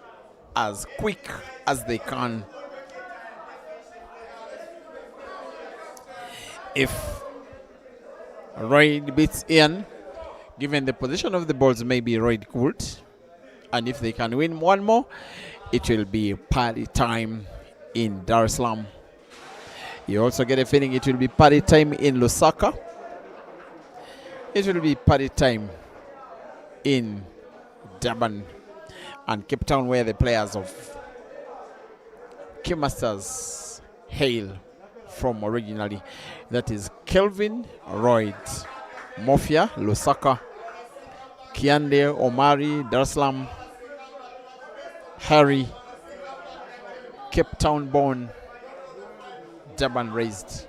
as quick as they can. If Royd beats Ian, given the position of the balls, maybe Royd could. And if they can win 1 more, it will be party time in Dar es Salaam. You also get a feeling it will be party time in Lusaka. It will be party time in Durban and Cape Town, where the players of Q Masters hail from originally. That is Kelvin, Royd, Mofia, Lusaka, Kiande, Omari, Dar es Salaam, Harry, Cape Town born, Durban raised.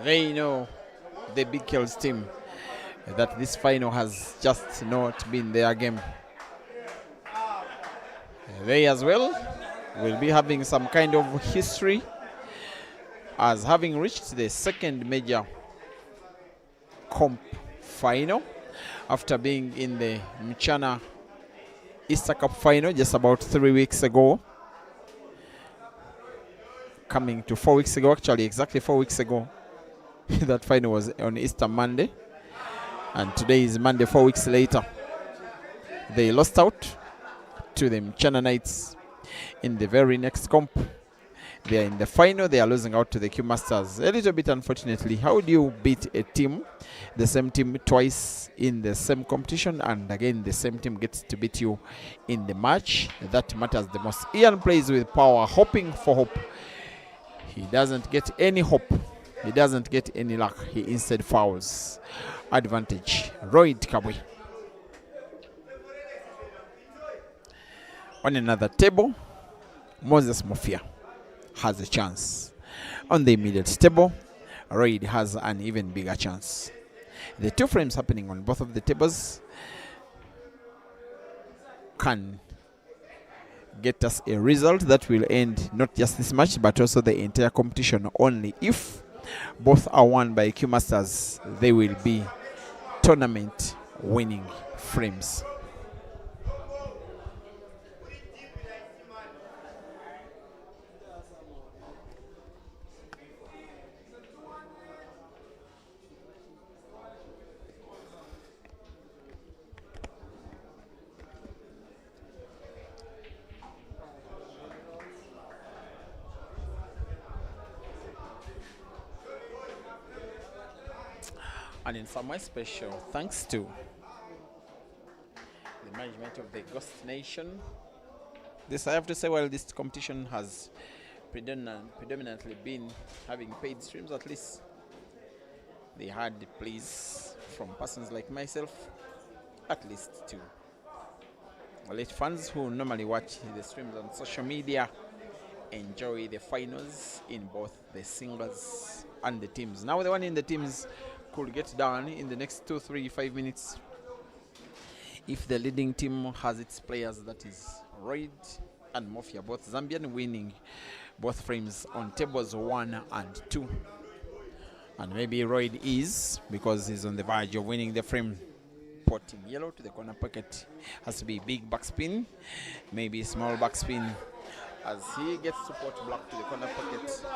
They know, the big KELS team, that this final has just not been their game. They as well will be having some kind of history, as having reached the second major comp final after being in the Mchana Easter Cup final just about 3 weeks ago. Coming to 4 weeks ago, actually exactly 4 weeks ago. That final was on Easter Monday, and today is Monday 4 weeks later. They lost out to the Mchana Knights in the very next comp. They are in the final. They are losing out to the Q Masters. A little bit unfortunately. How do you beat a team, the same team, twice in the same competition, and again the same team gets to beat you in the match that matters the most? Ian plays with power, hoping for hope. He doesn't get any hope. He doesn't get any luck. He instead fouls. Advantage, Royd Kabwe. On another table, Moses Mofia has a chance. On the immediate table, Royd has an even bigger chance. The 2 frames happening on both of the tables can get us a result that will end not just this match but also the entire competition. Only if both are won by Q Masters, they will be tournament winning frames. And in some way special thanks to the management of the Ghost Nation. This I have to say, while this competition has predominantly been having paid streams, at least they had the pleas from persons like myself, at least to let fans who normally watch the streams on social media enjoy the finals in both the singles and the teams. Now the one in the teams could get done in the next 2, 3, 5 minutes if the leading team has its players, that is Royd and Mofia, both Zambian, winning both frames on tables 1 and 2. And maybe Royd is, because he's on the verge of winning the frame, potting yellow to the corner pocket. Has to be big backspin, maybe small backspin, as he gets to pot black to the corner pocket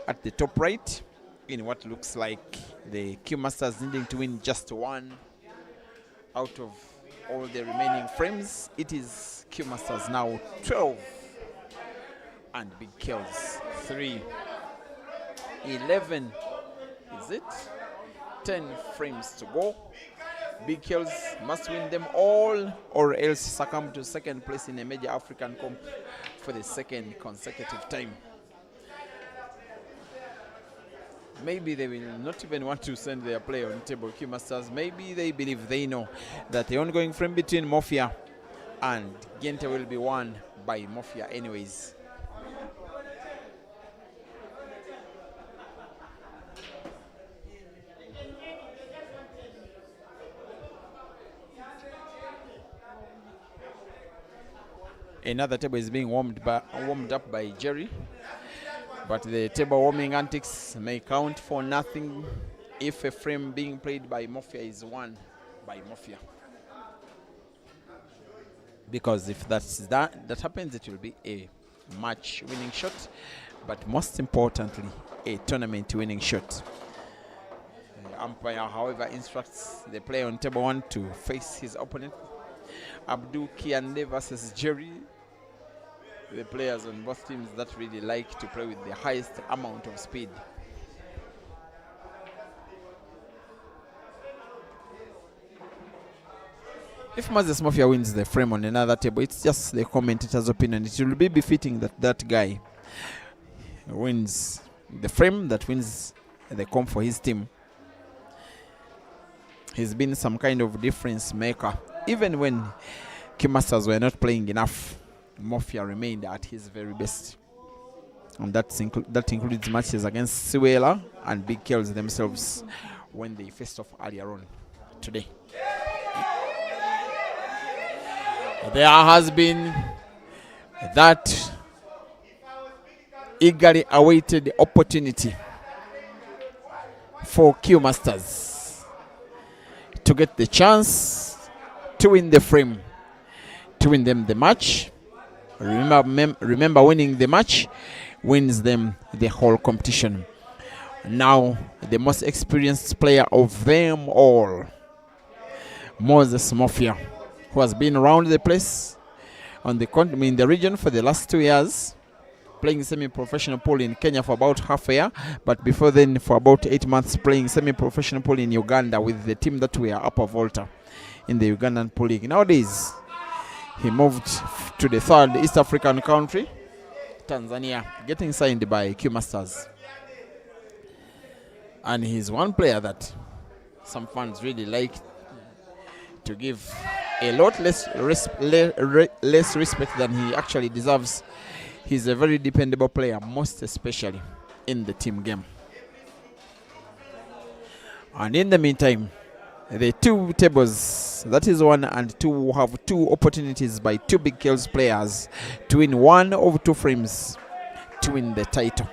at the top right, in what looks like the Q Masters needing to win just 1 out of all the remaining frames. It is Q Masters now 12 and big KELS 3. 11 is it? 10 frames to go. Big KELS must win them all or else succumb to second place in a major African comp for the second consecutive time. Maybe they will not even want to send their player on table, Q Masters. Maybe they believe, they know that the ongoing frame between Mafia and Gente will be won by Mafia anyways. Another table is being warmed up by Jerry, but the table warming antics may count for nothing if a frame being played by Mafia is won by Mafia. Because if that happens, it will be a match winning shot, but most importantly, a tournament winning shot. The umpire, however, instructs the player on table 1 to face his opponent. Abdul Kiande versus Jerry, the players on both teams that really like to play with the highest amount of speed. If Moses Mafia wins the frame on another table, it's just the commentator's opinion. It will be befitting that that guy wins the frame, that wins the comp for his team. He's been some kind of difference maker. Even when Q Masters were not playing enough, Mafia remained at his very best. And that includes matches against Siwela and Big KELS themselves when they faced off earlier on today. There has been that eagerly awaited opportunity for Q Masters to get the chance to win the frame, to win them the match. Remember, winning the match wins them the whole competition. Now, the most experienced player of them all, Moses Mafia, who has been around the place in the region for the last 2 years, playing semi-professional pool in Kenya for about half a year, but before then for about 8 months playing semi-professional pool in Uganda with the team that were Upper Volta in the Ugandan Pool League. Nowadays, he moved to the 3rd East African country, Tanzania, getting signed by Q Masters. And he's one player that some fans really like to give a lot less respect than he actually deserves. He's a very dependable player, most especially in the team game. And in the meantime, the two tables, that is 1 and 2, have 2 opportunities by 2 Big KELS players to win 1 of 2 frames to win the title.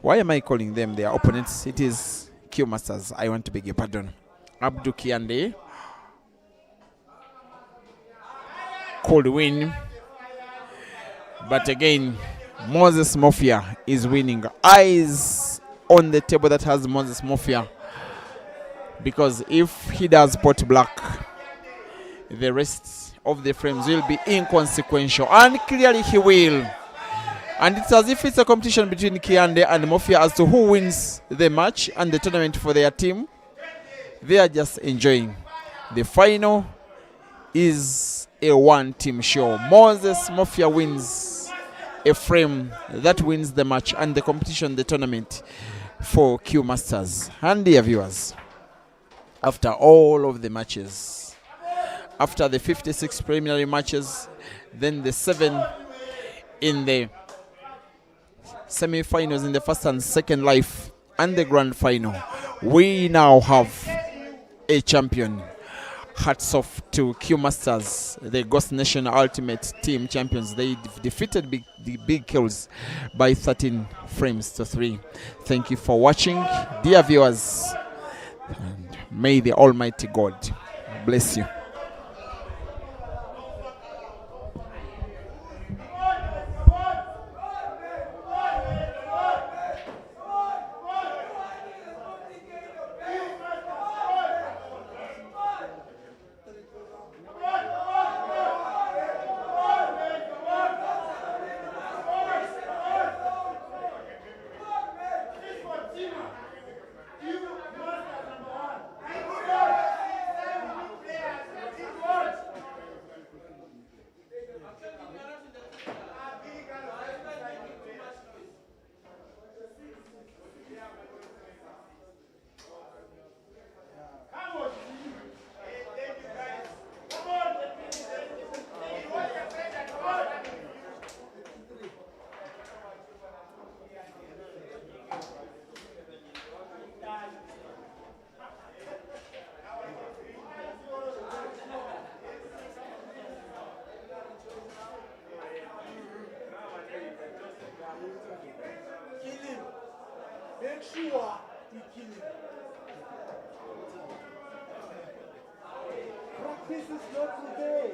Why am I calling them their opponents? It is Q Masters. I want to beg your pardon. Abdul Kiande could win, but again, Moses Mafia is winning. Eyes on the table that has Moses Mafia, because if he does pot black, the rest of the frames will be inconsequential, and clearly he will. And it's as if it's a competition between Kiande and Mafia as to who wins the match and the tournament for their team. They are just enjoying. The final is a one-team show. Moses Mafia wins a frame that wins the match and the competition, the tournament for Q Masters. And dear viewers, after all of the matches, after the 56 preliminary matches, then the 7 in the semi-finals in the first and second life, and the grand final, we now have a champion. Hats off to Q Masters, the Ghost Nation Ultimate Team champions. They defeated the Big KELS by 13 frames to 3. Thank you for watching, dear viewers, and may the Almighty God bless you. This is not today.